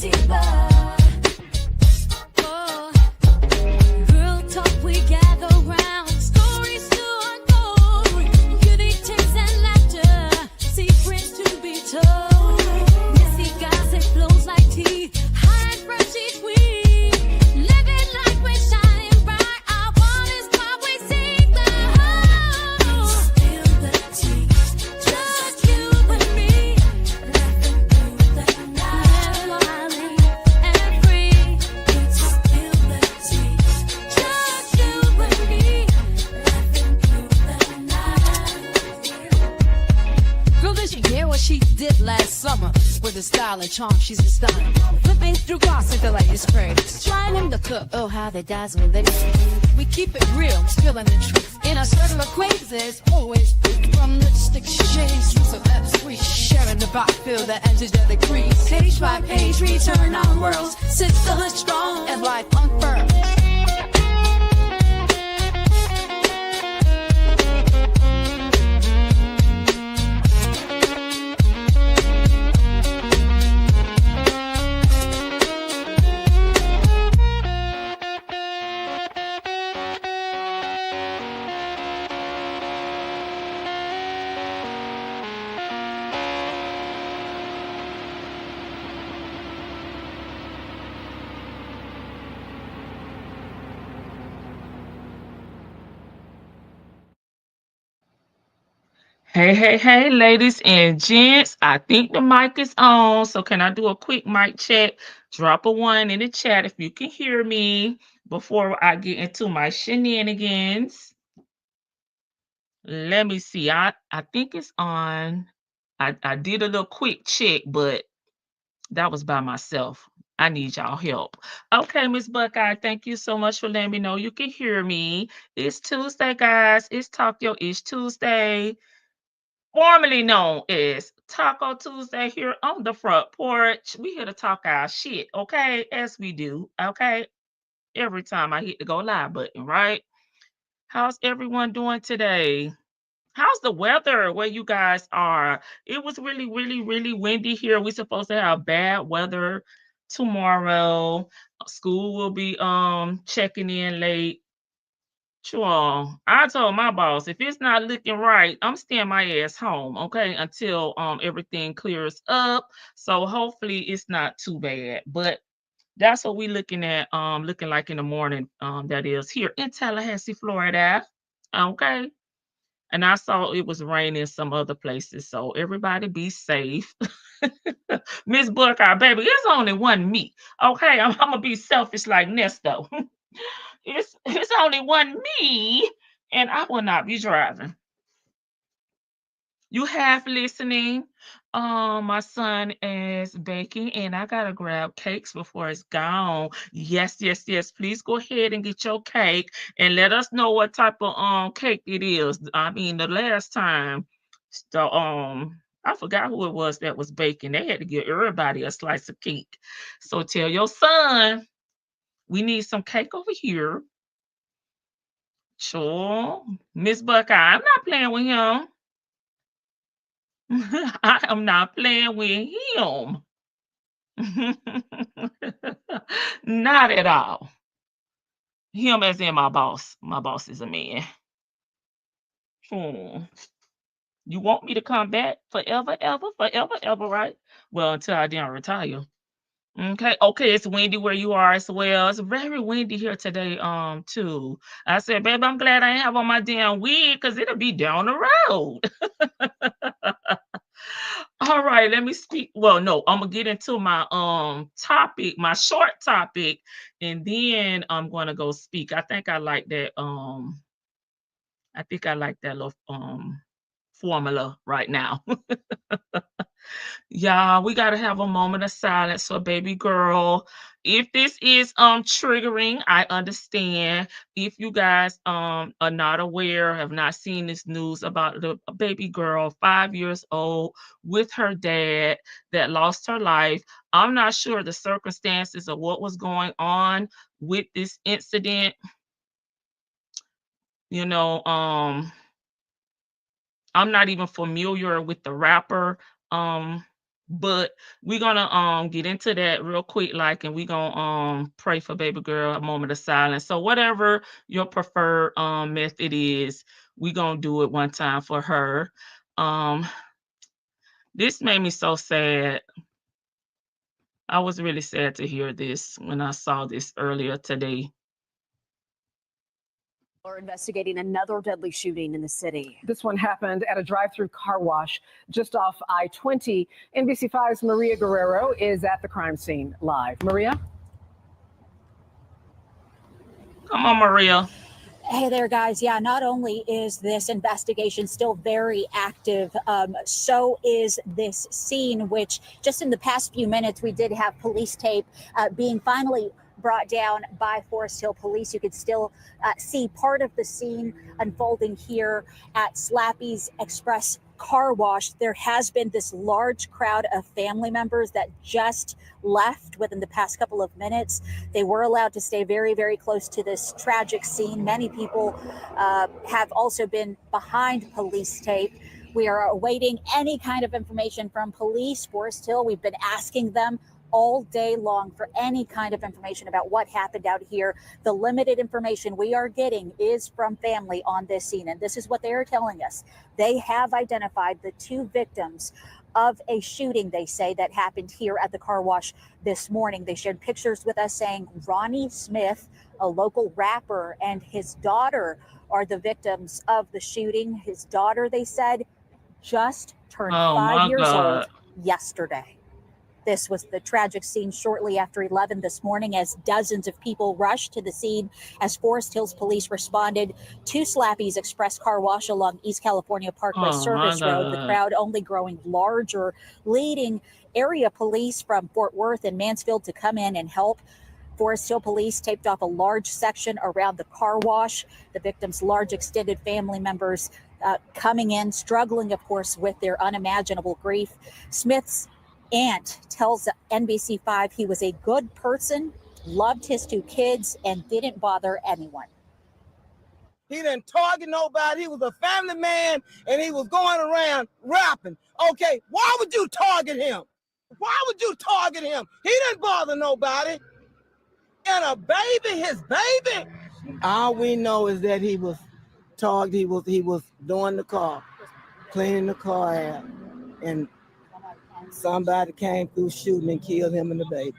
deeper. Oh, real talk, we gather round. Stories to unfold. Beauty, taste, and laughter. Secrets to be told. Messy gossip flows like tea. Hot and fresh each week. Living like we're shining bright. Our one is why we seek the hope. Spill the tea. Just you and me. Laughing through the night. Smiling and free. Spill the tea. Just you and me. Laughing through the night. Girl, did you hear what she did last summer? With her style and charm, she's a stunner. Flipping through gossip, the latest craze. Trying them to cook, oh how they dazzle. We keep it real, spilling the truth. In a circle of acquaintances, always from lipstick shades, roots of apps, we sharing the vibe, feel the edges of the crease. Page by page, return our worlds. Sit still and strong, and life unfurled. Hey, hey, hey, ladies and gents. I think the mic is on. So, can I do a quick mic check? Drop a one in the chat if you can hear me before I get into my shenanigans. Let me see. I think it's on. I did a little quick check, but that was by myself. I need y'all help. Okay, Miss Buckeye, thank you so much for letting me know you can hear me. It's Tuesday, guys. It's Talk Your Ish Tuesday, formerly known as Taco Tuesday here on the front porch. We here to talk our shit, okay? As we do, okay? Every time I hit the go live button, right? How's everyone doing today? How's the weather where you guys are? It was really, really, really windy here. We're supposed to have bad weather tomorrow. School will be checking in late. Sure. I told my boss if it's not looking right, I'm staying my ass home, okay, until everything clears up. So hopefully it's not too bad. But that's what we looking like in the morning. That is here in Tallahassee, Florida. Okay. And I saw it was raining some other places. So everybody be safe. Miss Buckeye, baby, it's only one me. Okay, I'm gonna be selfish like Nesto. It's only one me, and I will not be driving. You have listening. My son is baking, and I gotta grab cakes before it's gone. Yes, yes, yes. Please go ahead and get your cake and let us know what type of cake it is. I mean, the last time, so I forgot who it was that was baking. They had to give everybody a slice of cake. So tell your son we need some cake over here. Sure, Miss Buckeye. I'm not playing with him. I am not playing with him. Not at all. Him as in my boss. My boss is a man. Hmm. You want me to come back forever, ever, forever, ever, right? Well, until I then retire. Okay, okay, it's windy where you are as well. It's very windy here today, too. I said, baby, I'm glad I ain't have on my damn wig because it'll be down the road. All right, let me speak. Well, no, I'm gonna get into my topic, my short topic, and then I'm gonna go speak. I think I like that little formula right now. Yeah, we gotta have a moment of silence for baby girl. If this is triggering, I understand. If you guys are not aware, have not seen this news about the a baby girl, 5 years old, with her dad that lost her life. I'm not sure the circumstances of what was going on with this incident. You know, I'm not even familiar with the rapper. Um But we're gonna get into that real quick, like, and we're gonna pray for baby girl, a moment of silence. So whatever your preferred method is, we're gonna do it one time for her. Um, this made me so sad. I was really sad to hear this when I saw this earlier today. Are investigating another deadly shooting in the city. This one happened at a drive-through car wash just off I-20. NBC5's Maria Guerrero is at the crime scene live. Maria? Come on, Maria. Hey there, guys. Yeah, not only is this investigation still very active, so is this scene, which just in the past few minutes, we did have police tape being finally brought down by Forest Hill Police. You could still see part of the scene unfolding here at Slappy's Express car wash. There has been this large crowd of family members that just left within the past couple of minutes. They were allowed to stay very, very close to this tragic scene. Many people have also been behind police tape. We are awaiting any kind of information from police, Forest Hill. We've been asking them all day long for any kind of information about what happened out here. The limited information we are getting is from family on this scene, and this is what they are telling us. They have identified the two victims of a shooting, they say, that happened here at the car wash this morning. They shared pictures with us saying Ronnie Smith, a local rapper, and his daughter are the victims of the shooting. His daughter, they said, just turned 5 years old yesterday. This was the tragic scene shortly after 11 this morning as dozens of people rushed to the scene as Forest Hills Police responded to Slappy's Express car wash along East California Parkway Service Road. The crowd only growing larger, leading area police from Fort Worth and Mansfield to come in and help. Forest Hill Police taped off a large section around the car wash. The victims' large extended family members coming in, struggling, of course, with their unimaginable grief. Smith's aunt tells NBC5 he was a good person, loved his two kids, and didn't bother anyone. He didn't target nobody. He was a family man, and he was going around rapping. Okay, why would you target him? Why would you target him? He didn't bother nobody. And a baby, his baby. All we know is that he was targeted. He was doing the car, cleaning the car out, and somebody came through shooting and killed him and the baby.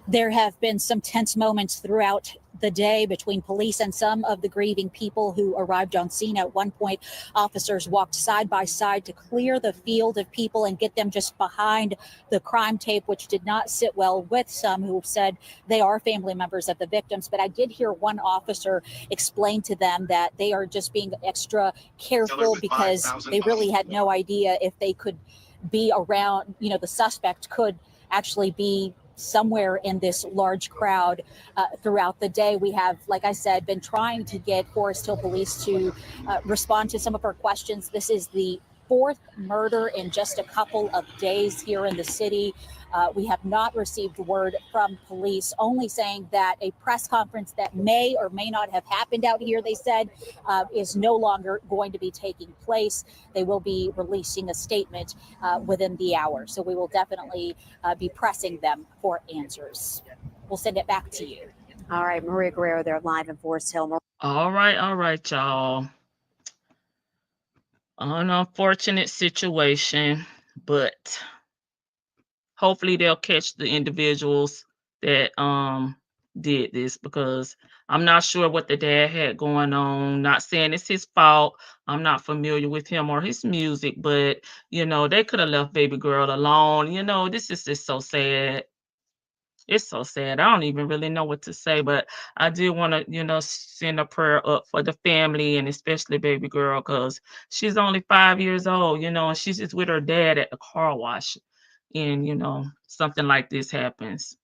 There have been some tense moments throughout the day between police and some of the grieving people who arrived on scene. At one point, officers walked side by side to clear the field of people and get them just behind the crime tape, which did not sit well with some who said they are family members of the victims. But I did hear one officer explain to them that they are just being extra careful because they really had no idea if they could be around, the suspect could actually be somewhere in this large crowd throughout the day. We have, like I said, been trying to get Forest Hill Police to respond to some of our questions. This is the fourth murder in just a couple of days here in the city. We have not received word from police, only saying that a press conference that may or may not have happened out here, they said, is no longer going to be taking place. They will be releasing a statement within the hour. So we will definitely be pressing them for answers. We'll send it back to you. All right, Maria Guerrero there live in Forest Hill. All right, y'all. An unfortunate situation, but hopefully they'll catch the individuals that did this, because I'm not sure what the dad had going on. Not saying it's his fault. I'm not familiar with him or his music, but they could have left baby girl alone. This is just so sad. It's so sad. I don't even really know what to say, but I did want to, send a prayer up for the family and especially baby girl, because she's only 5 years old, and she's just with her dad at the car wash. And, something like this happens.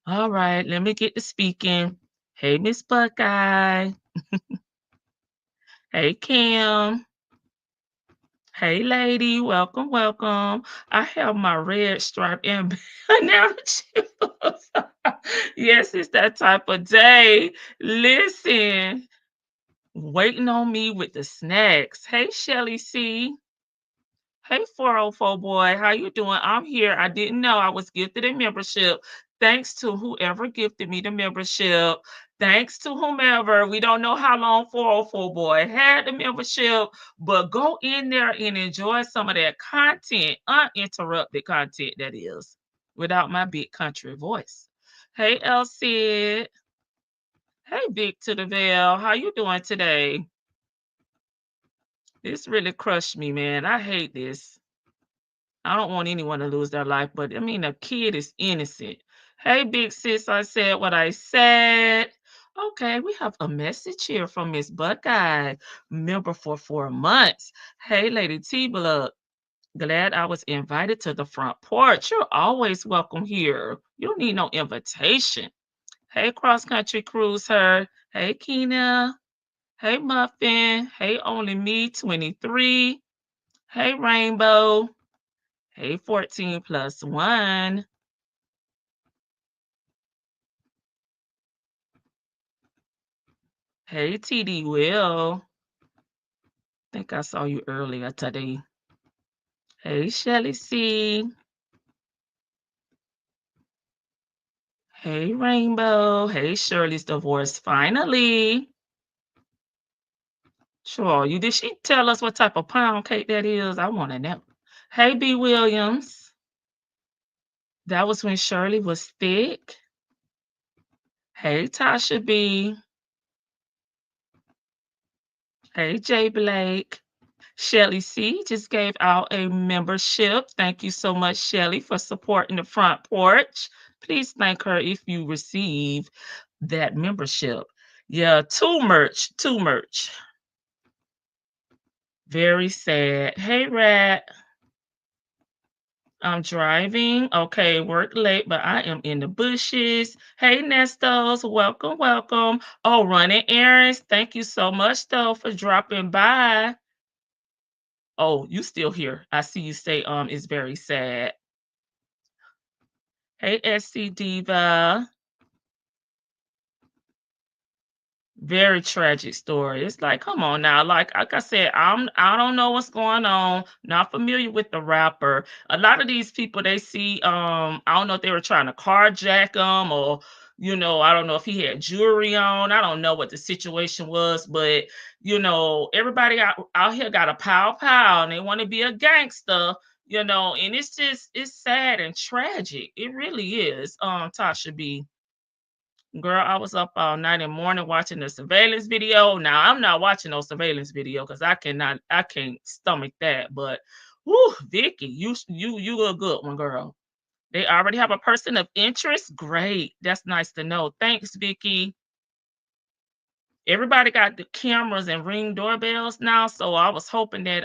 All right, let me get to speaking. Hey, Miss Buckeye. Hey, Kim. Hey, lady. Welcome. I have my red stripe and now yes, it's that type of day. Listen, Waiting on me with the snacks. Hey, Shelly C. Hey, 404 boy, how you doing? I'm here. I didn't know I was gifted a membership. Thanks to whoever gifted me the membership. Thanks to whomever. We don't know how long 404 boy had the membership, but go in there and enjoy some of that content, uninterrupted content, that is, without my big country voice. Hey, Elsie. Hey, Big to the Veil. How you doing today? This really crushed me, man. I hate this. I don't want anyone to lose their life, but I mean, a kid is innocent. Hey, big sis, I said what I said. Okay, we have a message here from Miss Buckeye, member for 4 months. Hey, Lady T Blood, glad I was invited to the front porch. You're always welcome here. You don't need no invitation. Hey, Cross Country Cruiser. Hey, Keena. Hey, Muffin. Hey, Only Me 23. Hey, Rainbow. Hey, 14 plus 1. Hey, TD Will. Think I saw you earlier today. Hey, Shelly C. Hey, Rainbow. Hey, Shirley's divorce finally. Sure, did she tell us what type of pound cake that is? I want to know. Hey, B. Williams. That was when Shirley was thick. Hey, Tasha B. Hey, J. Blake. Shelly C just gave out a membership. Thank you so much, Shelly, for supporting the front porch. Please thank her if you receive that membership. Yeah, two merch. Very sad. Hey, Rat. I'm driving. Okay, work late, but I am in the bushes. Hey, Nestos, welcome. Oh, running errands. Thank you so much, though, for dropping by. Oh, you still here. I see you say it's very sad. Hey, SC Diva. Very tragic story. It's like, come on now. Like I said, I don't know what's going on. Not familiar with the rapper. A lot of these people they see, I don't know if they were trying to carjack him or I don't know if he had jewelry on. I don't know what the situation was, but everybody out here got a pow and they want to be a gangster, and it's sad and tragic. It really is. Tasha B. Girl, I was up all night and morning watching the surveillance video. Now I'm not watching no surveillance video because I can't stomach that. But whoo, Vicky, you a good one, girl. They already have a person of interest. Great. That's nice to know. Thanks, Vicky. Everybody got the cameras and Ring doorbells now, so I was hoping that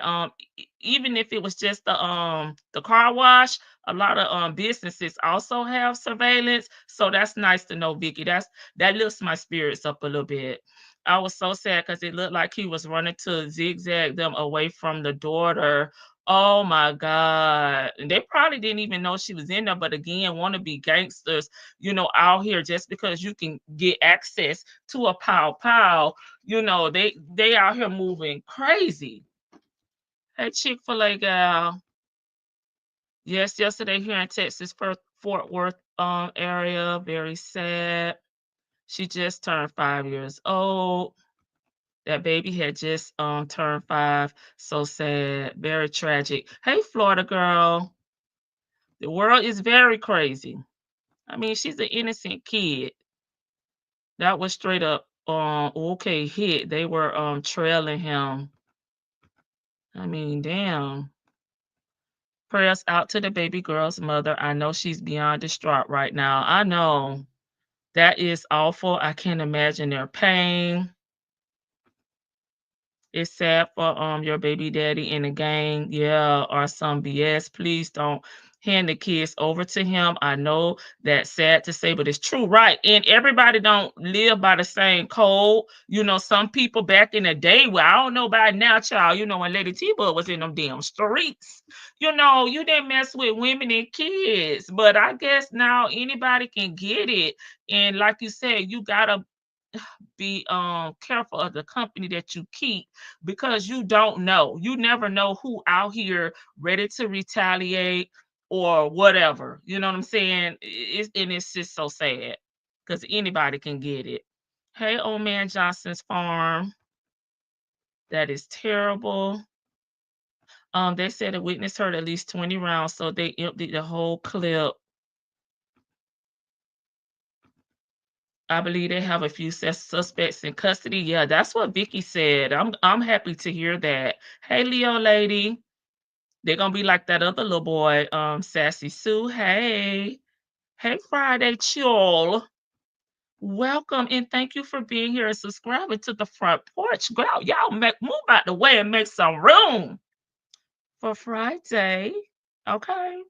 even if it was just the car wash, a lot of businesses also have surveillance. So that's nice to know, Vicky. That lifts my spirits up a little bit. I was so sad because it looked like he was running to zigzag them away from the daughter. Oh my God. And they probably didn't even know she was in there, but again, want to be gangsters, out here just because you can get access to a pow, they out here moving crazy. Hey, Chick-fil-A gal. Yes, yesterday here in Texas, Fort Worth area, very sad. She just turned 5 years old. That baby had just turned 5. So sad, very tragic. Hey, Florida girl. The world is very crazy. I mean, she's an innocent kid. That was straight up okay hit. They were trailing him. I mean, damn. Prayers out to the baby girl's mother. I know she's beyond distraught right now. I know. That is awful. I can't imagine their pain. It's sad for your baby daddy in the gang, yeah, or some BS. Please don't hand the kids over to him. I know that's sad to say, but it's true, right? And everybody don't live by the same code. Some people back in the day, well, I don't know about now, child. When Lady T-Bud was in them damn streets, you didn't mess with women and kids. But I guess now anybody can get it. And like you said, you gotta be careful of the company that you keep, because you don't know. You never know who out here ready to retaliate or whatever. You know what I'm saying? And it's just so sad because anybody can get it. Hey, old man Johnson's farm. That is terrible. They said a witness heard at least 20 rounds, so they emptied the whole clip. I believe they have a few suspects in custody. Yeah, that's what Vicky said. I'm happy to hear that. Hey, Leo lady. They're gonna be like that other little boy, Sassy Sue. Hey. Hey, Friday Chill. Welcome and thank you for being here and subscribing to the front porch. Girl, y'all move out the way and make some room for Friday. Okay.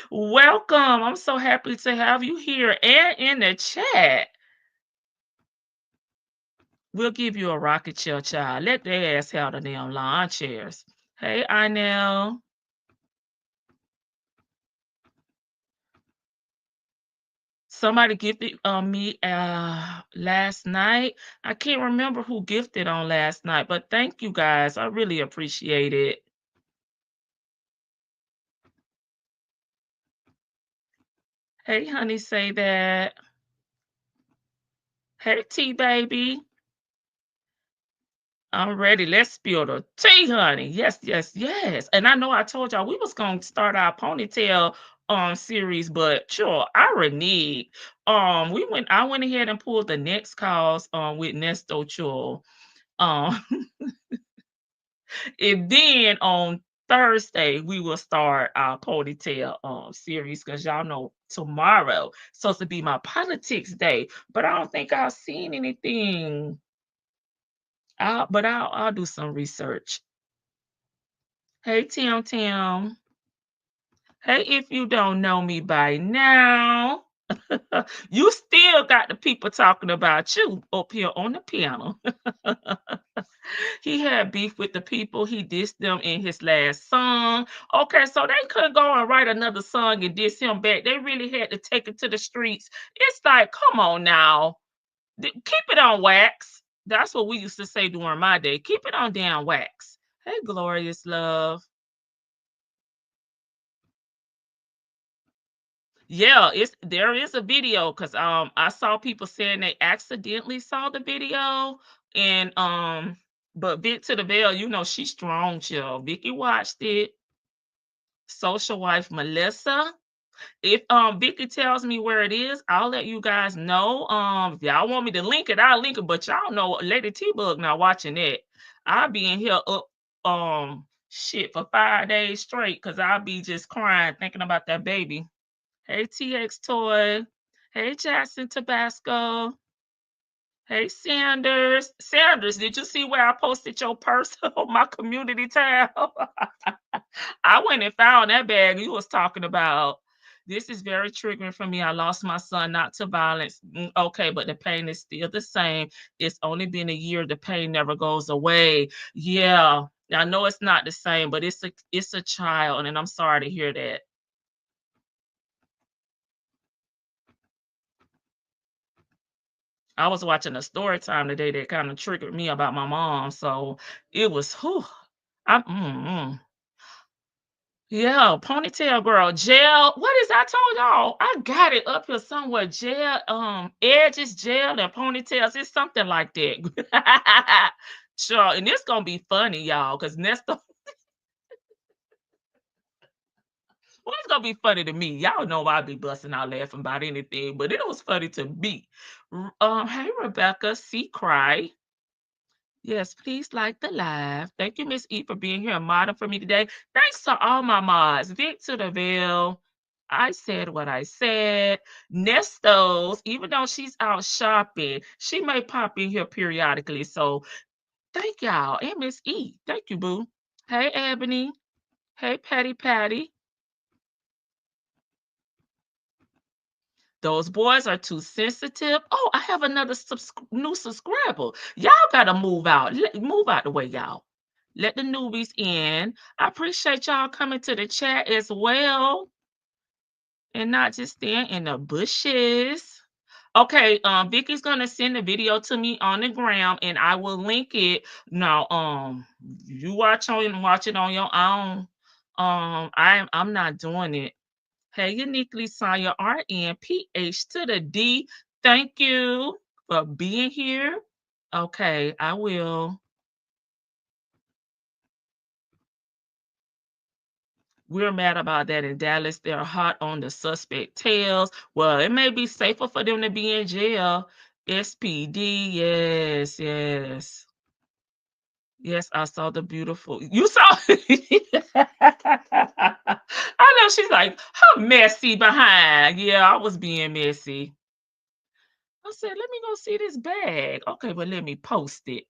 Welcome. I'm so happy to have you here and in the chat. We'll give you a rocket chair, child. Let their ass have the damn lawn chairs. Hey, Inel. Somebody gifted me last night. I can't remember who gifted on last night, but thank you guys. I really appreciate it. Hey, honey, say that. Hey, T baby. I'm ready. Let's spill the tea, honey. Yes, yes, yes. And I know I told y'all we was gonna start our ponytail series, but sure, I reneged. I went ahead and pulled the next calls with Ernesto Chul. Um and then on Thursday we will start our ponytail series, because y'all know tomorrow supposed to be my politics day, but I don't think I've seen anything. I'll do some research. Hey, Tim Tim. Hey, if you don't know me by now, you still got the people talking about you up here on the piano. He had beef with the people. He dissed them in his last song. Okay, so they couldn't go and write another song and diss him back. They really had to take it to the streets. It's like, come on now. Keep it on wax. That's what we used to say during my day. Keep it on damn wax. Hey, glorious love. Yeah, there is a video, because I saw people saying they accidentally saw the video, and but Vic to the Veil, you know she's strong, chill. Vicky watched it. Social wife Melissa. If Vicky tells me where it is, I'll let you guys know. If y'all want me to link it, I'll link it. But y'all know Lady T-Bug not watching it. I'll be in here up shit for 5 days straight, because I'll be just crying thinking about that baby. Hey, TX Toy. Hey, Jackson Tabasco. Hey, Sanders. Sanders, did you see where I posted your purse on my community tab? I went and found that bag you was talking about. This is very triggering for me. I lost my son, not to violence. Okay, but the pain is still the same. It's only been a year. The pain never goes away. Yeah, I know it's not the same, but it's a child, and I'm sorry to hear that. I was watching a story time today that kind of triggered me about my mom. So it was, whew, yeah, ponytail girl, gel. What is I told y'all? I got it up here somewhere. Gel, edges, gel, and ponytails. It's something like that. Sure, and it's gonna be funny, y'all, because Nesta. Well, it's gonna be funny to me. Y'all know I'll be busting out laughing about anything, but it was funny to me. Hey Rebecca, see cry. Yes, please like the live. Thank you, Miss E, for being here and modding for me today. Thanks to all my mods. Vic to the Veil. I said what I said. Nestos, even though she's out shopping, she may pop in here periodically. So thank y'all. And Miss E. Thank you, boo. Hey, Ebony. Hey, Patty. Those boys are too sensitive. Oh, I have another new subscriber. Y'all gotta move out. Move out the way, y'all. Let the newbies in. I appreciate y'all coming to the chat as well, and not just staying in the bushes. Okay, Vicky's gonna send the video to me on the gram, and I will link it. Now, you watch it on your own. I'm not doing it. Hey, uniquely Sonya RNPH to the D. Thank you for being here. Okay, I will. We're mad about that in Dallas. They're hot on the suspect tails. Well, it may be safer for them to be in jail. SPD, yes, yes. Yes, I saw the beautiful. You saw. I know she's like, her messy behind. Yeah, I was being messy. I said, let me go see this bag. Okay, but let me post it.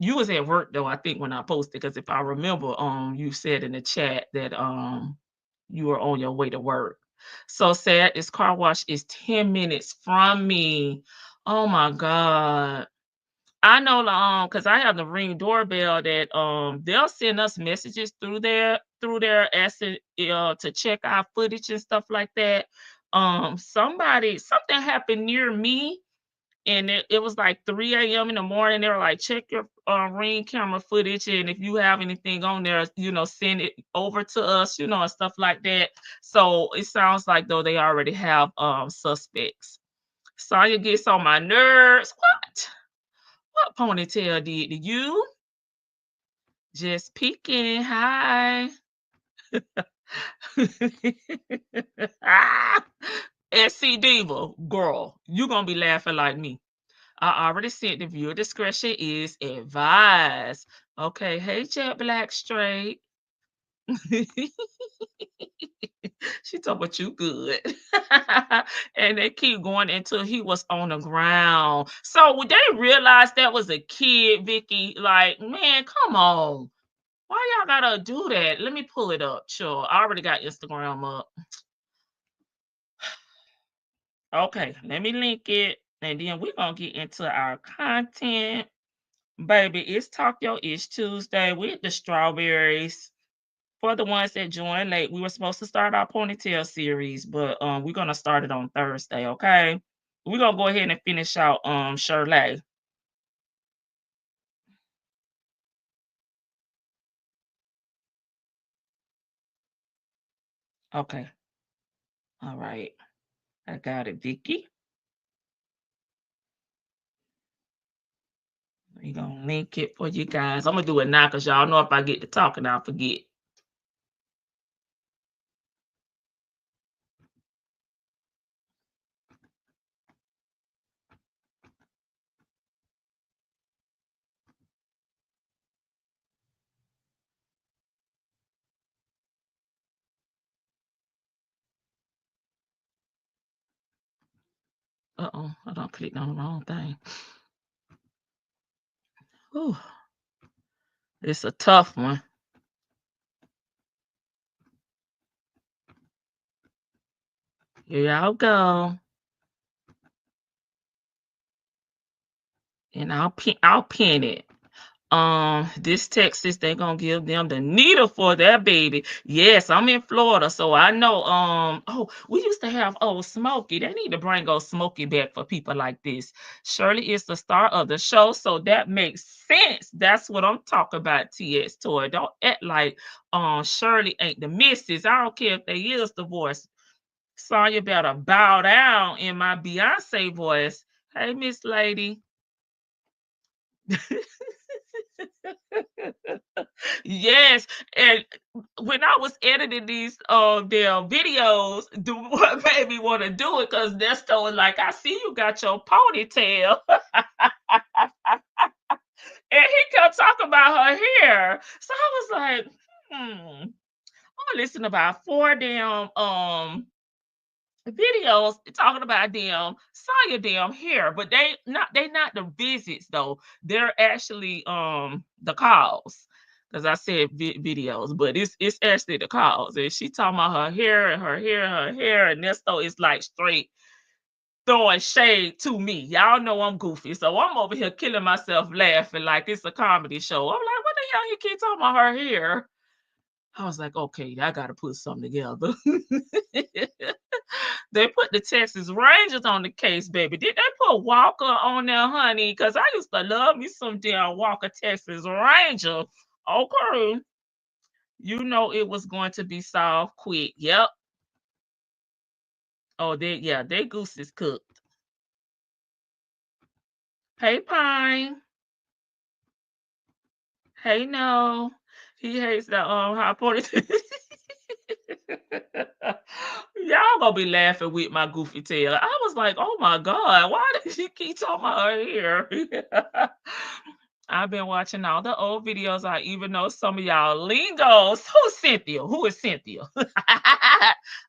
You was at work though, I think, when I posted, because if I remember, you said in the chat that you were on your way to work. So sad, this car wash is 10 minutes from me. Oh my God. I know, because I have the Ring doorbell that they'll send us messages through there asking to check our footage and stuff like that. Something happened near me, and it was like 3 a.m. in the morning. They were like, check your Ring camera footage, and if you have anything on there, send it over to us, and stuff like that. So it sounds like though they already have suspects. Sonya gets on my nerves. What ponytail did you? Just peeking. Hi. SC Diva, girl, you gonna be laughing like me. I already said the viewer discretion is advised. Okay, hey Jet Black Straight. She talking about you good. And they keep going until he was on the ground. So would they realize that was a kid, Vicky? Like, man, come on. Why y'all gotta do that? Let me pull it up. Sure. I already got Instagram up. Okay, let me link it. And then we're gonna get into our content. Baby, it's Talk Your Ish Tuesday with the strawberries. For the ones that joined late, we were supposed to start our ponytail series, but we're gonna start it on Thursday, okay? We're gonna go ahead and finish out Shirley. Okay. All right. I got it, Vicky. We're gonna link it for you guys. I'm gonna do it now because y'all know if I get to talking, I'll forget. Uh-oh, I don't click on the wrong thing. Whew. It's a tough one. Here y'all go. And I'll pin it. This Texas, they're gonna give them the needle for their baby. Yes, I'm in Florida, so I know. Oh, we used to have Smokey. They need to bring Smokey back for people like this. Shirley is the star of the show, so that makes sense. That's what I'm talking about. TX Toy. Don't act like Shirley ain't the missus. I don't care if they is the voice. Sonya better bow down in my Beyonce voice. Hey, Miss Lady. Yes, and when I was editing these their videos, what made me want to do it because Nesto was like, I see you got your ponytail. And he kept talking about her hair. So I was like, I'm gonna listen to about 4 damn videos talking about them Sonya damn hair, but they not the visits though. They're actually the calls. Because I said videos, but it's actually the calls. And she talking about her hair and her hair and her hair. And Nesto is like straight throwing shade to me. Y'all know I'm goofy. So I'm over here killing myself laughing like it's a comedy show. I'm like, what the hell you keep talking about her hair? I was like, okay, I gotta put something together. They put the Texas Rangers on the case, baby. Did they put Walker on there, honey? Because I used to love me some damn Walker Texas Ranger. Okay. You know it was going to be solved quick. Yep. Oh, their goose is cooked. Hey, Pine. Hey, no. He hates the hot potato. Y'all gonna be laughing with my goofy tail. I was like, oh my God, why did she keep talking about her hair? I've been watching all the old videos. I even know some of y'all lingos. Who's Cynthia? Who is Cynthia?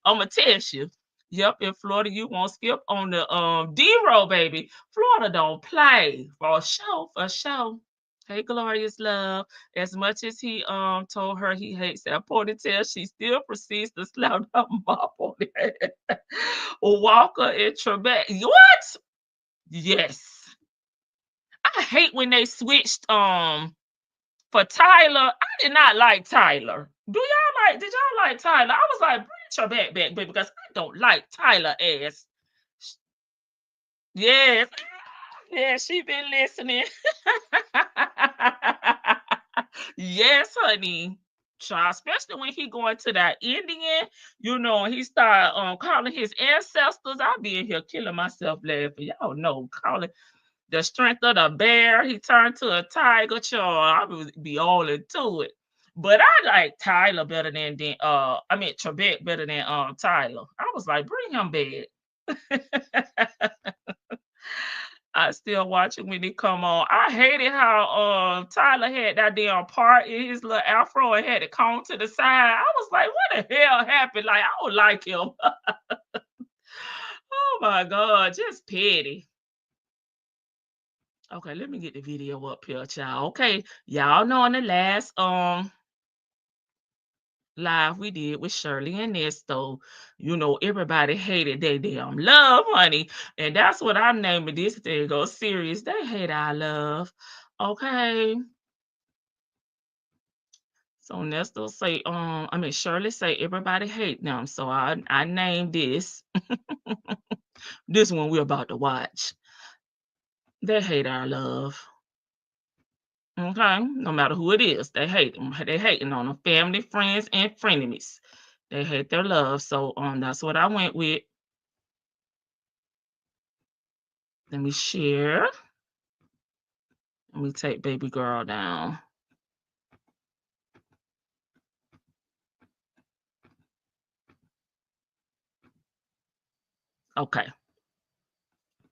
I'm gonna test you. Yep, in Florida, you won't skip on the D-roll, baby. Florida don't play. For sure, for sure. Hey, Glorious Love. As much as he told her he hates that ponytail, she still proceeds to slap her mop on the head. Walker and Trebek. What? Yes. I hate when they switched for Tyler. I did not like Tyler. Did y'all like Tyler? I was like, bring Trebek back, baby, because I don't like Tyler ass. Yes. Yeah, she been listening. Yes, honey. Child, especially when he going to that Indian, he start calling his ancestors. I'll be in here killing myself laughing. Y'all know, calling the strength of the bear. He turned to a tiger, child. I would be all into it. But I like Tyler better than Trebek better than Tyler. I was like, bring him back. I still watch it when it come on. I hated how Tyler had that damn part in his little afro and had it comb to the side. I was like, what the hell happened? Like, I don't like him. Oh my God, just petty. Okay, let me get the video up here, child. Okay, y'all know in the last live we did with Shirley and Ernesto, everybody hated their damn love, honey. And that's what I'm naming this thing. Go serious. They hate our love. Okay. So Ernesto say, Shirley say everybody hate them. So I named this. This one we're about to watch. They hate our love. Okay, no matter who it is, they hate them. They hating on them. Family, friends, and frenemies. They hate their love. So that's what I went with. Let me share. Let me take baby girl down. Okay.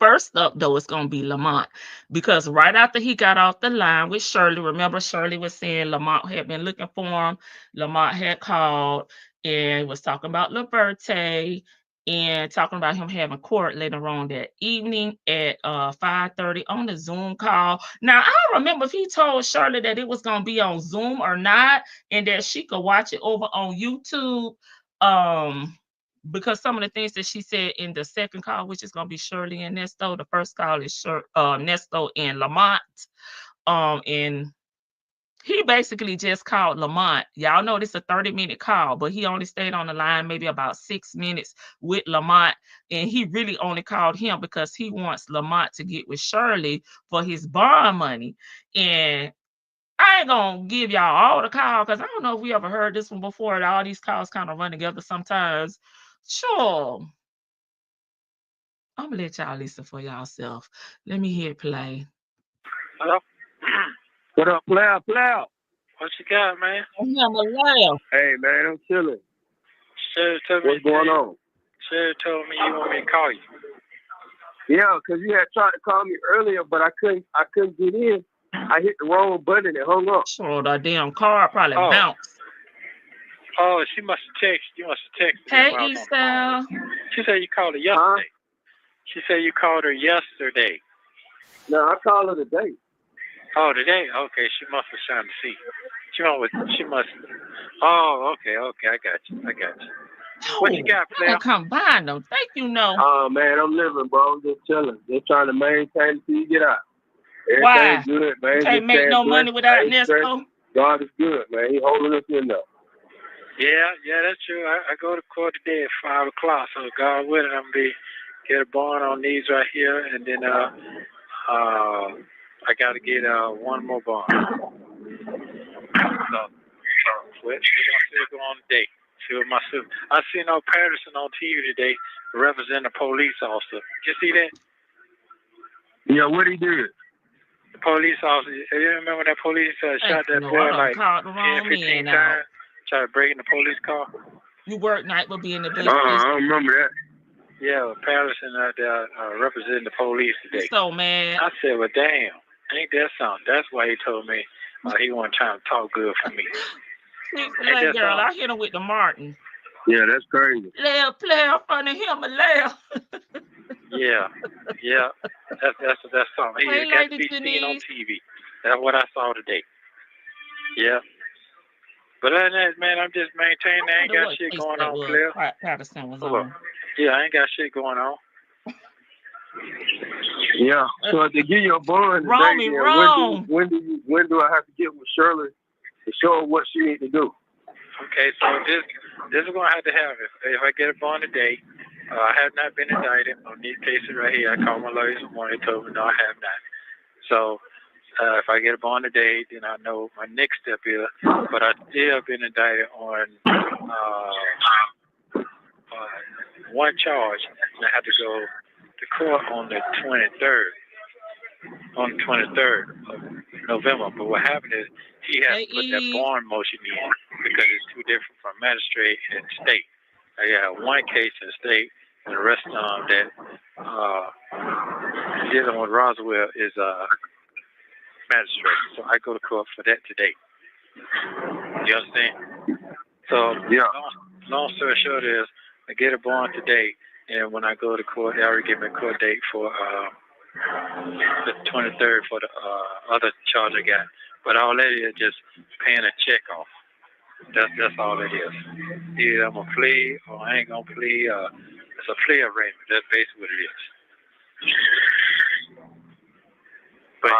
First up, though, it's going to be Lamont, because right after he got off the line with Shirley, remember Shirley was saying Lamont had been looking for him. Lamont had called and was talking about Liberte and talking about him having court later on that evening at 5:30 on the Zoom call. Now, I don't remember if he told Shirley that it was going to be on Zoom or not and that she could watch it over on YouTube. Because some of the things that she said in the second call, which is going to be Shirley and Ernesto, the first call is Ernesto and Lamont. And he basically just called Lamont. Y'all know this is a 30-minute call, but he only stayed on the line maybe about 6 minutes with Lamont. And he really only called him because he wants Lamont to get with Shirley for his bond money. And I ain't gonna give y'all all the call because I don't know if we ever heard this one before. All these calls kind of run together sometimes. Sure. I'm gonna let y'all listen for yourself. Let me hear it play. Hello? What up, player? What you got, man? I'm alive. Hey, man, I'm chilling. Shirley told me. What's going on? Shirley told me you want me to call you. Yeah, because you had tried to call me earlier, but I couldn't get in. I hit the wrong button and hung up. Sure, that damn car probably bounced. Oh, she must have texted. You must have texted. Hey, Estelle. She said you called her yesterday. She said you called her yesterday. No, I called her today. Oh, today? Okay, she must have trying to see. She must. Oh, okay, I got you. What you got, player? Combine them. Thank you, no. Oh, man, I'm living, bro. I'm just chilling. Just trying to maintain until you get out. Why? Good, man. Can't make no money without Ernesto. God is good, man. He holding us in there. Yeah, that's true. I go to court today at 5 o'clock. So God willing, I'm gonna get a bond on these right here, and then I gotta get one more bond. So we're gonna still go on today. See what my sister. I seen Patterson on TV today representing a police officer. You see that? Yeah, what he did? The police officer. You remember that police shot that boy like 10, 15 times? Tried to break in the police car. You work night will be in the business. I don't remember that. Yeah, Patterson out there representing the police today. So mad. I said, well, damn, ain't that something? That's why he told me he wasn't trying to talk good for me. Hey, girl, I hit him with the Martin. Yeah, that's crazy. Player in front of him, a laugh. Yeah. That's something. He got to be seen on TV. That's what I saw today. Yeah. But other than that, man, I'm just maintaining. I ain't got shit going on, player. Patterson was on. Yeah, I ain't got shit going on. Yeah. So to give you a bond today, when do I have to get with Shirley to show her what she needs to do? Okay, so this is gonna have to happen. If I get a bond today, I have not been indicted on these cases right here. I called my lawyers this morning. They told me no, I have not. So if I get a bond today, then I know my next step is. But I still been indicted on one charge, and I have to go to court on the 23rd. On the 23rd of November. But what happened is he has to put that bond motion in because it's too different from magistrate and state. I got one case in state, and the rest of them that dealing with Roswell is magistrate. So I go to court for that today. You understand? So long story short is I get a bond today, and when I go to court, they already give me a court date for the 23rd for the other charge I got. But all that is just paying a check off. That's all it is. Either I'm gonna plea or I ain't gonna plea. It's a plea arrangement. That's basically what it is. But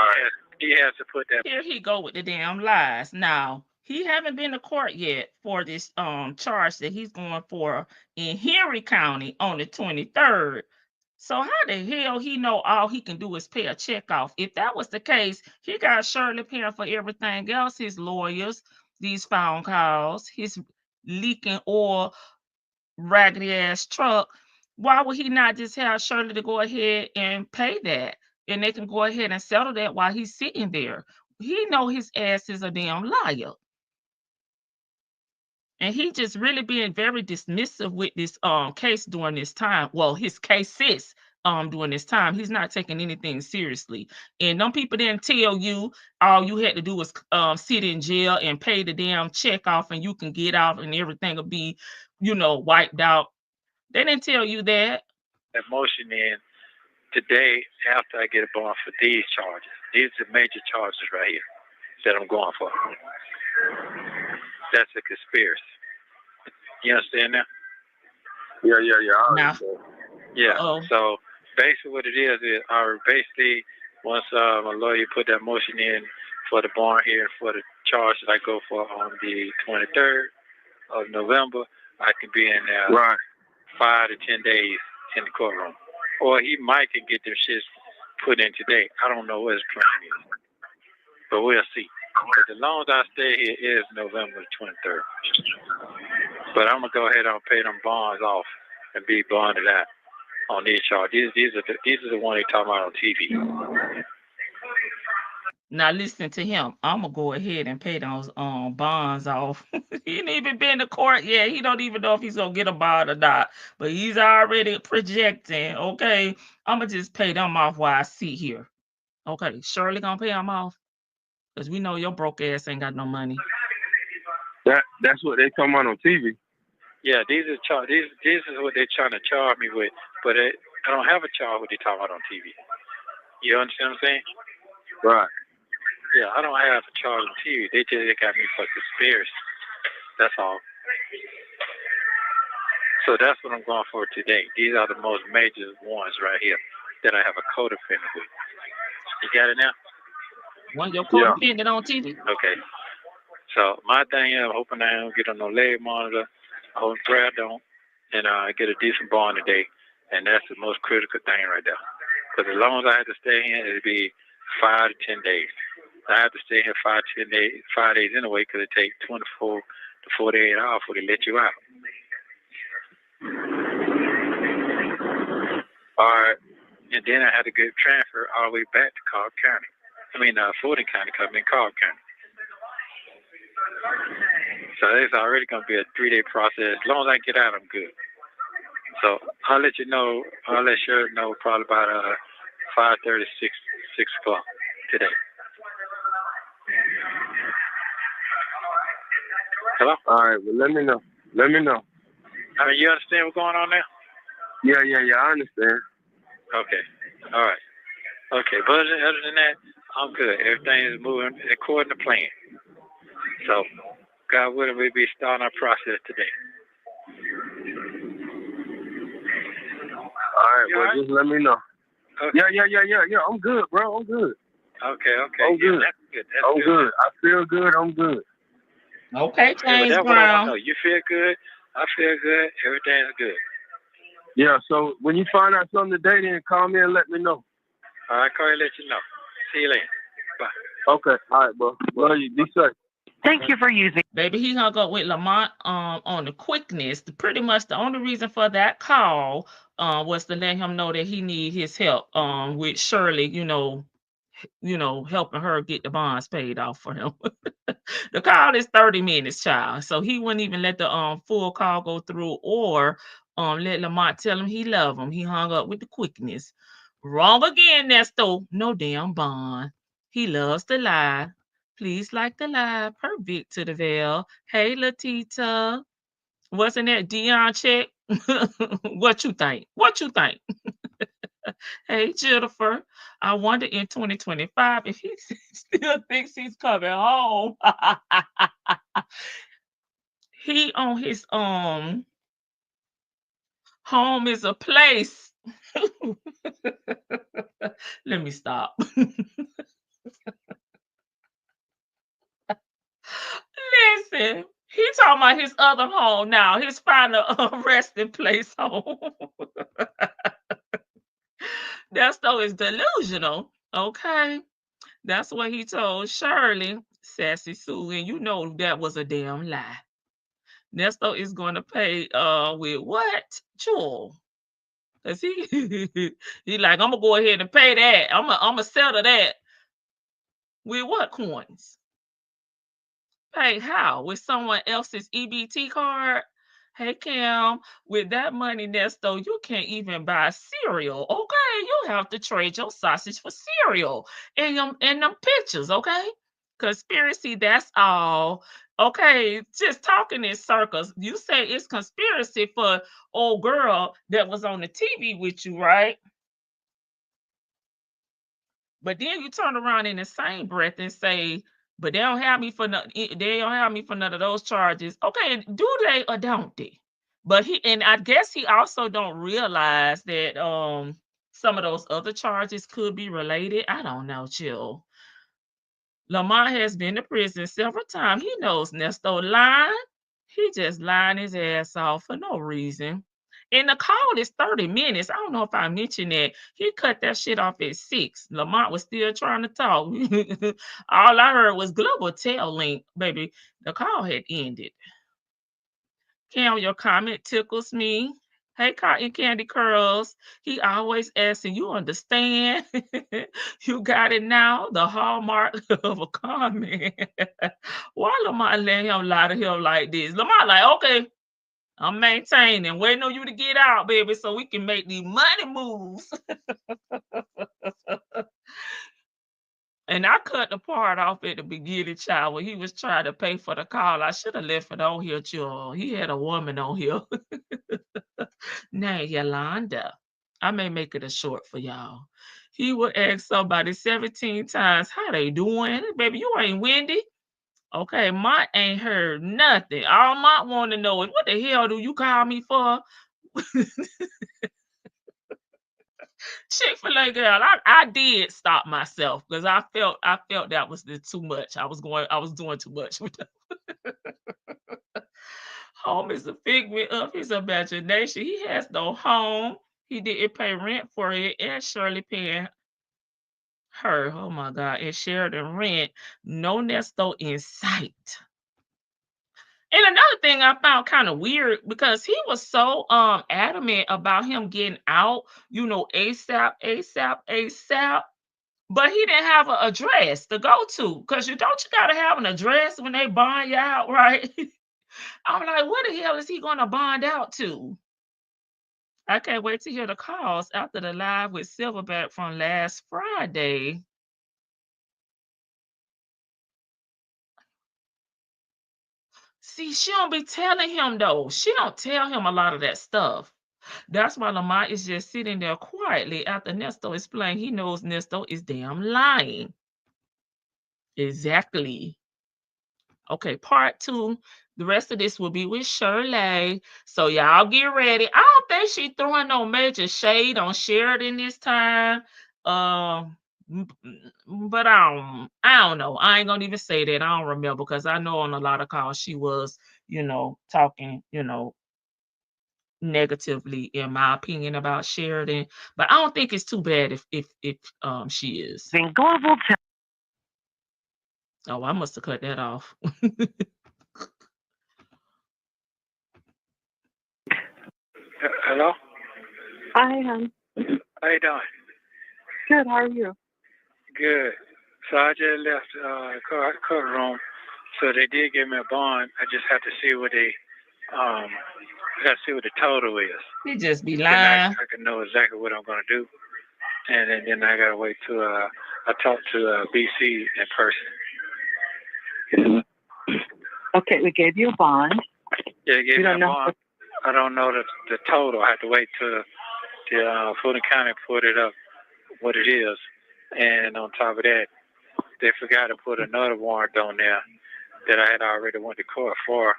he has to put that. Here he go with the damn lies. Now he haven't been to court yet for this charge that he's going for in Henry County on the 23rd. So how the hell he know all he can do is pay a check off? If that was the case, he got Shirley paying for everything else, his lawyers, these phone calls, his leaking oil, raggedy ass truck. Why would he not just have Shirley to go ahead and pay that? And they can go ahead and settle that while he's sitting there. He know his ass is a damn liar. And he just really being very dismissive with this case during this time. Well, his cases during this time. He's not taking anything seriously. And them people didn't tell you all you had to do was sit in jail and pay the damn check off and you can get out and everything will be, wiped out. They didn't tell you that. That motion in today after I get a bond for these charges. These are major charges right here that I'm going for. That's a conspiracy. You understand now? Yeah. Yeah. So basically what it is basically once my lawyer put that motion in for the bond here for the charge that I go for on the 23rd of November, I can be in there 5 to 10 days in the courtroom. Or he might can get them shits put in today. I don't know what his plan is. But we'll see. But as long as I stay here is November 23rd. But I'm going to go ahead and pay them bonds off and be bonded out on these charges. These are the ones they talking about on TV. Now listen to him. I'm going to go ahead and pay those bonds off. He ain't even been to court yet. He don't even know if he's going to get a bond or not. But he's already projecting, okay? I'm going to just pay them off while I sit here. Okay, Shirley going to pay them off? Because we know your broke ass ain't got no money. That's what they talking about on TV. Yeah, these is what they're trying to charge me with. But I don't have a charge what they talking about on TV. You understand what I'm saying? Right. Yeah, I don't have a charge on TV. They got me for conspiracy. That's all. So that's what I'm going for today. These are the most major ones right here that I have a co-defendant with. You got it now? One your co-defendant on TV? Okay. So my thing is, I'm hoping I don't get on no leg monitor. I hope prayer don't, and get a decent bond today. And that's the most critical thing right there. Because as long as I have to stay here, it'll be 5 to 10 days. I have to stay here 5 to 10 days, 5 days anyway, because it takes 24 to 48 hours before they let you out. All right. And then I had to get transferred all the way back to Cobb County. Fulton County, because I'm in Cobb County. So it's already going to be a 3-day process. As long as I get out, I'm good. So I'll let you know. I'll let Shirley know probably about 5:30, 6 o'clock today. Hello? All right, well, let me know. Let me know. I mean, you understand what's going on now? Yeah, I understand. Okay. All right. Okay, but other than that, I'm good. Everything is moving according to plan. So, God willing, we'll be starting our process today. All right, well, right? just let me know. Okay. Yeah. I'm good, bro. I'm good. Okay. I'm good. That's good. I'm good. I feel good. I'm good. Okay, James that's what I want Brown. to know. You feel good. I feel good. Everything's good. Yeah, so when you find out something today, then call me and let me know. All right, call you and let you know. See you later. Bye. Okay. All right, bro. Love you. Be safe. Thank you for using. Baby, he hung up with Lamont on the quickness. Pretty much the only reason for that call was to let him know that he need his help with Shirley, helping her get the bonds paid off for him. The call is 30 minutes, child. So he wouldn't even let the full call go through or let Lamont tell him he love him. He hung up with the quickness. Wrong again, Nesto. No damn bond. He loves to lie. Please like the live. Perfect to the veil. Hey, Latita. Wasn't that Dion check? What you think? Hey, Jennifer. I wonder in 2025 if he still thinks he's coming home. He on his home is a place. Let me stop. Listen, he's talking about his other home now, his final resting place home. That though is delusional, okay? That's what he told Shirley, Sassy Sue, and you know that was a damn lie. Nesto is going to pay with what? Jewel. Cause he like, I'm gonna go ahead and pay that. I'm gonna settle that. With what coins? Pay how? With someone else's EBT card? Hey Cam, with that money, Nesto, you can't even buy cereal. Okay, you have to trade your sausage for cereal and them pictures. Okay, conspiracy. That's all. Okay, just talking in circles. You say it's conspiracy for old girl that was on the TV with you, right? But then you turn around in the same breath and say, but they don't have me for none of those charges. Okay, do they or don't they? But I guess he also don't realize that some of those other charges could be related. I don't know, chill. Lamont has been to prison several times. He knows Nesto lying. He just lying his ass off for no reason. And the call is 30 minutes. I don't know if I mentioned that. He cut that shit off at 6. Lamont was still trying to talk. All I heard was global tail link, baby. The call had ended. Cam, your comment tickles me. Hey, Cotton Candy Curls. He always asking, you understand? You got it now? The hallmark of a comment. Why Lamont let him lie to him like this? Lamont like, okay, I'm maintaining, waiting on you to get out, baby, so we can make these money moves. And I cut the part off at the beginning, child, when he was trying to pay for the call. I should have left it on here, child. He had a woman on here. Now, Yolanda. I may make it a short for y'all. He would ask somebody 17 times, how they doing? Baby, you ain't Wendy. Okay, Mont ain't heard nothing. All Mont want to know is, what the hell do you call me for? Chick-fil-A girl, I did stop myself because I felt that was too much. I was doing too much with that. Home is a figment of his imagination. He has no home. He didn't pay rent for it, and Shirley paying her. Oh my God, and Sheridan rent. No Nesto in sight. And another thing I found kind of weird because he was so adamant about him getting out, ASAP, ASAP, ASAP. But he didn't have an address to go to because you gotta have an address when they bond you out, right? I'm like, what the hell is he gonna bond out to? I can't wait to hear the calls after the live with Silverback from last Friday. See, she don't be telling him though. She don't tell him a lot of that stuff. That's why Lamont is just sitting there quietly after Nesto explained he knows Nesto is damn lying. Exactly. Okay, part 2. The rest of this will be with Shirley. So y'all get ready. I don't think she throwing no major shade on Sheridan this time. But I don't know. I ain't gonna even say that. I don't remember because I know on a lot of calls she was, talking, negatively, in my opinion, about Sheridan. But I don't think it's too bad if she is. Oh, I must have cut that off. Hello? Hi, hon. How you doing? Good. How are you? Good. So I just left the courtroom. So they did give me a bond. I just have to see what the total is. He just be Then lying. I can know exactly what I'm gonna do. And then I gotta wait till I talk to BC in person. Okay, we gave you a bond. Yeah, they gave You me a don't know bond. I don't know the total. I have to wait till the Fulton County put it up what it is. And on top of that, they forgot to put another warrant on there that I had already went to court for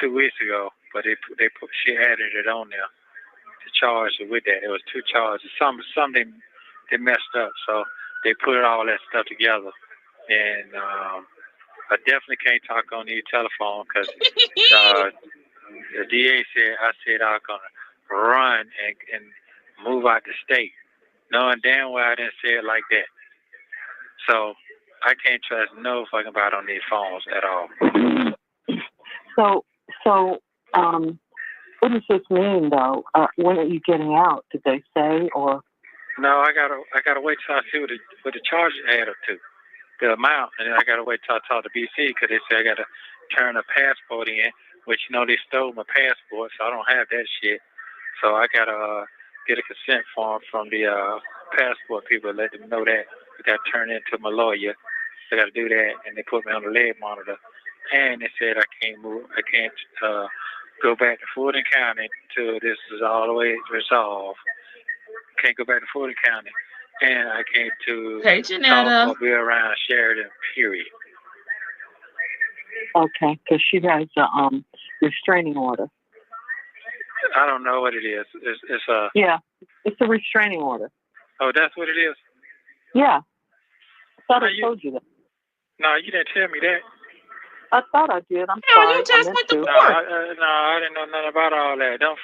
2 weeks ago. But she added it on there to charge it with that. It was 2 charges. Something they messed up, so they put all that stuff together. And I definitely can't talk on the telephone because the DA said I was gonna run and move out the state, knowing damn well I didn't say it like that. So I can't trust no fucking body on these phones at all. So, what does this mean though? When are you getting out? Did they say or? No, I gotta wait till I see what the charges add up to, the amount, and then I gotta wait till I talk to BC because they say I gotta turn a passport in, which they stole my passport, so I don't have that shit. So I gotta get a consent form from the passport people, let them know that I gotta turn it into my lawyer. I gotta do that, and they put me on the leg monitor, and they said I can't go back to Fulton County until this is all the way resolved. Can't go back to Fulton County, and I can't talk or be around Sheridan, period. Okay, because she has a restraining order. I don't know what it is. It's a... Yeah, it's a restraining order. Oh, that's what it is? Yeah. I thought I told you that. No, you didn't tell me that. I thought I did. I'm sorry. You just went to court. No, I didn't know nothing about all that. That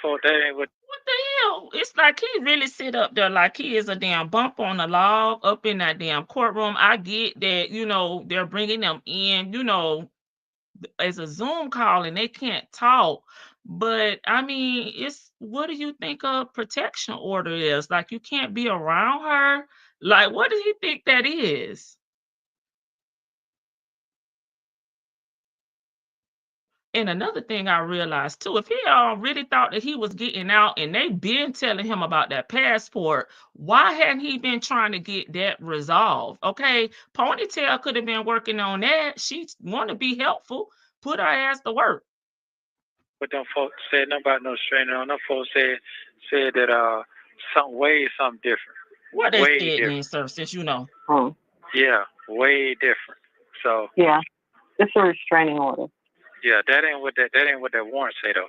ain't what... What the hell? It's like he really sit up there like he is a damn bump on the log up in that damn courtroom. I get that, they're bringing them in, as a Zoom call and they can't talk. But I mean, what do you think a protection order is? Like you can't be around her? Like, what do you think that is? And another thing I realized too, if he really thought that he was getting out and they been telling him about that passport, why hadn't he been trying to get that resolved? Okay, Ponytail could have been working on that. She want to be helpful. Put her ass to work. But them folks said nothing about no straining on. Them folks said that something different. What does it mean, sir, since you know? Oh. Yeah, way different. So yeah, it's a restraining order. Yeah, that ain't what that warrant say though.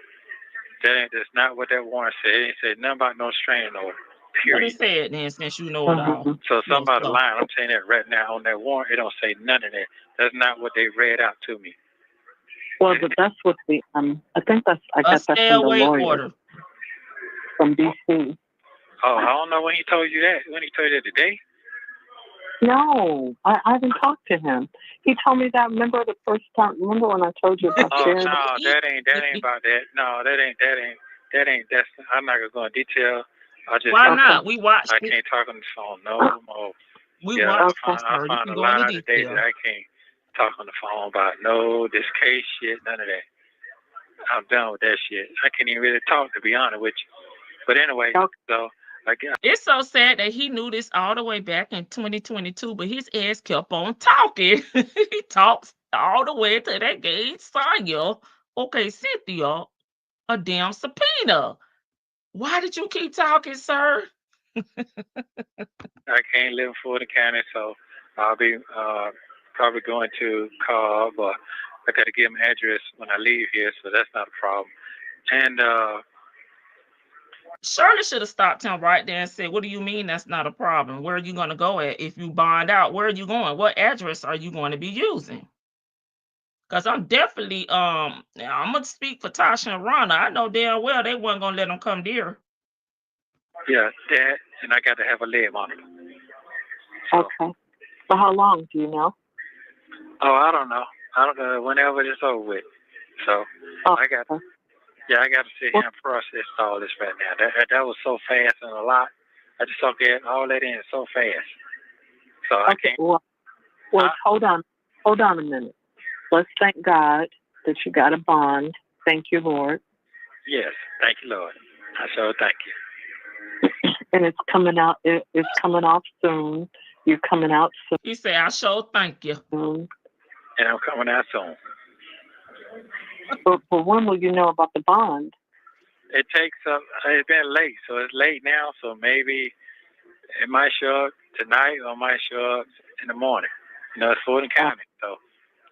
That's not what that warrant said. It ain't said nothing about no restraining order. What it Period. said then, since you know it all. So Little somebody stuff. lying. I'm saying that right now on that warrant. It don't say none of that. That's not what they read out to me. Well, but that's what the I think I A got that stay from the away lawyer order. from DC. Oh, I don't know when he told you that. When he told you that today? No, I haven't talked to him. He told me that. Remember the first time? Remember when I told you about Oh Shirley? no, that ain't about that. No, that ain't. That's. I'm not gonna go in detail. I just. Why not? We watched I it. can't talk on the phone no more. We Yeah, watched I it, sir. You find can a go lot into of days detail. that I can't talk on the phone about this case shit, none of that. I'm done with that shit. I can't even really talk, to be honest with you. But anyway, so I guess. It's so sad that he knew this all the way back in 2022, but his ass kept on talking. He talks all the way to that gave Sonya, okay, Cynthia, a damn subpoena. Why did you keep talking, sir? I can't live in Fulton County, so I'll be probably going to Cobb, or I got to give him an address when I leave here, so that's not a problem. And Shirley should have stopped him right there and said, "What do you mean that's not a problem? Where are you going to go at if you bond out? Where are you going? What address are you going to be using?" Because I'm definitely I'm gonna speak for Tasha and Ronna. I know damn well they weren't gonna let them come there. yeah, that, and I got to have a leg monitor. Okay. For how long? Do you know? Oh, I don't know. Whenever it's over with. So I got to sit here and process all this right now. That was so fast and a lot. I just took all that in so fast. So I can't. Well, hold on a minute. Let's thank God that you got a bond. Thank you, Lord. Yes, thank you, Lord. I sure thank you. And it's coming out. It's coming off soon. You're coming out soon. He said, "I sure thank you." And I'm coming out soon. But when will you know about the bond? It takes it's been late, so it's late now. So maybe it might show up tonight, or it might show up in the morning. It's Fulton County, so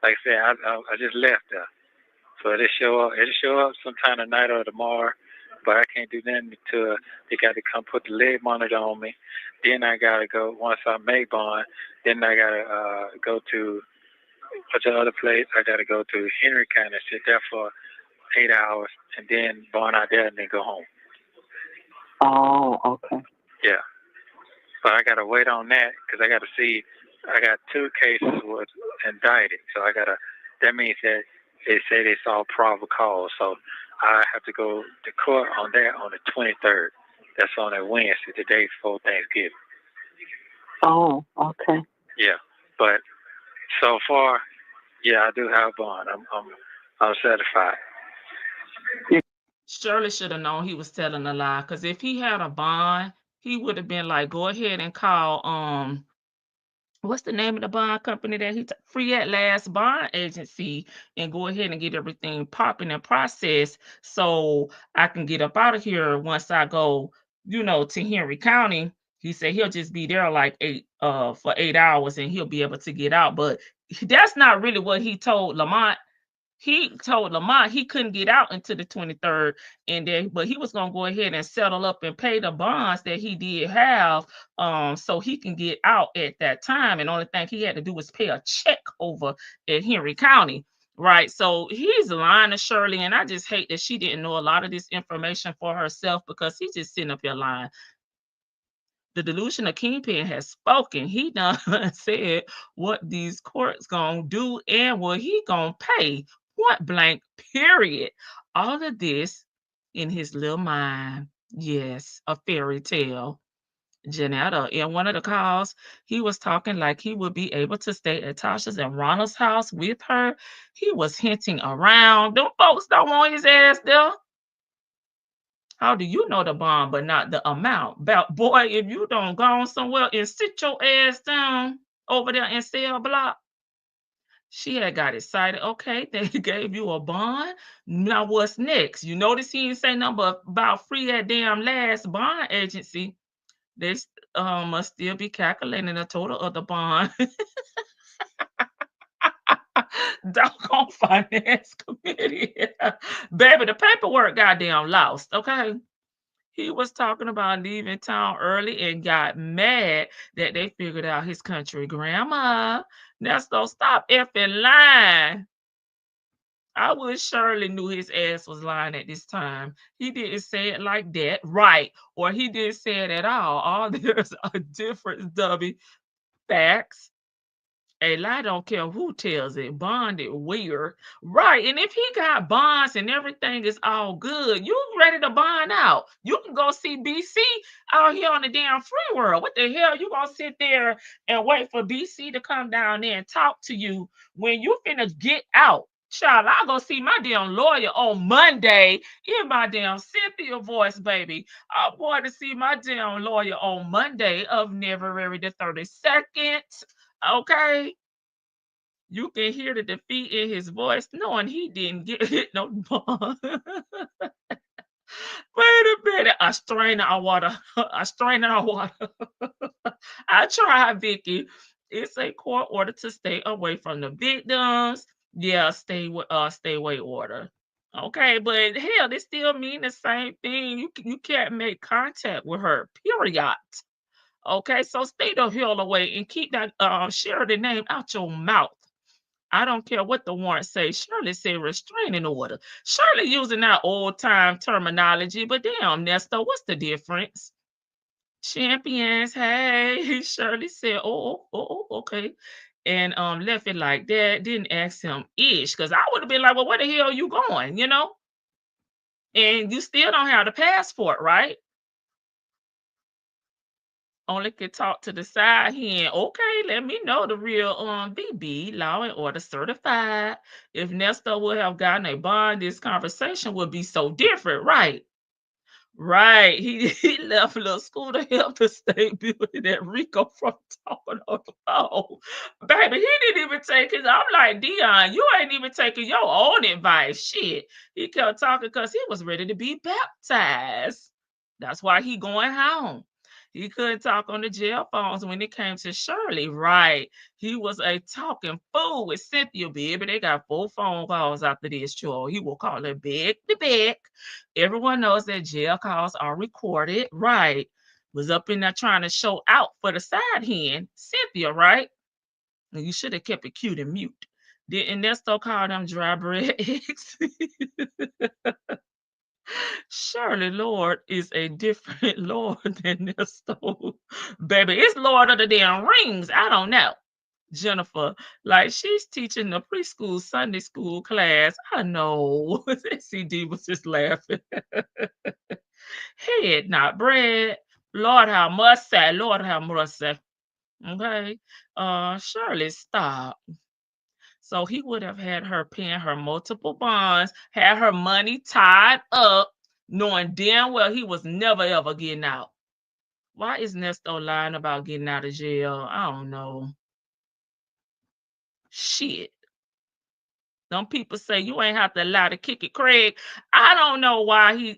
like I said, I just left there, so it'll show up sometime tonight or tomorrow. But I can't do nothing until they got to come put the leg monitor on me. Then I gotta go once I make bond. Then I gotta go to the other place. I gotta go to Henry County, sit there for 8 hours, and then bond out there, and then go home. Oh, okay. Yeah, but I gotta wait on that because I gotta see. I got 2 cases was indicted, so that means that they say they saw probable cause. So I have to go to court on that on the 23rd. That's on a Wednesday, the day before Thanksgiving. Oh, okay. Yeah, but so far, yeah, I do have bond. I'm satisfied. Shirley should have known he was telling a lie, because if he had a bond, he would have been like, "Go ahead and call what's the name of the bond company that Free at Last Bond Agency, and go ahead and get everything popping and processed so I can get up out of here once I go, to Henry County." He said he'll just be there like for 8 hours and he'll be able to get out. But that's not really what he told Lamont. He told Lamont he couldn't get out until the 23rd, but he was gonna go ahead and settle up and pay the bonds that he did have, so he can get out at that time. And the only thing he had to do was pay a check over at Henry County, right? So he's lying to Shirley, and I just hate that she didn't know a lot of this information for herself, because he's just sitting up here lying. The delusional kingpin has spoken. He done said what these courts gonna do and what he gonna pay. Point blank, period. All of this in his little mind. Yes, a fairy tale. Janetta, in one of the calls, he was talking like he would be able to stay at Tasha's and Ronald's house with her. He was hinting around. Them folks don't want his ass there. How do you know the bond but not the amount? Boy, if you don't go on somewhere and sit your ass down over there in cell block. She had got excited. Okay, they gave you a bond. Now what's next? You notice he didn't say nothing about Free at damn Last Bond Agency. They must still be calculating the total of the bond. Doggone finance committee. Baby, the paperwork goddamn lost, okay? He was talking about leaving town early and got mad that they figured out his country grandma. Nesto, stop effing lying. I wish Shirley knew his ass was lying at this time. He didn't say it like that, right? Or he didn't say it at all. All there's a difference, Dubby. Facts. A lie don't care who tells it. Bonded weird. Right. And if he got bonds and everything is all good, you ready to bond out. You can go see BC out here on the damn free world. What the hell? You gonna sit there and wait for BC to come down there and talk to you when you finna get out? Child, I'll go see my damn lawyer on Monday in my damn Cynthia voice, baby. I'm going to see my damn lawyer on Monday of February the 32nd. Okay, you can hear the defeat in his voice, knowing he didn't get hit no bond. Wait a minute, a strain of water, a strain of water. I tried, Vicky. It's a court order to stay away from the victims. Yeah, stay away order. Okay, but hell, they still mean the same thing. You can't make contact with her. Period. Okay, so stay the hell away and keep that Shirley name out your mouth. I don't care what the warrant says. Shirley said restraining order. Shirley using that old time terminology, but damn, Nesto, what's the difference? Champions, hey, Shirley said, okay. And left it like that. Didn't ask him ish, because I would have been like, well, where the hell are you going? You know? And you still don't have the passport, right? Only could talk to the side hand. Okay, let me know the real BB, law and order certified. If Nesto would have gotten a bond, this conversation would be so different, right? Right. He left a little school to help the state building that Rico from talking on the phone. Baby, he didn't even take his. I'm like, Dion, you ain't even taking your own advice. Shit. He kept talking because he was ready to be baptized. That's why he going home. He couldn't talk on the jail phones when it came to Shirley. Right. He was a talking fool with Cynthia, baby. They got 4 phone calls after this, Joe. He will call her back to back. Everyone knows that jail calls are recorded. Right. Was up in there trying to show out for the side hand, Cynthia, right? And you should have kept it cute and mute. Did Ernesto call them dry bread eggs? Surely Lord is a different Lord than Nesto. Baby, it's Lord of the damn rings. I don't know. Jennifer, like she's teaching the preschool Sunday school class. I know. CD was just laughing. Head not bread. Lord have mercy. Lord have mercy. Okay. Shirley, stop. So he would have had her paying her multiple bonds, had her money tied up, knowing damn well he was never ever getting out. Why is Nesto lying about getting out of jail? I don't know. Shit. Some people say you ain't have to lie to kick it, Craig. I don't know why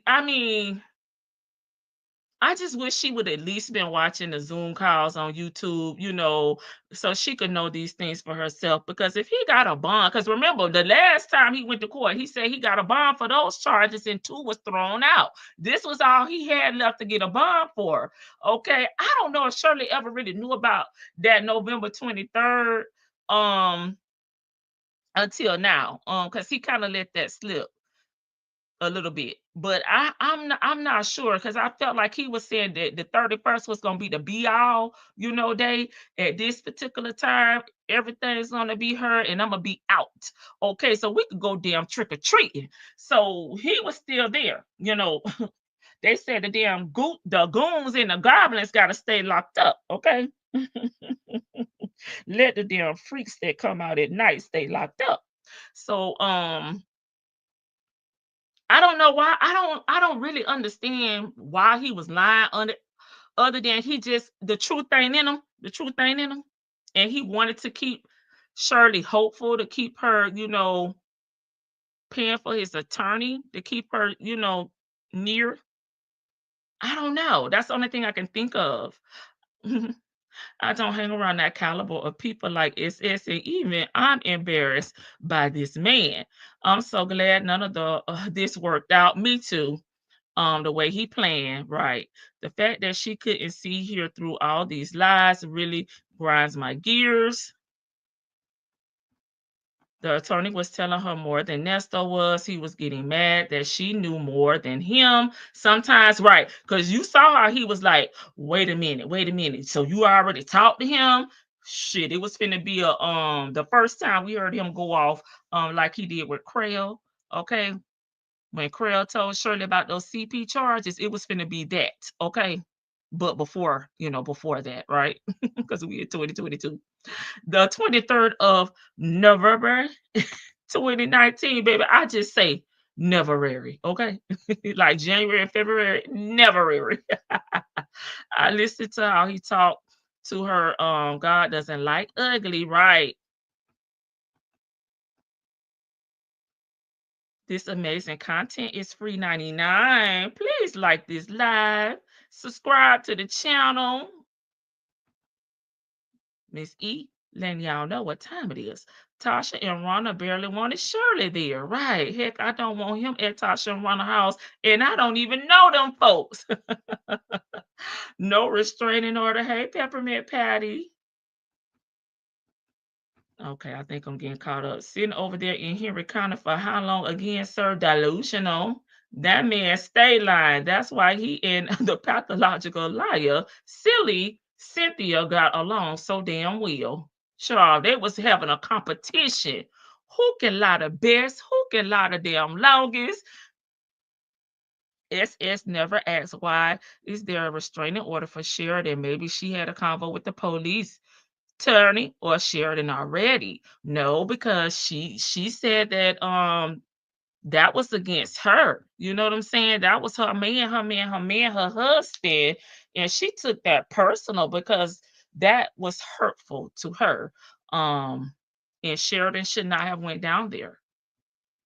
I just wish she would at least been watching the Zoom calls on YouTube, you know, so she could know these things for herself. Because if he got a bond, because remember, the last time he went to court, he said he got a bond for those charges and 2 was thrown out. This was all he had left to get a bond for. Okay, I don't know if Shirley ever really knew about that November 23rd until now, because he kind of let that slip a little bit, but I'm not sure, because I felt like he was saying that the 31st was gonna be the be all, you know, day. At this particular time, everything's gonna be her and I'm gonna be out. Okay, so we could go damn trick-or-treating. So he was still there, you know. They said the damn the goons and the goblins gotta stay locked up. Okay. Let the damn freaks that come out at night stay locked up. So I don't know why. I don't really understand why he was lying on it, other than he just the truth ain't in him. The truth ain't in him. And he wanted to keep Shirley hopeful, to keep her, you know, paying for his attorney, to keep her, you know, near. I don't know. That's the only thing I can think of. I don't hang around that caliber of people like SS, and even I'm embarrassed by this man. I'm so glad none of this worked out. Me too. the way he planned, right? The fact that she couldn't see here through all these lies really grinds my gears. The attorney was telling her more than Ernesto was. He was getting mad that she knew more than him. Sometimes, right? Because you saw how he was like, wait a minute. So you already talked to him? Shit, it was finna be a the first time we heard him go off like he did with Creel. Okay. When Creel told Shirley about those CP charges, it was finna be that, okay? But before that, right? Because we in 2022. The 23rd of November, 2019, baby. I just say neverary, okay? Like January and February, neverary. I listened to how he talked to her. God doesn't like ugly, right? This amazing content is free 99. Please like this live. Subscribe to the channel. Miss E, letting y'all know what time it is. Tasha and Ronna barely wanted Shirley there. Right. Heck, I don't want him at Tasha and Ronna's house, and I don't even know them folks. No restraining order. Hey, Peppermint Patty. Okay, I think I'm getting caught up. Sitting over there in Henry County for how long again, sir? Delusional. That man stay lying. That's why he and the pathological liar, silly Cynthia, got along so damn well. Sure, they was having a competition. Who can lie the best? Who can lie the damn longest? SS never asked why is there a restraining order for Sheridan. Maybe she had a convo with the police attorney or Sheridan already. No, because she said that that was against her. You know what I'm saying? That was her man, her husband. And she took that personal because that was hurtful to her. And Sheridan should not have went down there.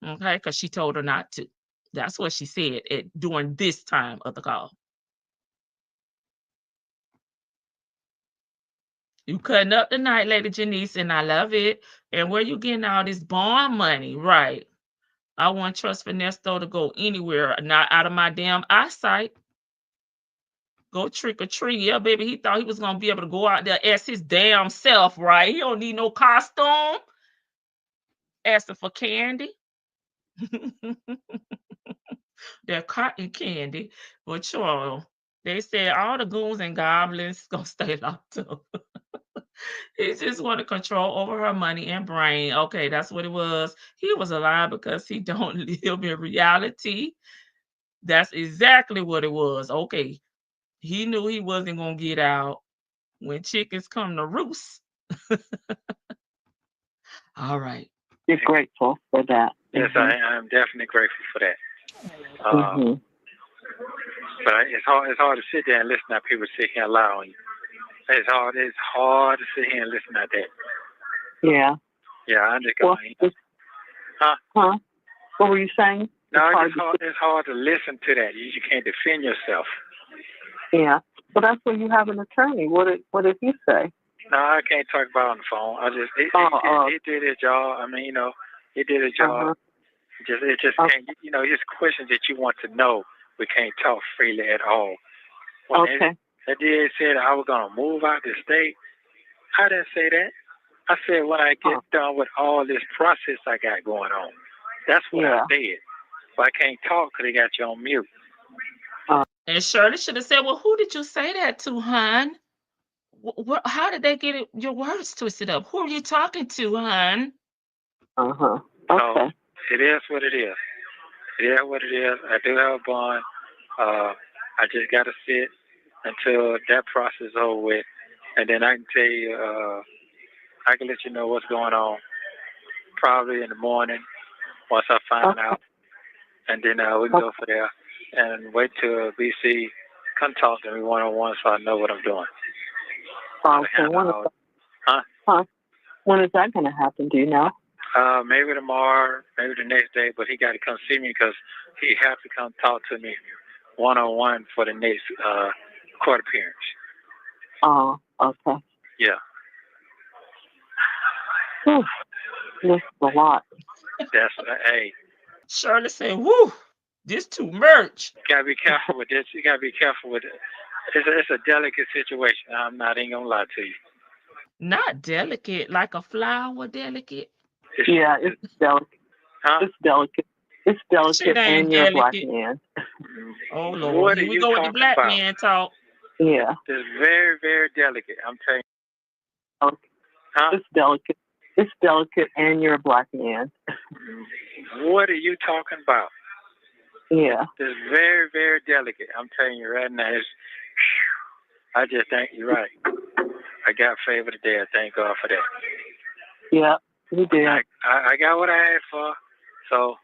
Okay, because she told her not to. That's what she said during this time of the call. You cutting up tonight, Lady Janice, and I love it. And where you getting all this bond money? Right. I wouldn't trust Ernesto to go anywhere, not out of my damn eyesight. Go trick or treat. Yeah, baby, he thought he was going to be able to go out there as his damn self, right? He don't need no costume. Asking for candy. They're cotton candy. But sure, they said all the goons and goblins going to stay locked up. He just wanted control over her money and brain. Okay, that's what it was. He was alive because he don't live in reality. That's exactly what it was. Okay, he knew he wasn't going to get out when chickens come to roost. All right. You're grateful for that. Yes, I'm definitely grateful for that. But it's hard to sit there and listen to people sit here and lie on you. It's hard to sit here and listen to that. Yeah. Yeah, I'm just going. Huh? What were you saying? No, it's hard to listen to that. You can't defend yourself. Yeah. Well, that's when you have an attorney. What did he say? No, I can't talk about it on the phone. He did his job. I mean, he did his job. It just can't, just questions that you want to know. We can't talk freely at all. Okay. That DA said I was going to move out the state. I didn't say that. I said when I get done with all this process I got going on. That's what I said. But I can't talk because they got you on mute. And Shirley should have said, well, who did you say that to, hon? How did they get your words twisted up? Who are you talking to, hon? Okay. So, it is what it is. It is what it is. I do have a bond. I just got to sit until that process is over with. And then I can tell you, I can let you know what's going on probably in the morning once I find out. And then we can go for there and wait till BC come talk to me one-on-one so I know what I'm doing. When is that going to happen? Do you know? Maybe tomorrow, maybe the next day, but he got to come see me because he has to come talk to me one-on-one for the next court appearance. Oh, okay. Yeah. This is a lot. That's, hey. Shirley said, woo. This too much. You gotta be careful with this. You gotta be careful with it. It's a delicate situation. I'm not ain't gonna lie to you. Not delicate, like a flower delicate. Yeah, it's delicate. Huh? It's delicate. It's delicate, ain't and you're a black delicate. man. Oh Lord, What here are we you go with the talking black about? man talk. Yeah, It's very, very delicate. I'm telling you. Huh? it's delicate. It's delicate, and you're a black man. What are you talking about? Yeah. It's very, very delicate. I'm telling you right now. I just think you're right. I got favor today. I thank God for that. Yeah, you did. I got what I asked for. So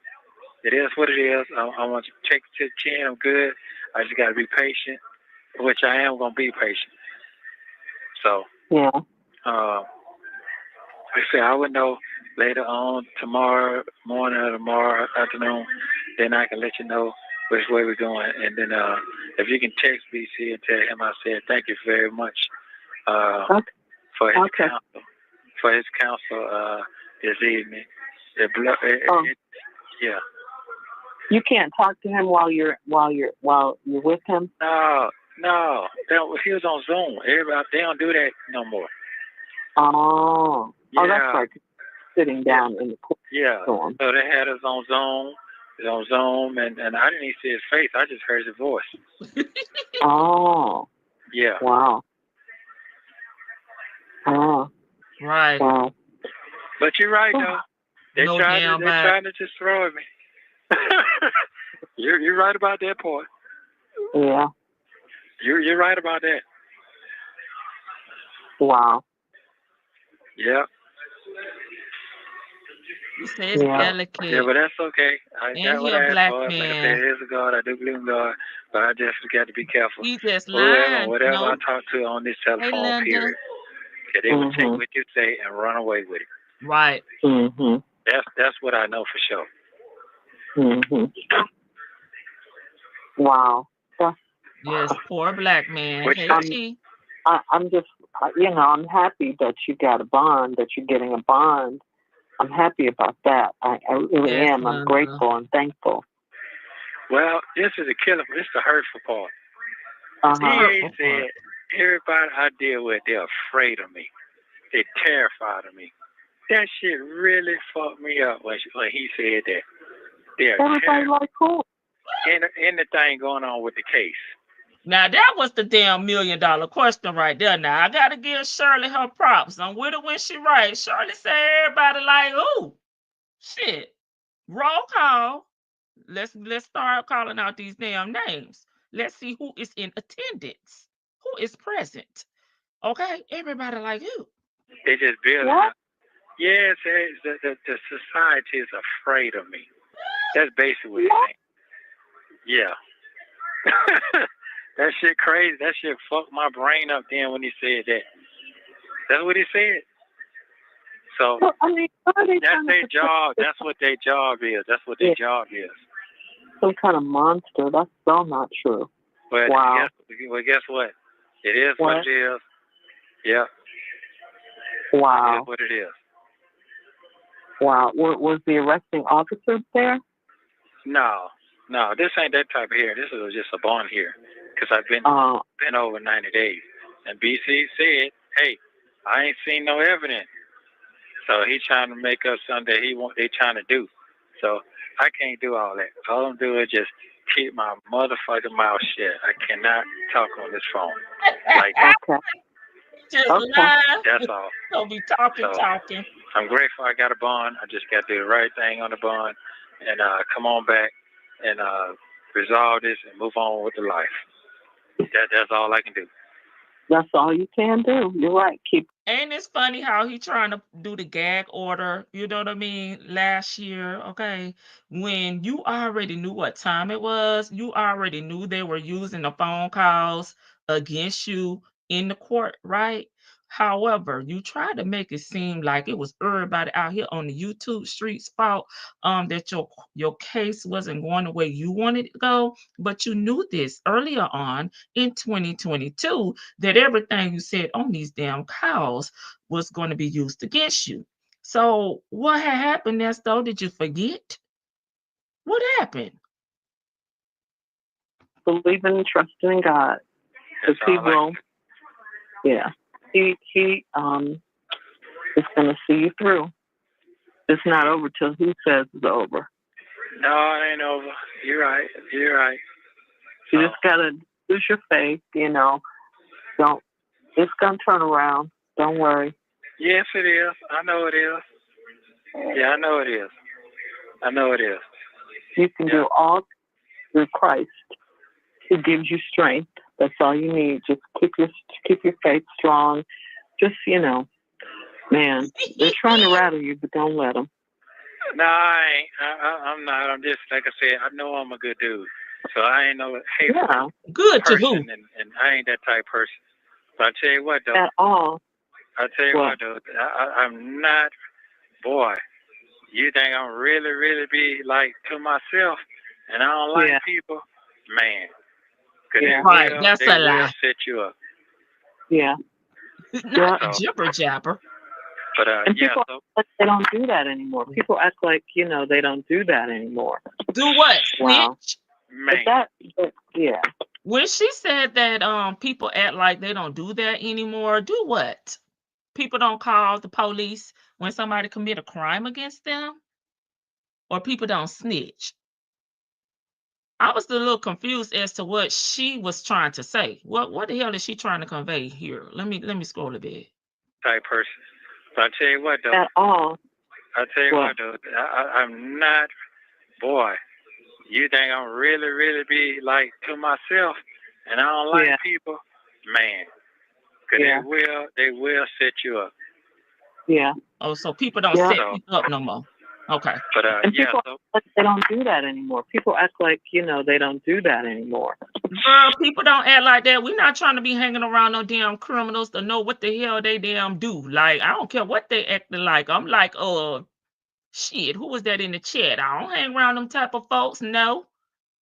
it is what it is. I want you to take it to the chin. I'm good. I just got to be patient, which I am going to be patient. So, yeah. I said I would know later on tomorrow morning or tomorrow afternoon. Then I can let you know which way we're going. And then if you can text BC and tell him I said thank you very much for his counsel. For his counsel this evening. Yeah. You can't talk to him while you're with him. No. He was on Zoom. Everybody, they don't do that no more. Oh. Yeah. Oh, that's right. Sitting down in the court. Yeah. So they had us on Zoom. And I didn't even see his face. I just heard his voice. Oh. Yeah. Wow. Oh. Right. Wow. But you're right though. They're trying to just throw at me. You're right about that part. Yeah. You're right about that. Wow. Yeah. You say it's delicate. Yeah, but that's okay. I And got what he a I asked black for. man. Like I said, it is a God. I do believe in God. But I just got to be careful. He just lying. Whatever No. I talk to on this telephone, Linda. period. That they would take what you say and run away with it. Right. Mm-hmm. That's what I know for sure. Mm-hmm. Wow. Yes, poor black man. I'm just, I'm happy that you got a bond, that you're getting a bond. I'm happy about that. I really am. I'm grateful and thankful. Well, this is a killer. This is the hurtful part. He said, everybody I deal with, they're afraid of me. They're terrified of me. That shit really fucked me up when he said that. They're terrified. Like who? Anything going on with the case. Now that was the damn $1 million question right there. Now I gotta give Shirley her props. I'm with her when she right. Shirley said everybody like, ooh, shit. Roll call. Let's start calling out these damn names. Let's see who is in attendance, who is present. Okay, everybody like who? They just build it up. Yes, the society is afraid of me. That's basically what he's saying. Yeah. That shit crazy. That shit fucked my brain up then when he said that. That's what he said. So that's their job. That's what their job is. That's what their job is. Some kind of monster. That's so not true. But wow. Guess what? It is what it is. Yeah. Wow. It is what it is. Wow. Was the arresting officer there? No. This ain't that type of hearing. This is just a bond hearing. Because I've been over 90 days. And BC said, hey, I ain't seen no evidence. So he's trying to make up something that they trying to do. So I can't do all that. All I'm doing is just keep my motherfucking mouth shut. I cannot talk on this phone. Like that. Just lie. That's all. Don't be talking. I'm grateful I got a bond. I just got to do the right thing on the bond and come on back and resolve this and move on with the life. That's all I can do. That's all you can do. You're right. Ain't it funny how he trying to do the gag order, you know what I mean, last year, okay? When you already knew what time it was, you already knew they were using the phone calls against you in the court, right? However, you tried to make it seem like it was everybody out here on the YouTube streets fault, that your case wasn't going the way you wanted it to go, but you knew this earlier on in 2022 that everything you said on these damn calls was going to be used against you. So what had happened, Ernesto? Did you forget? What happened? believing and trusting in God. Because He will. Yeah. He is going to see you through. It's not over till He says it's over. No, it ain't over. You're right. You're right. You just got to use your faith, you know. It's going to turn around. Don't worry. Yes, it is. I know it is. Yeah, I know it is. I know it is. You can do all through Christ. He gives you strength. That's all you need. Just keep your faith strong. Just, you know, man, they're trying to rattle you, but don't let them. No, I ain't. I'm not. I'm just, like I said, I know I'm a good dude. So I ain't no hateful good to person, who? and I ain't that type of person. But I tell you what, though. At all. I tell you what, though. I'm not, boy. You think I'm really, really be like to myself, and I don't like people, man. Right, that's they a lie. will set you up. Yeah. Not a jibber jabber. But and people act like they don't do that anymore. People act like, you know, they don't do that anymore. Do what? Wow. Man. Yeah. When she said that people act like they don't do that anymore, do what? People don't call the police when somebody commit a crime against them? Or people don't snitch? I was a little confused as to what she was trying to say. What the hell is she trying to convey here? Let me scroll a bit. Type person. But I tell you what, though. At all. I tell you what, though. I'm not, boy. You think I'm really, really be like to myself, and I don't like people, man. Because they will set you up. Yeah. Oh, so people don't set people up no more. Okay. But and people act like they don't do that anymore. People act like, you know, they don't do that anymore. Girl, people don't act like that. We're not trying to be hanging around no damn criminals to know what the hell they damn do. Like, I don't care what they acting like. I'm like, shit, who was that in the chat? I don't hang around them type of folks. No.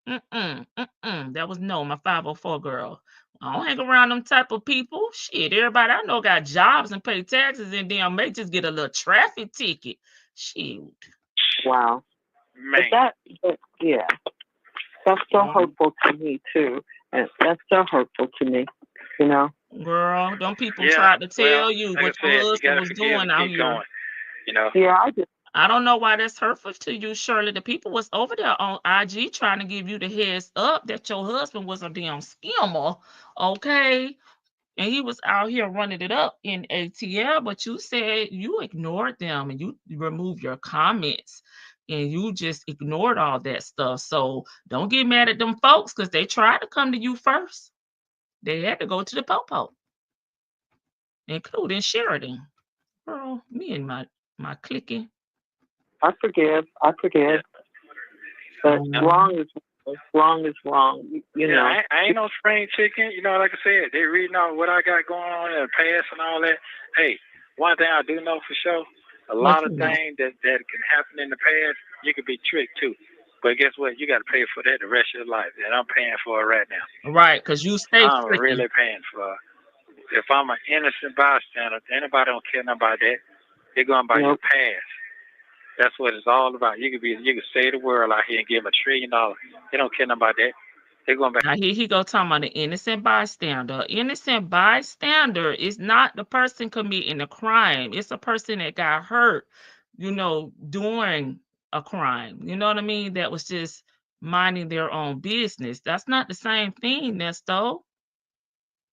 That was no, my 504 girl. I don't hang around them type of people. Shit, everybody I know got jobs and pay taxes and damn may just get a little traffic ticket. Shoot. Wow. Man. But that's so hurtful to me too. And that's so hurtful to me, you know. Girl, don't people try to tell you like what your husband was doing out here. Going, you know. Yeah, I don't know why that's hurtful to you, Shirley. The people was over there on IG trying to give you the heads up that your husband was a damn scammer, okay? And he was out here running it up in ATL, but you said you ignored them and you removed your comments and you just ignored all that stuff. So don't get mad at them folks because they tried to come to you first. They had to go to the popo, including Sheridan. Girl, me and my clicking. I forgive. But wrong is wrong. You know. I ain't no spring chicken. You know, like I said, they reading out what I got going on in the past and all that. Hey, one thing I do know for sure, a lot of things that can happen in the past, you could be tricked too. But guess what? You got to pay for that the rest of your life, and I'm paying for it right now. Right, because you stay I'm really paying for it. If I'm an innocent bystander, anybody don't care nothing about that. They're going by your past. That's what it's all about. You could save the world out here and give them $1 trillion. They don't care nothing about that. They're going back. Now here he go talking about the innocent bystander. Innocent bystander is not the person committing the crime. It's a person that got hurt, you know, during a crime. You know what I mean? That was just minding their own business. That's not the same thing, Nesto.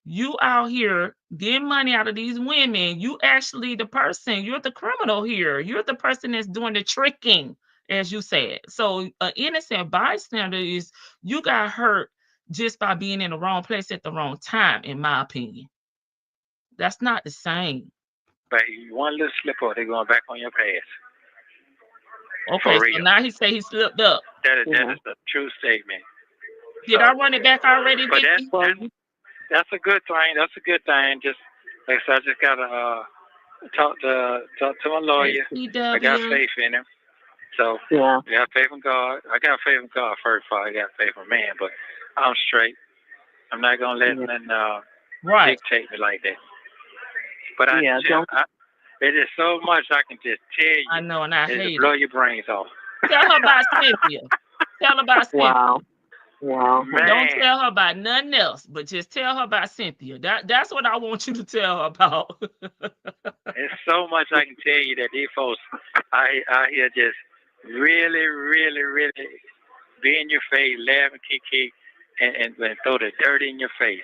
You out here getting money out of these women. You actually the person. You're the criminal here. You're the person that's doing the tricking, as you said. So an innocent bystander is you got hurt just by being in the wrong place at the wrong time, in my opinion. That's not the same. But one little slip up, they're going back on your past. Okay, so now he say he slipped up. That is a true statement. Did I run it back already? But that's a good thing. That's a good thing. Just like I said, I just gotta talk to my lawyer. I got faith in him. So I got faith in God. I got faith in God first before I got faith in man. But I'm straight. I'm not gonna let nothing dictate me like that. But it is so much I can just tell you. I know, and I hate it. Blow your brains off. Tell her about Cynthia. Tell her about Cynthia. Wow. Man, Don't tell her about nothing else, but just tell her about Cynthia. That's what I want you to tell her about. there's so much I can tell you that these folks out here just really, really, really be in your face, laugh and kick, and throw the dirt in your face.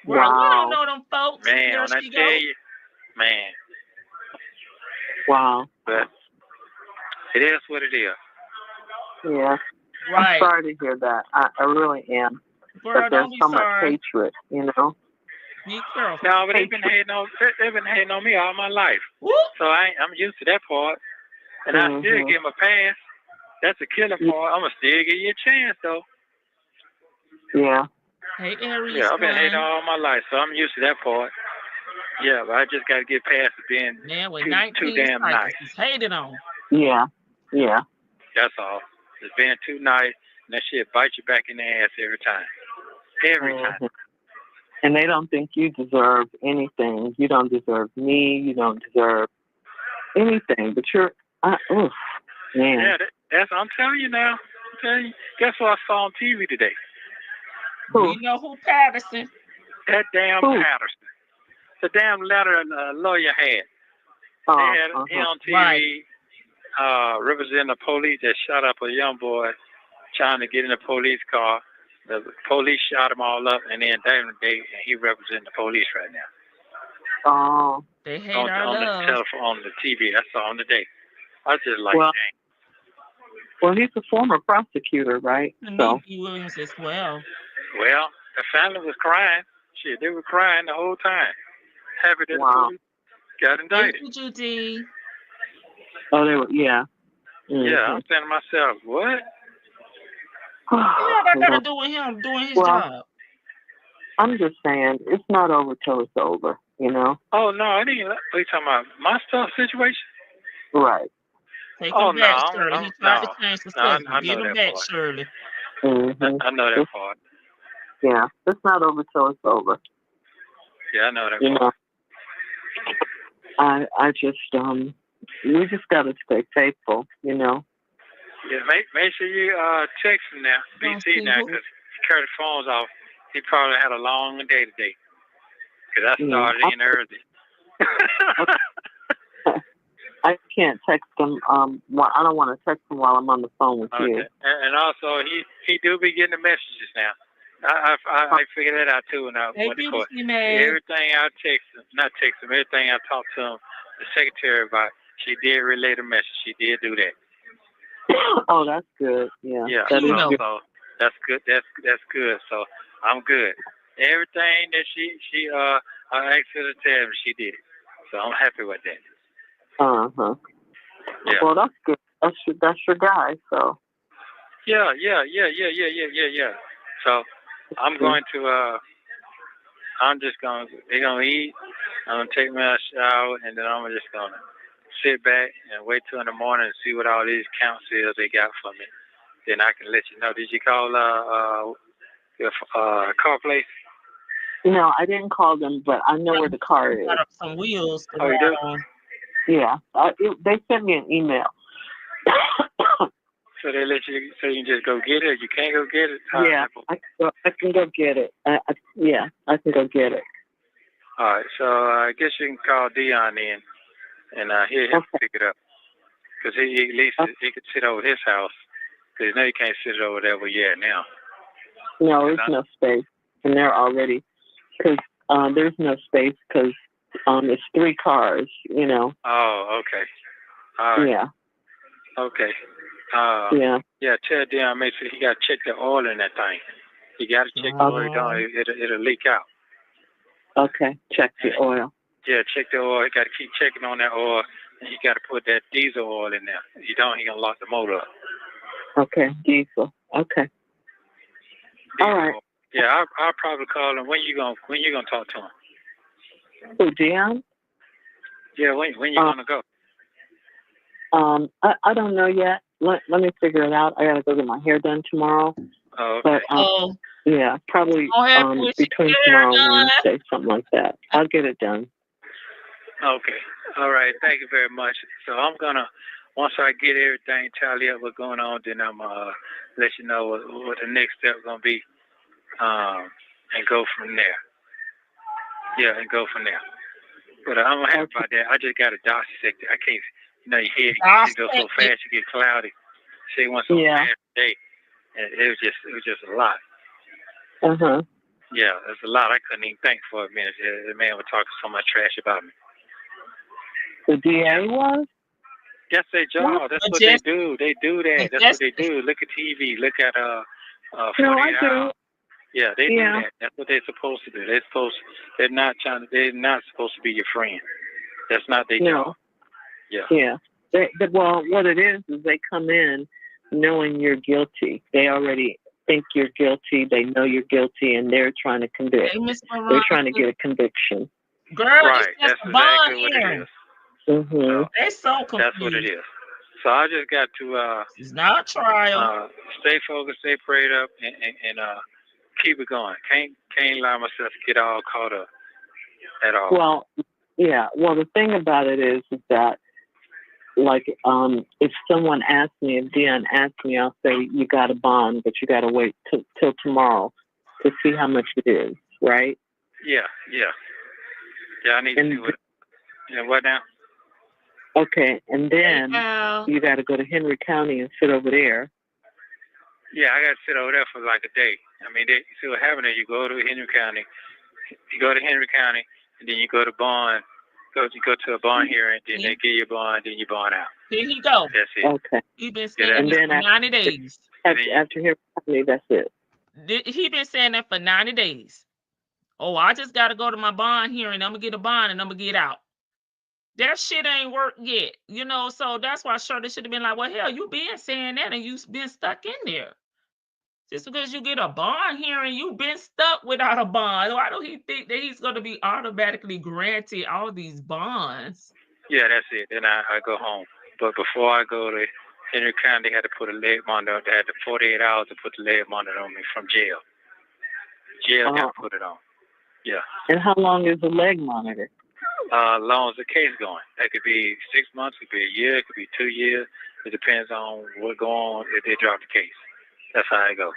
Well, we Wow. don't know them folks. Man, There when I she tell go. you, man, Wow. but it is what it is. Yeah. Right. I'm sorry to hear that. I really am. Girl, But there's don't be so much sorry. hatred, you know. Be careful. No, but they've been hating on me all my life. Woo! So I'm used to that part, and I still Mhm. give them a pass. That's a killer part. I'm gonna still give you a chance though. Yeah. Hey, Aries. Yeah, I've been hating son. all my life, so I'm used to that part. Yeah, but I just gotta get past being Man with too 19 damn cycles nice. is hated on. Yeah. Yeah. That's all. Just being too nice, and that shit bite you back in the ass every time. Every time. Mhm. And they don't think you deserve anything. You don't deserve me. You don't deserve anything. But you're, oof, man. Yeah, that's I'm telling you now. I'm telling you. Guess what I saw on TV today? Who? We know who Patterson. That damn Who? Patterson. The damn letter a lawyer had. Oh, They had him on TV representing the police that shot up a young boy trying to get in a police car. The police shot him all up, and then he representing the police right now. Oh. They hate On our the love. telephone, on the TV. I saw him today. I was just like, Well, dang. Well, he's a former prosecutor, right? So. Ernesto Williams as well. Well, the family was crying. Shit, they were crying the whole time. Happy that the Wow. police got indicted. Thank you, Judy. Oh, they were. Yeah. Yeah, I'm saying to myself, what? What I gotta do with him doing his job? I'm just saying, it's not over till it's over, you know? Oh, no, I didn't. What are you talking about? My stuff situation? Right. Take Oh, him back, no, Shirley. no, He tried no. to change the No, I subject. Get know him that back, part. Shirley. Mm-hmm. I know that part. Yeah, it's not over till it's over. Yeah, I know that You part. know, I just, we just gotta stay faithful, you know? Yeah, make sure you text him now, BC now, because he carried the phones off. He probably had a long day today, because I started in early. I can't text him. Well, I don't want to text him while I'm on the phone with you. And also, he do be getting the messages now. I figured that out too when I went to court. Everything I everything I talked to him, the secretary about, she did relay the message. She did do that. Oh, that's good. Yeah. Yeah. That is good. So that's good. That's good. So I'm good. Everything that she I asked her to tell me, she did it. So I'm happy with that. Uh-huh. Yeah. Well, that's good. That's your guy, so. Yeah. So I'm going to they're gonna eat, I'm gonna take me a shower, and then I'm just gonna sit back and wait till in the morning and see what all these count sales they got for me. Then I can let you know. Did you call your car place? No, I didn't call them, but I know where the car is. Got up some wheels. Oh, you do? Yeah, they sent me an email. So they let you, so you can just go get it. You can't go get it. Yeah, I can go get it. Yeah, I can go get it. All right. So I guess you can call Dion in, and he'll pick it up, because he at least he could sit over his house. Because you can't sit it over there where you're at now. No, there's no space, and they're already because there's no space because it's 3 cars, you know. Oh, okay. All right. Yeah. Okay. Yeah, tell Dion, make sure he got to check the oil in that thing. He got to check the oil. It'll leak out. Okay, check the oil. Yeah, check the oil. He got to keep checking on that oil, and he got to put that diesel oil in there. If you don't, he gonna lock the motor up. Okay, diesel. Okay. All right. Oil. Yeah, I'll probably call him. When you gonna talk to him? Who, Dion? Yeah, when you gonna go? I don't know yet. Let me figure it out. I gotta go get my hair done tomorrow. Oh, okay. But yeah, probably between tomorrow and Wednesday, something like that. I'll get it done. Okay. All right. Thank you very much. So I'm gonna once I get everything tally up what's going on, then I'm let you know what the next step gonna be, and go from there. Yeah, and go from there. But I'm happy about that. I just got a dissect. I can't, your head it goes so fast, you get cloudy. She went so fast today, and it was just a lot. Yeah, it's a lot. I couldn't even think for a minute. The man was talking so much trash about me. The DA was? That's their job. That's what they do. They do that. That's what they do. Look at TV. Look at 48 Hours. Yeah, they do that. That's what they're supposed to do. They're not supposed to be your friend. That's not their job. Yeah. Yeah. Well, what it is they come in knowing you're guilty. They already think you're guilty. They know you're guilty, and they're trying to convict. They're trying to get a conviction. Girl, right. That's exactly what it is. Mm-hmm. They're so confused. That's what it is. So I just got to it's not a trial. Stay focused, stay prayed up, and keep it going. Can't allow myself to get all caught up at all. Well, yeah. Well, the thing about it is that, like, if someone asks me, if Dion asks me, I'll say, you got a bond, but you got to wait till tomorrow to see how much it is, right? Yeah. I need to see what. Yeah, what now? Okay, and then you got to go to Henry County and sit over there. Yeah, I got to sit over there for like a day. I mean, you see what happened there. You go to Henry County, and then you go to bond. You go to a bond hearing, then they give you a bond, then you bond out. Here he go. That's it. Okay. He been saying that for 90 days. After Henry County, that's it. He been saying that for 90 days. Oh, I just got to go to my bond hearing. I'm going to get a bond and I'm going to get out. That shit ain't worked yet. So that's why Shirley should have been like, well, hell, you been saying that and you been stuck in there. Just because you get a bond hearing, you been stuck without a bond. Why do he think that he's going to be automatically granted all these bonds? Yeah, that's it. Then I go home. But before I go to Henry County, they had to put a leg monitor. They had 48 hours to put the leg monitor on me from jail. Jail got to put it on. Yeah. And how long is the leg monitor? Long as the case going. That could be 6 months, it could be a year, it could be 2 years. It depends on what go on if they drop the case. That's how I go.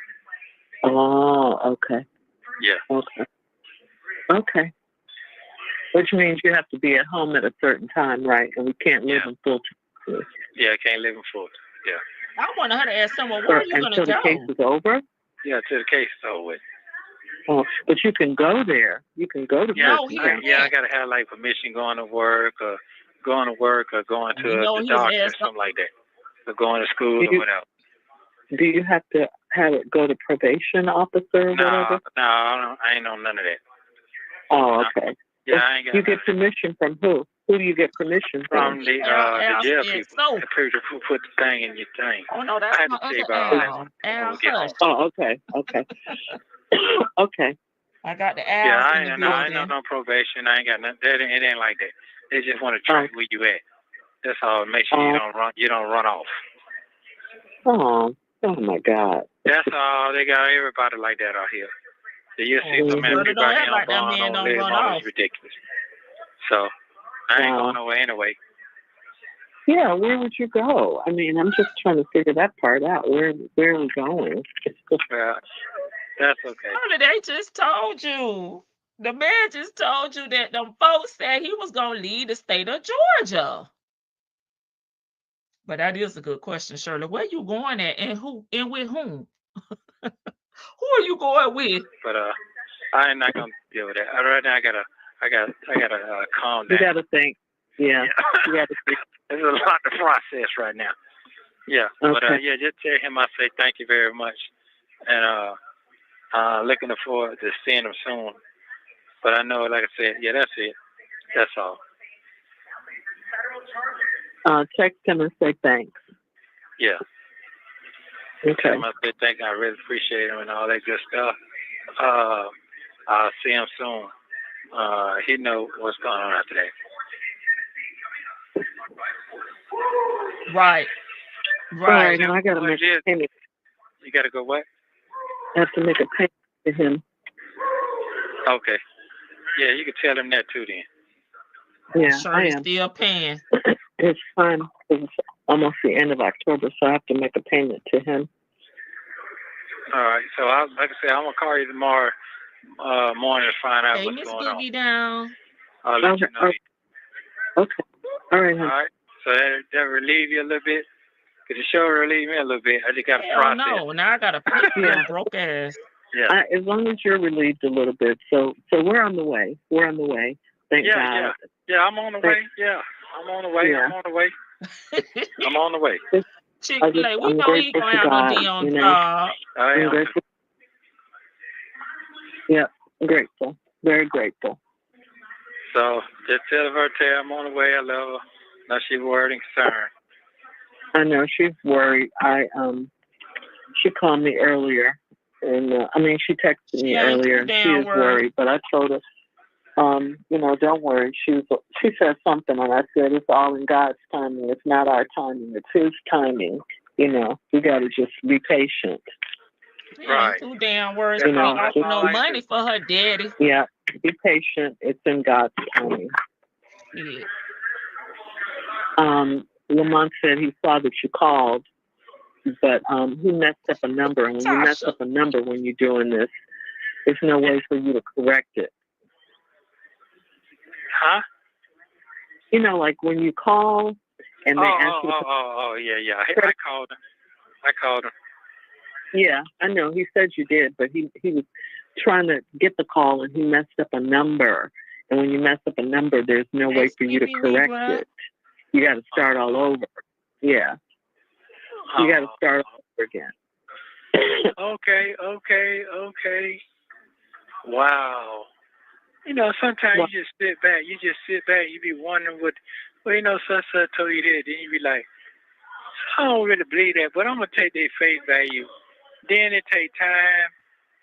Oh, okay. Yeah. Okay. Which means you have to be at home at a certain time, right? And we can't live in Fulton. Yeah, I can't live in Fulton. Yeah. I wanted her to ask someone, where are you going to go? Until the case is over? Yeah, till the case is over with. Oh, but you can go there. You can go to I gotta have like permission going to work or going to the doctor or something like that. Or going to school or whatever. Do you have to have it go to probation officer or whatever? No, I ain't on none of that. Oh, okay. Yeah, I ain't got. You get permission from who? Who do you get permission from? From the jail people. The people who put the thing in your thing. Oh no, that's my other Al. Oh, okay. Okay. I got the Al. Yeah, I ain't on probation. I ain't got nothing. It ain't like that. They just want to track where you at. That's all. Make sure you don't run off. Oh my God. That's all. They got everybody like that out here. You see so many people out here on bond on leg monitor. It's ridiculous. So I ain't going nowhere anyway. Yeah, where would you go? I mean, I'm just trying to figure that part out. Where are we going? That's okay. They just told you. The man just told you that them folks said he was going to leave the state of Georgia. But that is a good question, Shirley. Where you going at and who and with whom? Who are you going with? But I ain't not gonna deal with that. Right now I gotta calm down. You gotta think. Yeah. You gotta think. There's a lot to process right now. Yeah. Okay. But just tell him I say thank you very much. And looking forward to seeing him soon. But I know, like I said, yeah, that's it. That's all. Text him and say thanks. Yeah. Okay. Tell him I say thank you. I really appreciate him and all that good stuff. I'll see him soon. He know what's going on after that. Right. Right. And I gotta make a payment. You gotta go what? I have to make a payment to him. Okay. Yeah, you can tell him that too then. Yeah, Shirley's still paying. It's fine. almost the end of October, so I have to make a payment to him. All right. So, like I said, I'm going to call you tomorrow morning to find out Hey, what's Miss going Boogie on. down. I'll let you know. Okay. All right. All right. So that relieve you a little bit? Because the show relieve me a little bit. I just got to process. No, now I got to pick your broke ass. Yeah. As long as you're relieved a little bit. So we're on the way. We're on the way. Thank God. Yeah, I'm on the way. Yeah, I'm on the way. Yeah. I'm on the way. I'm on the way. Chick-fil-A, we know he gonna have no D on job. I'm grateful. Yeah, I'm grateful. Very grateful. So just tell her I'm on the way. I love her. Now she's worried and concerned. I know she's worried. She called me earlier, and she texted me earlier. She is worried, but I told her, don't worry. She said something, and I said it's all in God's timing. It's not our timing. It's His timing. We got to just be patient. Right. Too damn worried. She ain't offer no money for her daddy. Yeah, be patient. It's in God's timing. Yeah. Lamont said he saw that you called, but he messed up a number. And when you mess up a number when you're doing this, there's no way for you to correct it. Huh? Like when you call and they ask you to... yeah. I called him. Yeah, I know. He said you did, but he was trying to get the call and he messed up a number. And when you mess up a number, there's no way for you to correct it. You got to start all over. Yeah. You got to start all over again. Okay. Wow. Sometimes you just sit back. You be wondering what, such told you that. Then you be like, I don't really believe that, but I'm going to take their face value. Then it take time.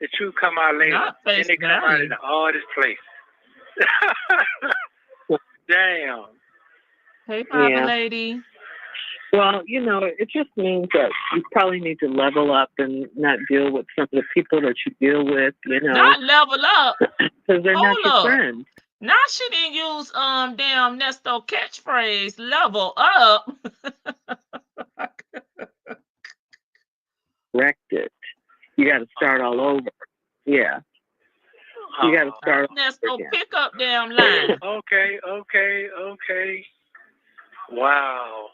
The truth come out later. Then they come out in the oddest place. Damn. Hey, Papa lady. Well, it just means that you probably need to level up and not deal with some of the people that you deal with, Not level up. Because they're not your friends. Now she didn't use damn Ernesto catchphrase, level up. Correct it. You got to start all over. Yeah. You got to start Ernesto, all over again. pick up damn line. Okay. Wow.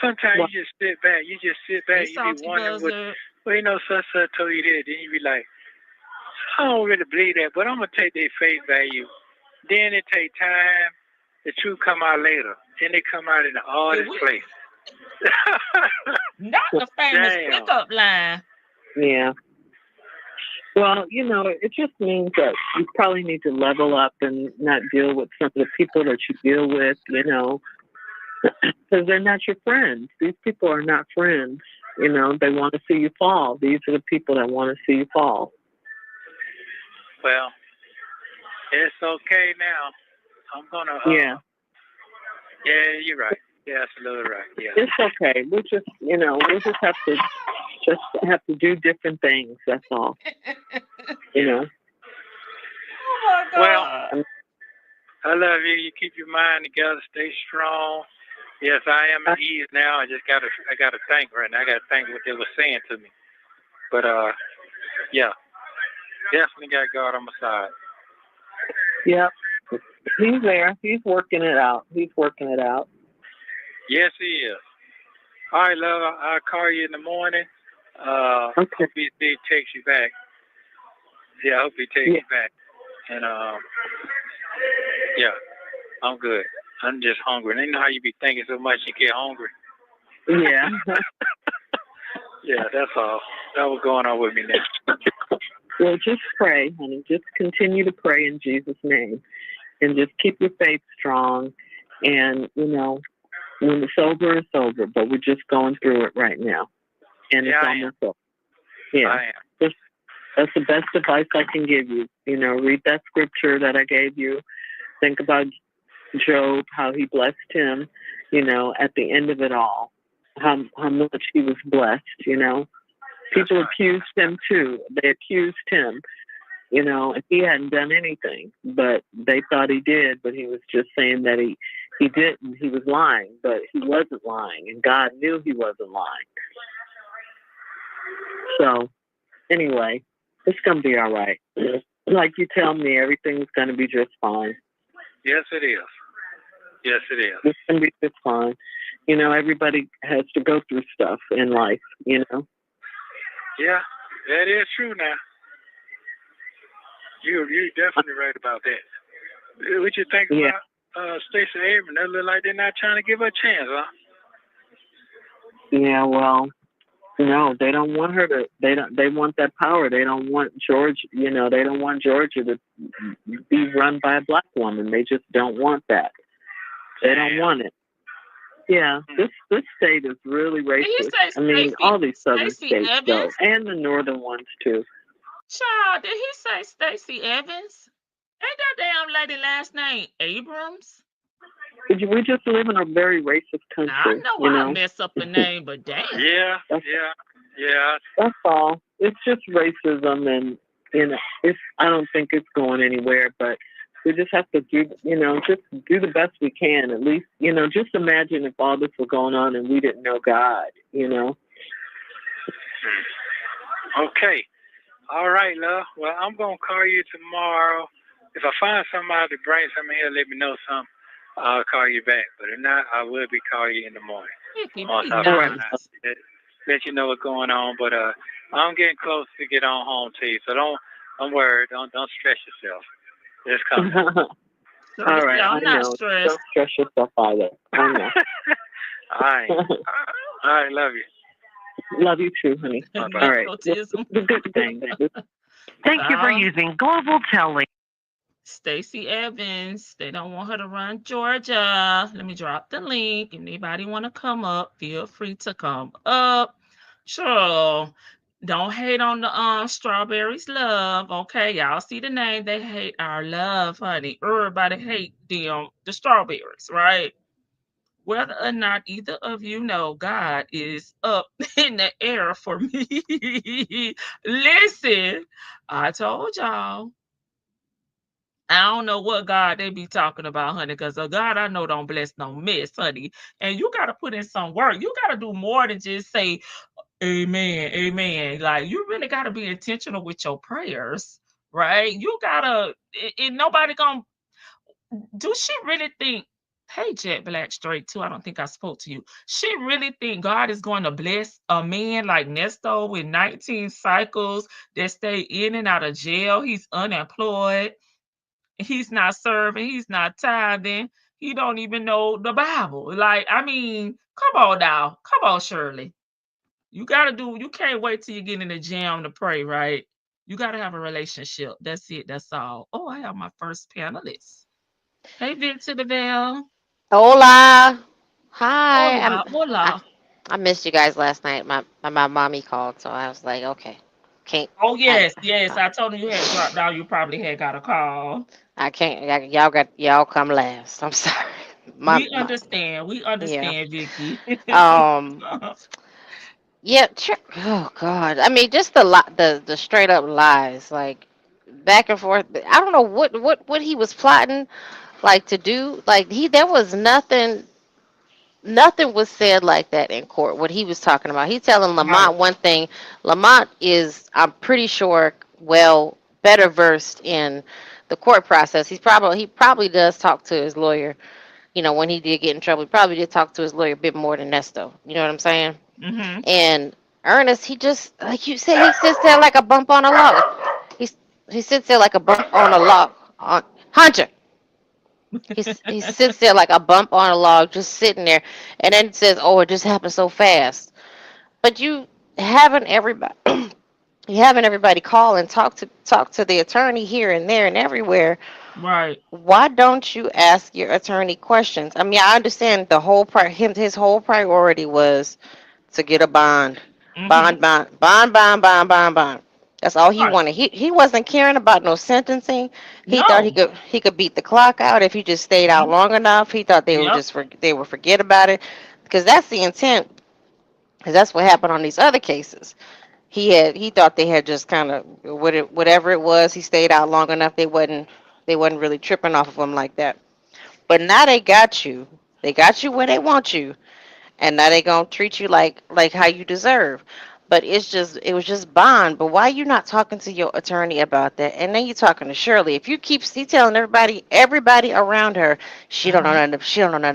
Sometimes you just sit back. You be wondering what, such told you that. Then you be like, I don't really believe that, but I'm going to take their face value. Then it take time. The truth come out later. Then they come out in the oddest place. Not the famous pickup line. Yeah. Well, it just means that you probably need to level up and not deal with some of the people that you deal with, because they're not your friends. These people are not friends. They want to see you fall. These are the people that want to see you fall. Well, it's okay now. I'm going to... Yeah, you're right. Yeah, absolutely right. Yeah. It's okay. We just, we just have to do different things. That's all. Oh my God. Well, I love you. You keep your mind together. Stay strong. Yes, I am at ease now. I gotta think right now. I gotta think what they were saying to me. But yeah, definitely got God on my side. Yep. He's there. He's working it out. Yes, he is. All right, love. I'll call you in the morning. Okay. Hope he takes you back. Yeah, I hope he takes you back. And yeah, I'm good. I'm just hungry. And you know how you be thinking so much you get hungry. Yeah. Yeah, that's all. That's what's going on with me now. Well, just pray, honey. Just continue to pray in Jesus' name. And just keep your faith strong. And, when it's over, it's over. But we're just going through it right now. And it's almost over. Yeah. I am. That's the best advice I can give you. Read that scripture that I gave you. Think about Job, how he blessed him, at the end of it all. How much he was blessed, People accused him too. They accused him, and he hadn't done anything, but they thought he did. But he was just saying that he he didn't. He was lying, but he wasn't lying, and God knew he wasn't lying. So, anyway, it's going to be all right. Like you tell me, everything's going to be just fine. Yes, it is. Yes, it is. It's going to be just fine. You know, everybody has to go through stuff in life, you know. Yeah, that is true now. You're definitely right about that. What you think about Stacey Abrams? They look like they're not trying to give her a chance, huh? Yeah, well, no, they don't want her to. They want that power. They don't want Georgia. You know, they don't want Georgia to be run by a black woman. They just don't want that. They don't want it. Yeah, this state is really racist. I mean, all these southern states, though, and the northern ones too. Child, did he say Stacey Evans? Ain't that damn lady last name Abrams? We just live in a very racist country. I know I mess up the name, but damn. Yeah. That's all. It's just racism, and you know, I don't think it's going anywhere. But we just have to do the best we can. At least, you know, just imagine if all this was going on and we didn't know God. You know. Okay. All right, love. Well, I'm gonna call you tomorrow. If I find somebody to bring something here, let me know something. I'll call you back. But if not, I will be calling you in the morning. Let you know what's going on. But I'm getting close to get on home to you, so don't worry. Don't stress yourself. It's coming. All right, I'm not stressed. Don't stress yourself either. I know. All right. All right. Love you. Love you too, honey. All right. Good thing. Thank you for using Global Tele. Stacey Evans, they don't want her to run Georgia. Let me drop the link. If anybody want to come up, feel free to come up. Sure. Don't hate on the Strawberries Love. Okay, y'all see the name. They hate our love, honey. Everybody hate the Strawberries, right? Whether or not either of you know, God is up in the air for me. Listen, I told y'all. I don't know what God they be talking about, honey, because a God I know don't bless no mess, honey. And you got to put in some work. You got to do more than just say, amen, amen. Like, you really got to be intentional with your prayers, right? You got to, and nobody going to, do she really think, hey, Jet Black Straight too, I don't think I spoke to you. She really think God is going to bless a man like Ernesto with 19 cycles that stay in and out of jail? He's unemployed. He's not serving. He's not tithing. He don't even know the Bible. Like, I mean, come on now. Come on, Shirley. You can't wait till you get in the gym to pray, right? You got to have a relationship. That's it. That's all. Oh, I have my first panelist. Hey, Victor DeVille. Hola. Hi. Hola. I missed you guys last night. My mommy called, so I was like, okay. Can't. Oh, yes. I told him you had dropped down. You probably had got a call. I can't. Y'all come last. I'm sorry. We understand, Vicky. Yeah. Oh God. I mean, just the straight up lies, like back and forth. I don't know what he was plotting, like to do. Like there was nothing was said like that in court. What he was talking about. He telling Lamont one thing. Lamont is, I'm pretty sure, better versed in the court process. He probably does talk to his lawyer. You know, when he did get in trouble, he probably did talk to his lawyer a bit more than Nesto. You know what I'm saying? Mm-hmm. And Ernest, he just, like you said, he sits there like a bump on a log. He sits there like a bump on a log. Hunter. He sits there like a bump on a log, just sitting there, and then says, "Oh, it just happened so fast." But you haven't everybody call and talk to the attorney here and there and everywhere. Right. Why don't you ask your attorney questions? I mean, I understand his whole priority was to get a bond. Mm-hmm. Bond. That's all he wanted. He wasn't caring about no sentencing. He thought he could beat the clock out if he just stayed out long enough. He thought they would forget about it, because that's the intent. Because that's what happened on these other cases. He thought they had just kind of whatever it was. He stayed out long enough. They wasn't really tripping off of him like that. But now they got you. They got you where they want you, and now they gonna treat you like how you deserve. But it was just bond. But why you not talking to your attorney about that? And then you talking to Shirley. If you keep telling everybody around her, she don't know nothing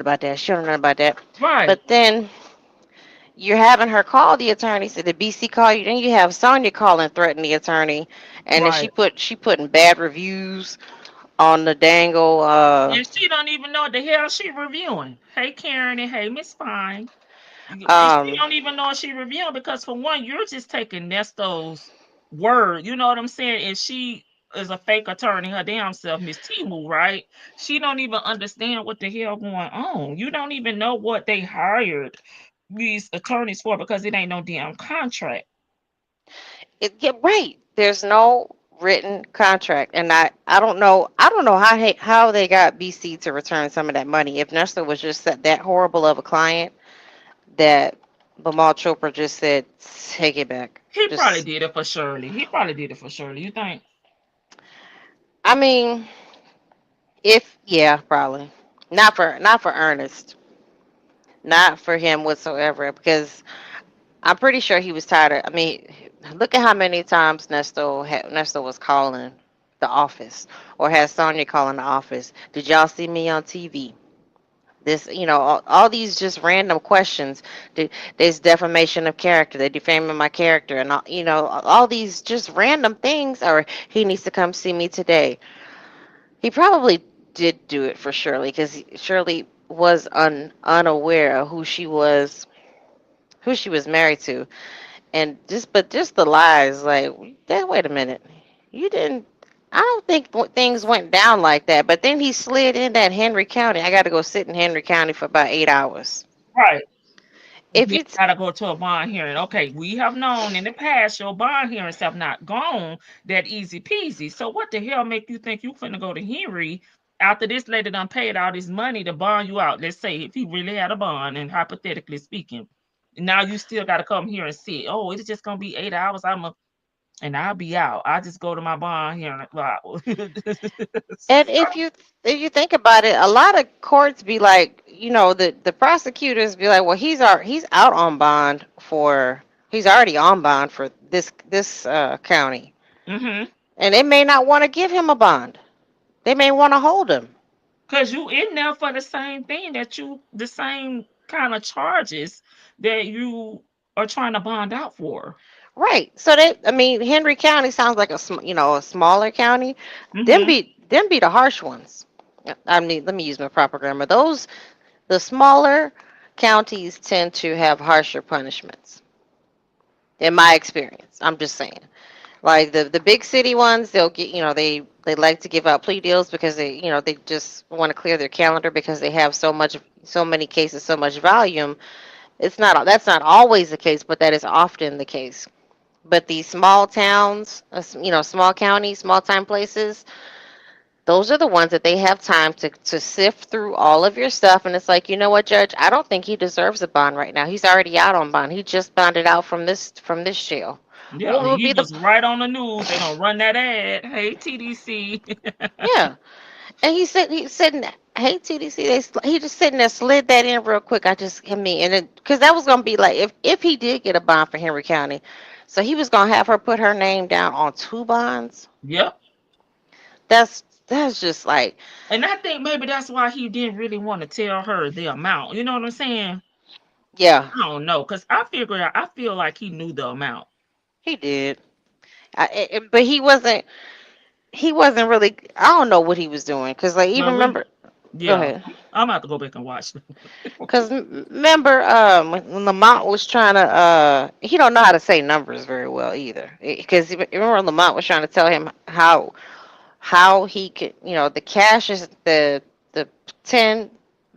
about that. She don't know nothing about that. Right, But then you're having her call the attorney. So the BC call you. Then you have Sonya call and threaten the attorney, and then right. she putting bad reviews on the dangle. And she don't even know what the hell she reviewing. Hey Karen and hey Miss Fine. And she Um, don't even know what she reviewing because for one, you're just taking Nesto's word. You know what I'm saying? And she is a fake attorney her damn self, Miss Timu, right? She don't even understand what the hell going on. You don't even know what they hired these attorneys for because it ain't no damn contract. yeah, right. There's no written contract, and I don't know how they got BC to return some of that money. If Nestor was just that horrible of a client that Bimal Chopra just said, take it back. He probably Just, did it for Shirley. He probably did it for Shirley. You think? I mean, if yeah, probably not for Ernest, not for him whatsoever, because I'm pretty sure he was tired of. I mean, look at how many times Nestor was calling the office or had Sonya calling the office. Did y'all see me on TV? This, all these just random questions. There's defamation of character. They're defaming my character, and all these just random things. Or he needs to come see me today. He probably did do it for Shirley because Shirley was unaware of who she was married to. And just the lies, like, wait a minute, you didn't. I don't think things went down like that. But then he slid in that Henry County. I got to go sit in Henry County for about 8 hours. Right. If You it's gotta go to a bond hearing. Okay, we have known in the past your bond hearings have not gone that easy peasy. So what the hell make you think you finna go to Henry after this lady done paid all this money to bond you out? Let's say if he really had a bond, and hypothetically speaking, now you still gotta come here and see. Oh, it's just gonna be 8 hours. And I'll be out. I just go to my bond hearing. and if you think about it, a lot of courts be like, the prosecutors be like, well, he's out on bond for he's already on bond for this county, Mm-hmm. and they may not want to give him a bond. They may want to hold him. Cause you in there for the same thing the same kind of charges that you are trying to bond out for. Right. So I mean, Henry County sounds like a smaller county. Mm-hmm. Them be the harsh ones. I mean, let me use my proper grammar. The smaller counties tend to have harsher punishments, in my experience. I'm just saying. Like the big city ones, they'll get, they like to give out plea deals because they just want to clear their calendar because they have so many cases, so much volume. That's not always the case, but that is often the case. But these small towns, small counties, small time places, those are the ones that they have time to sift through all of your stuff. And it's like, you know what, Judge? I don't think he deserves a bond right now. He's already out on bond. He just bonded out from this jail. Yeah, What and would he be the was right on the news. They don't run that ad. Hey TDC. yeah? And he's sitting. Hey TDC, he just sitting there, slid that in real quick. I mean, and because that was gonna be like if he did get a bond for Henry County, so he was gonna have her put her name down on two bonds. Yep. That's just like, And I think maybe that's why he didn't really want to tell her the amount. You know what I'm saying? yeah, I don't know, cause I feel like he knew the amount. he did. But he wasn't really. I don't know what he was doing because like even Well, remember. Go yeah, ahead. I'm about to go back and watch. Because remember, when Lamont was trying to, he don't know how to say numbers very well either. Because remember Lamont was trying to tell him how he could, the cash is the 10,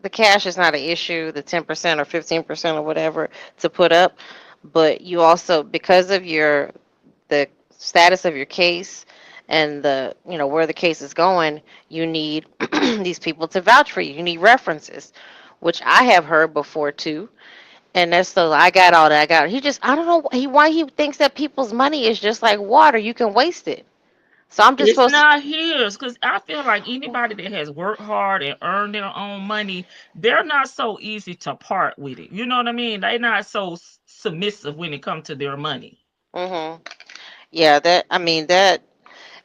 the cash is not an issue, the 10% or 15% or whatever to put up, but you also, because of the status of your case and where the case is going, you need these people to vouch for you. You need references, which I have heard before too. And that's so I got all that. I don't know why he thinks that people's money is just like water. You can waste it. So I'm just It's supposed to. not his, because I feel like anybody that has worked hard and earned their own money, they're not so easy to part with it. You know what I mean? They're not so submissive when it comes to their money. Hmm. Yeah, that I mean that,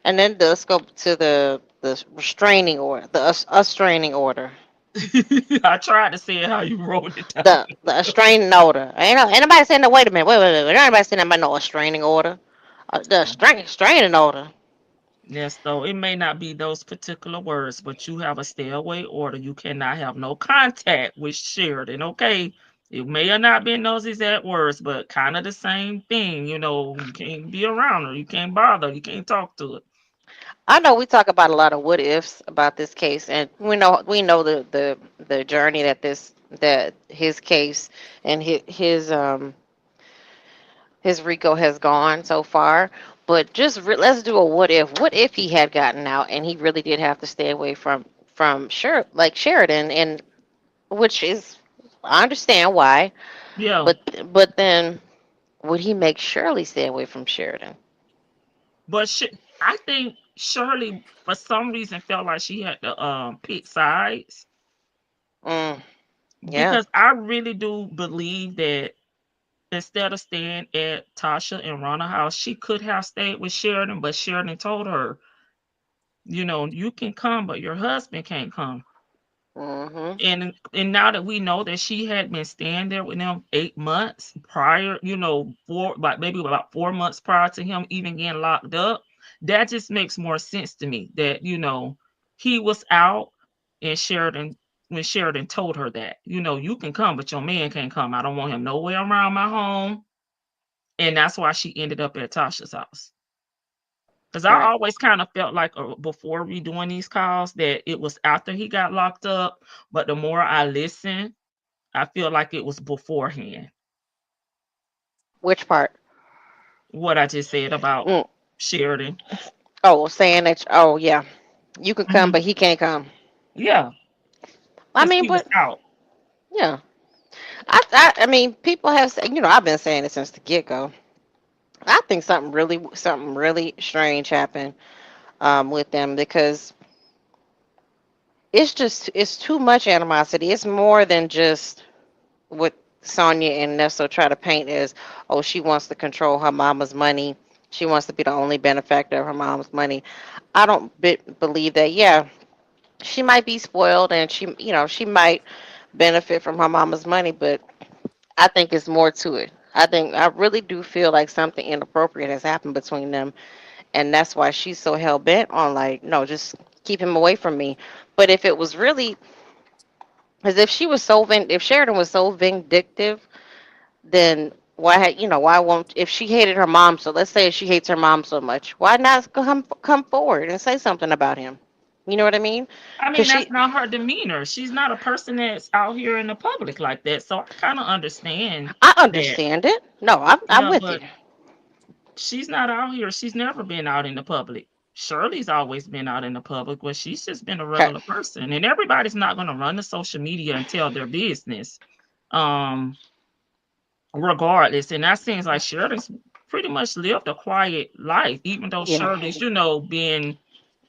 and then let's go to the restraining order, the restraining order, I tried to say it how you wrote it down. the restraining order. Ain't nobody saying that. Wait a minute, wait. Ain't nobody saying about no restraining order. The restraining order. Yes, though it may not be those particular words, but you have a stay away order. You cannot have no contact with Sheridan. Okay, it may have not been those exact words, but kind of the same thing. You know, you can't be around her. You can't bother. You can't talk to her. I know we talk about a lot of what ifs about this case, and we know the journey that his case and his Rico has gone so far. But just let's do a what if. What if he had gotten out and he really did have to stay away from Sheridan, and which is I understand why, Yeah, but then would he make Shirley stay away from Sheridan? but I think Shirley, for some reason, felt like she had to pick sides, Mm, yeah. because I really do believe that instead of staying at Tasha and Ronna's house, she could have stayed with Sheridan, but Sheridan told her, you can come, but your husband can't come. Hmm. And now that we know that she had been staying there with them 8 months prior, maybe about 4 months prior to him even getting locked up, that just makes more sense to me. That he was out, and Sheridan when Sheridan told her that, you can come, but your man can't come. I don't want him nowhere around my home, and that's why she ended up at Tasha's house. Because I Right. always kind of felt like, before we doing these calls, that it was after he got locked up. But the more I listen, I feel like it was beforehand. Which part? What I just said about Mm. Sheridan. Oh, saying that. Oh, yeah. You can come, Hmm. but he can't come. Yeah, I because mean, he was but out. yeah. I mean, people have said, I've been saying it since the get go. I think something really strange happened with them because it's too much animosity. It's more than just what Sonya and Nesto try to paint as, oh, she wants to control her mama's money. She wants to be the only benefactor of her mom's money. I don't believe that. Yeah, she might be spoiled and she might benefit from her mama's money, but I think it's more to it. I really do feel like something inappropriate has happened between them, and that's why she's so hell bent on like, no, just keep him away from me. But if it was really, as if if Sheridan was so vindictive, then why won't, if she hated her mom, so let's say if she hates her mom so much, why not come forward and say something about him? You know what I mean? I Because mean, that's not her demeanor. She's not a person that's out here in the public like that. So I kind of understand I that. understand it. No, I'm Yeah, with you. but she's not out here. She's never been out in the public. Shirley's always been out in the public, but she's just been a Okay. regular person. And everybody's not going to run to social media and tell their business, um, regardless. And that seems like Shirley's pretty much lived a quiet life, even though Yeah, Shirley's, been,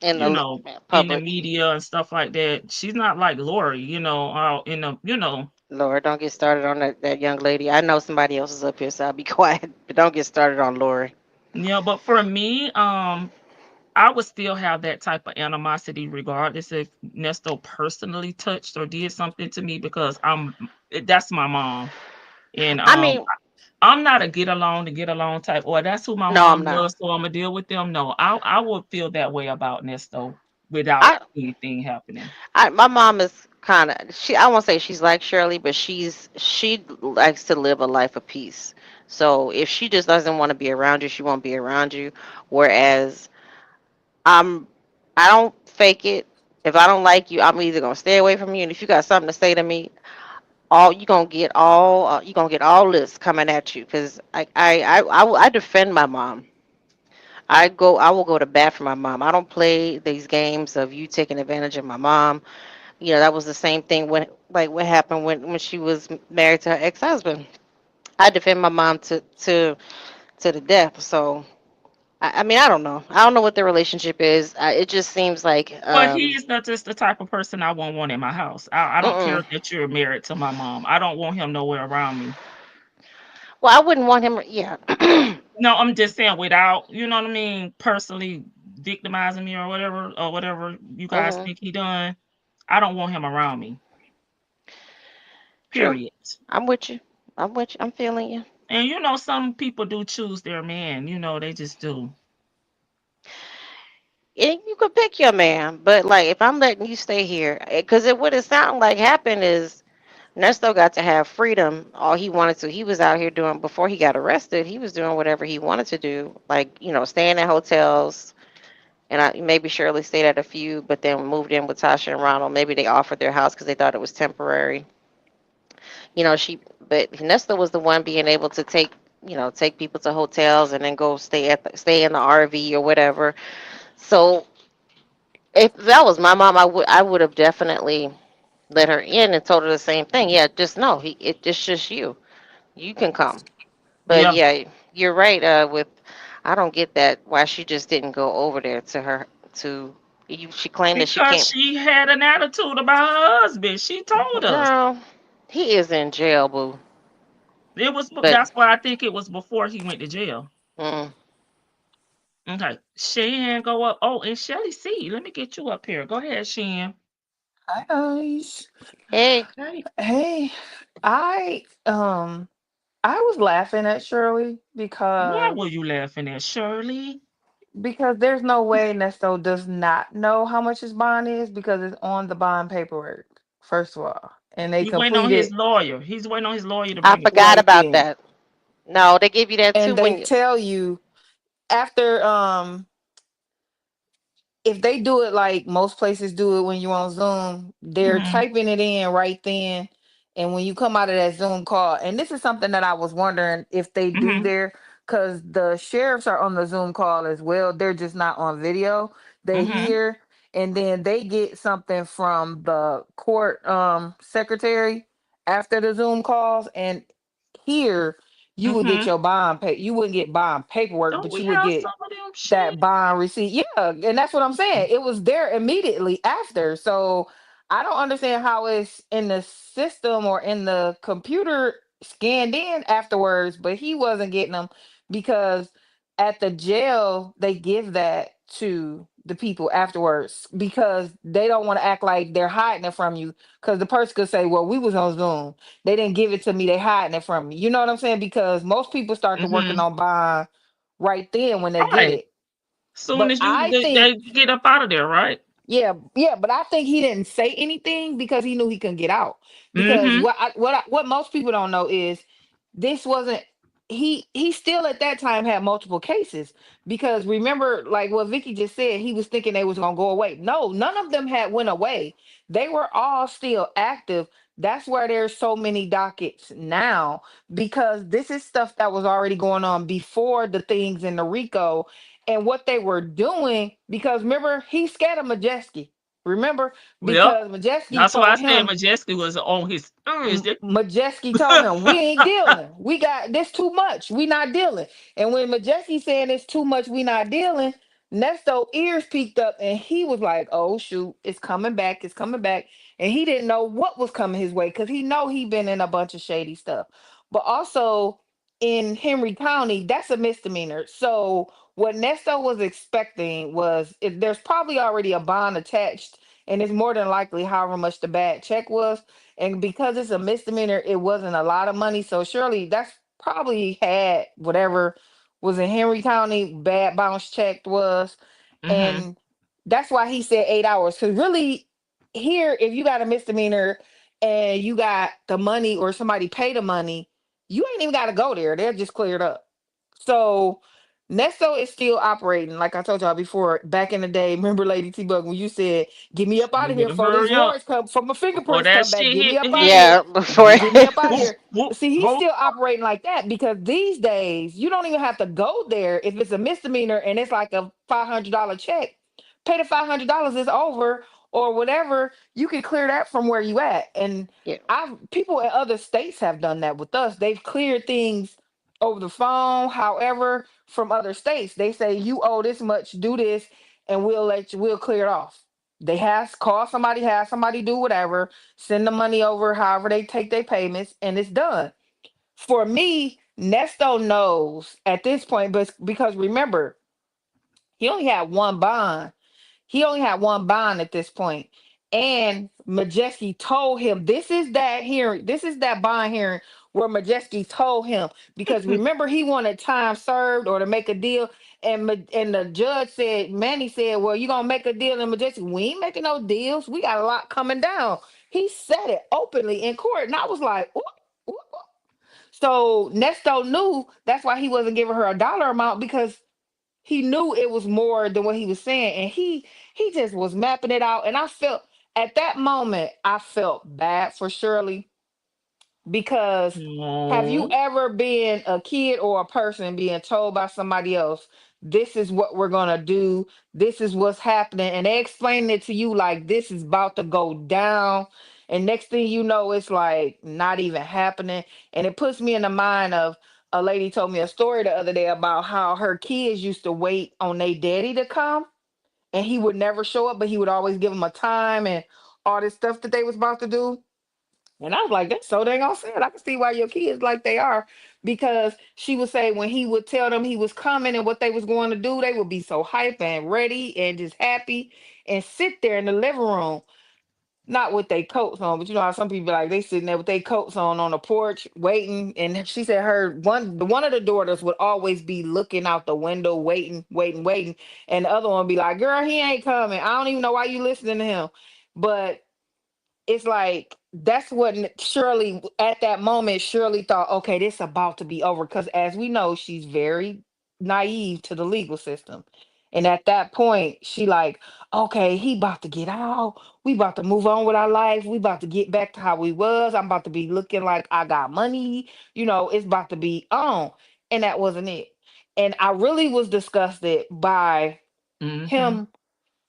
in you the know, in the public. media and stuff like that. She's not like Lori, out in the. Lord, don't get started on that young lady. I know somebody else is up here, so I'll be quiet. But don't get started on Lori. Yeah, but for me, I would still have that type of animosity regardless if Nesto personally touched or did something to me, because that's my mom. And I mean, I'm not a get along type, or that's who my no, I'm mom not. was, so I'm gonna deal with them. No, I would feel that way about Nesto without I, anything happening. my mom is kind of I won't say she's like Shirley, but she likes to live a life of peace. So if she just doesn't want to be around you, she won't be around you. Whereas I'm I don't fake it. If I don't like you, I'm either gonna stay away from you, and if you got something to say to me, you gonna get all this coming at you because I defend my mom. I will go to bat for my mom. I don't play these games of you taking advantage of my mom. That was the same thing when like what happened when she was married to her ex-husband. I defend my mom to the death. So I mean, I don't know. I don't know what their relationship is. It just seems like But he is not just the type of person I won't want in my house. I don't care mm-mm. that you're married to my mom. I don't want him nowhere around me. Well, I wouldn't want him. Yeah. No, I'm just saying without, you know what I mean, personally victimizing me or whatever you guys hmm think he done. I don't want him around me. True. Period. I'm with you. I'm with you. I'm feeling you. And you know, some people do choose their man. You know, they just do. And you could pick your man, but like if I'm letting you stay here, because it would have sounded like happened is Ernesto got to have freedom all he wanted to. He was out here doing before he got arrested. He was doing whatever he wanted to do, like staying in hotels. And maybe Shirley stayed at a few, but then moved in with Tasha and Ronald. Maybe they offered their house because they thought it was temporary. But Ernesto was the one being able to take people to hotels and then go stay in the RV or whatever. So if that was my mom, I would have definitely let her in and told her the same thing. Yeah, just no, it's just you. You can come. But Yeah. yeah, you're right. I don't get that why she just didn't go over there to her to you. She claimed that she Because can't. she had an attitude about her husband. She told us. Girl, he is in jail, boo. But That's why I think it was before he went to jail. mm, Okay. Shan, go up. Oh, and Shelly C. Let me get you up here. Go ahead, Shan. Hi guys. hey, Hey. Hey, I was laughing at Shirley Why because were you laughing at Shirley? there's no way Nesto does not know how much his bond is because it's on the bond paperwork, first of all. And they He waiting on his completed lawyer. He's waiting on his lawyer to I bring it forgot forward. right about then. that. No, they give you that too And they when you. tell you after if they do it like most places do it when you're on Zoom, they're Mm-hmm. typing it in right then. And when you come out of that Zoom call, and this is something that I was wondering if they do Mm-hmm. there, because the sheriffs are on the Zoom call as well. They're just not on video. They Mm-hmm. hear, and then they get something from the court secretary after the Zoom calls. And here you would get Mm-hmm. your bond pay. You wouldn't get bond paperwork, Don't but we you would have get some of them shit? that bond receipt. Yeah, and that's what I'm saying. It was there immediately after. So I don't understand how it's in the system or in the computer scanned in afterwards, but he wasn't getting them because at the jail they give that to the people afterwards because they don't want to act like they're hiding it from you because the person could say, well, we was on Zoom, they didn't give it to me, they hiding it from me, you know what I'm saying? Because most people start to working Mm-hmm. on bond right then when they get Right. it. Soon But as I think, they get up out of there, right? yeah, yeah, but I think he didn't say anything because he knew he couldn't get out. Because Mm-hmm. what most people don't know is this wasn't he still at that time had multiple cases because remember like what Vicky just said, he was thinking they was gonna go away. No, none of them had went away. They were all still active. That's where there's so many dockets now because this is stuff that was already going on before the things in the Rico and what they were doing because remember he scared of Majeski. Remember Yep. because Majeski That's why I told said him Majestic was on his Thursday. Majeski told him, we ain't dealing. We got this too much. We not dealing. And when Majeski saying it's too much, we not dealing, Nesto ears peeked up and he was like, oh shoot, it's coming back. It's coming back. And he didn't know what was coming his way because he know he been in a bunch of shady stuff. But also in Henry County, that's a misdemeanor. So what Nesto was expecting was there's probably already a bond attached and it's more than likely however much the bad check was and because it's a misdemeanor, it wasn't a lot of money. So surely that's probably had whatever was in Henry County bad bounce check was. Mm-hmm. And that's why he said 8 hours. Because really, here, if you got a misdemeanor and you got the money or somebody pay the money, you ain't even got to go there. They're just cleared up. So Nesto is still operating, like I told y'all before, back in the day. Remember, Lady T Bug, when you said, get me up out You of here better before these hurry up warrants come, from my before fingerprints that come back. shit Get me hit up the out of hit. here. Yeah, before. Whoop, Get me up out of whoop, here. whoop, See, he's whoop. still operating like that because these days you don't even have to go there if it's a misdemeanor and it's like a $500 check. Pay the $500, it's over, or whatever. You can clear that from where you at. And Yeah. I've people in other states have done that with us. They've cleared things over the phone, however, from other states. They say you owe this much, do this, and we'll clear it off. They call somebody, have somebody do whatever, send the money over, however they take their payments, and it's done. For me, Nesto knows at this point, but because remember, he only had one bond. He only had one bond at this point. And Majeski told him, this is that hearing, this is that bond hearing where Majeski told him, because remember, he wanted time served or to make a deal. And the judge said, Manny said, well, you gonna make a deal? And Majeski, we ain't making no deals. We got a lot coming down. He said it openly in court. And I was like, ooh, ooh, ooh. So Nesto knew that's why he wasn't giving her a dollar amount, because he knew it was more than what he was saying, and he just was mapping it out. And I felt at that moment, I felt bad for Shirley, because have you No. ever been a kid or a person being told by somebody else, this is what we're gonna do, this is what's happening, and they explaining it to you like this is about to go down, and next thing you know, it's like not even happening. And it puts me in the mind of, a lady told me a story the other day about how her kids used to wait on their daddy to come, and he would never show up, but he would always give them a time and all this stuff that they was about to do. And I was like, that's so dang on sad. I can see why your kids like they are. Because she would say when he would tell them he was coming and what they was going to do, they would be so hype and ready and just happy and sit there in the living room, not with their coats on, but you know how some people like they sitting there with their coats on the porch waiting. And she said her one of the daughters would always be looking out the window, waiting, waiting, waiting. And the other one be like, girl, he ain't coming. I don't even know why you listening to him. But it's like that's what Shirley at that moment. Shirley thought, okay, this about to be over, because as we know, she's very naive to the legal system. And at that point, she like, okay, he about to get out. We about to move on with our life. We about to get back to how we was. I'm about to be looking like I got money. You know, it's about to be on. And that wasn't it. And I really was disgusted by Mm-hmm. him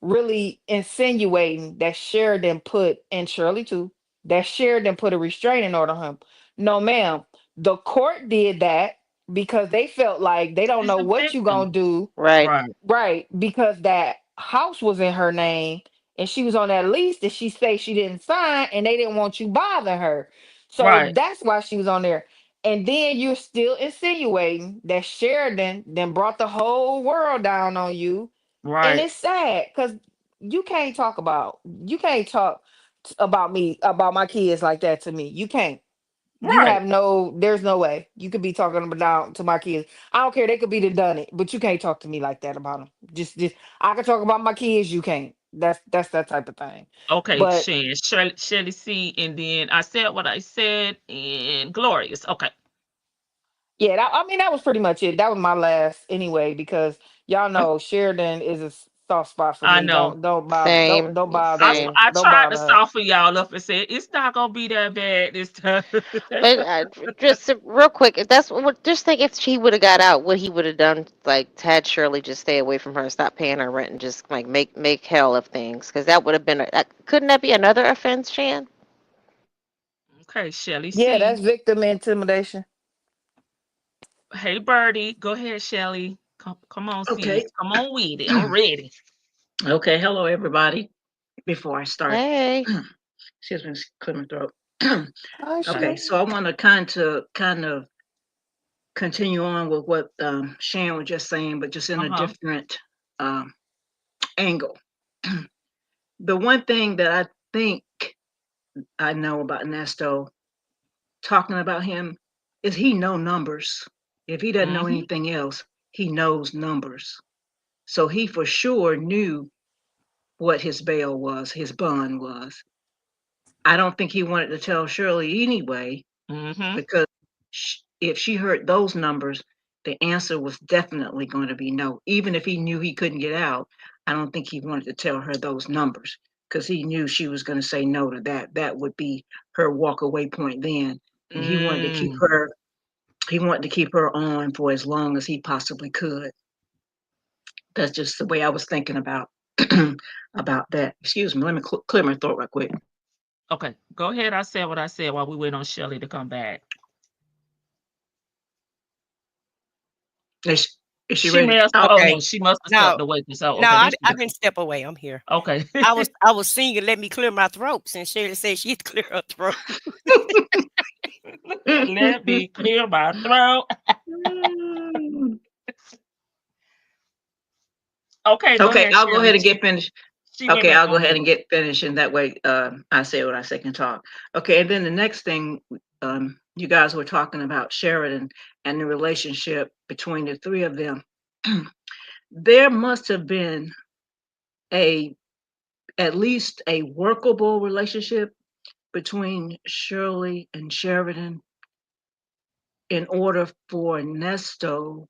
really insinuating that Sheridan put, and Shirley too, that Sheridan put a restraining order on him. No, ma'am. The court did that because they felt like they don't She's know a what you victim. gonna do. Right. Right. Right, because that house was in her name and she was on that lease that she say she didn't sign, and they didn't want you bothering her. So Right. that's why she was on there. And then you're still insinuating that Sheridan then brought the whole world down on you. And Right. it's sad because you can't talk about me, about my kids like that to me. You can't. You Right. have no, there's no way you could be talking about down to my kids. I don't care. They could be the done it, but you can't talk to me like that about them. Just, I can talk about my kids. You can't. That's that type of thing. Okay, But Shan. Shirley C. And then I said what I said in Glorious. Okay. yeah, I mean, that was pretty much it. That was my last anyway, because y'all know Sheridan is a soft spot for I me. know. Don't bother. Same. Don't bother. Same. I Don't tried to bother her. soften y'all up and said it's not gonna be that bad this time. But just real quick, if that's what, just think if she would have got out, what he would have done, like had Shirley just stay away from her and stop paying her rent and just like make hell of things, because that would have been couldn't that be another offense, Shan? Okay, Shelly Yeah, C. that's victim intimidation. Hey Birdie, go ahead, Shelly. Come on, sis. Okay. Come on with it. I'm ready. Okay. Hello, everybody. Before I start, Hey. excuse me, clear my throat. Oh Okay, shit. so I want to kind of continue on with what Shan was just saying, but just in a Uh-huh. different um, angle. The one thing that I think I know about Nesto, talking about him, is he know numbers. If he doesn't know Mm-hmm. anything else, he knows numbers. So he for sure knew what his bail was, his bond was. I don't think he wanted to tell Shirley anyway, Mm-hmm. because if she heard those numbers, the answer was definitely going to be no. Even if he knew he couldn't get out, I don't think he wanted to tell her those numbers, because he knew she was going to say no to that. That would be her walk away point then. And he wanted to keep Mm. her on for as long as he possibly could. That's just the way I was thinking about about that. Excuse me, let me clear my throat right quick. Okay, go ahead. I said what I said while we wait on Shelly to come back. Is Is she She ready? may have. Oh Okay. no, she must have Now, stepped away. So no, okay, there I she didn't step away. I'm here. go. Okay. I was singing "Let Me Clear My Throat" since Shirley said she had to clear her throat. Let me clear my throat. Okay, go Okay, ahead, I'll go Shirley. ahead and get finished. She went Okay, back I'll go on ahead mute. and get finished, and that way I say what I say can talk. Okay, and then the next thing, you guys were talking about Sheridan and the relationship between the three of them. There must have been a at least a workable relationship between Shirley and Sheridan in order for Ernesto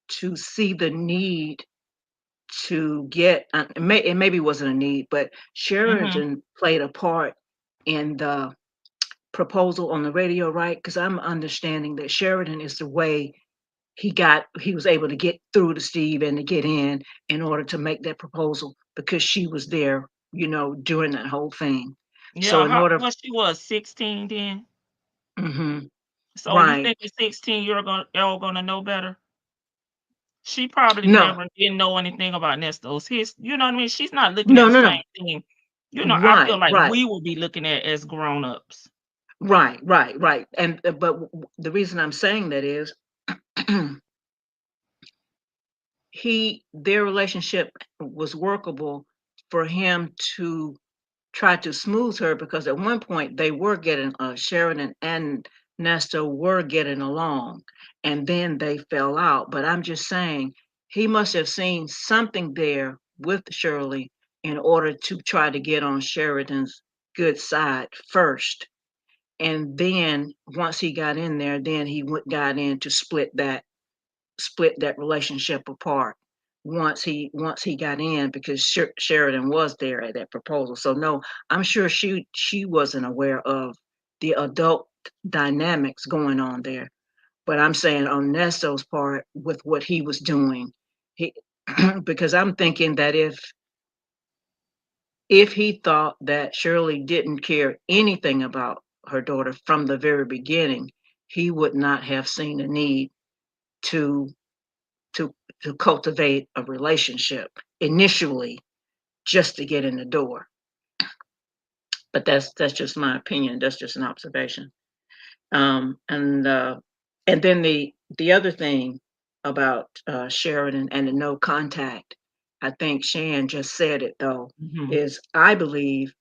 to see the need to get it maybe wasn't a need, but Mm-hmm. Sheridan played a part in the proposal on the radio, right? Because I'm understanding that Sheridan is the way he was able to get through to Steve and to get in order to make that proposal because she was there, during that whole thing. So Yeah, in order, what she was 16 then. hmm So you right? think at 16 you're gonna know better? She probably No, never didn't know anything about Nesto's you know what I mean? She's not looking at no, the no, same no. thing. I feel Right, like right, we will be looking at as grown-ups. right, right, right. And but the reason I'm saying that is their relationship was workable for him to try to smooth her because at one point they were getting Sheridan and Nestor were getting along and then they fell out. But I'm just saying he must have seen something there with Shirley in order to try to get on Sheridan's good side first. And then once he got in there, then got in to split that relationship apart once he got in because Sheridan was there at that proposal. So no, I'm sure she wasn't aware of the adult dynamics going on there. But I'm saying on Nesto's part with what he was doing, he because I'm thinking that if he thought that Shirley didn't care anything about her daughter from the very beginning, he would not have seen a need to to to cultivate a relationship initially just to get in the door. But that's just my opinion. That's just an observation. And then the other thing about Sheridan and the no contact, I think Shan just said it though, Mhm. is I believe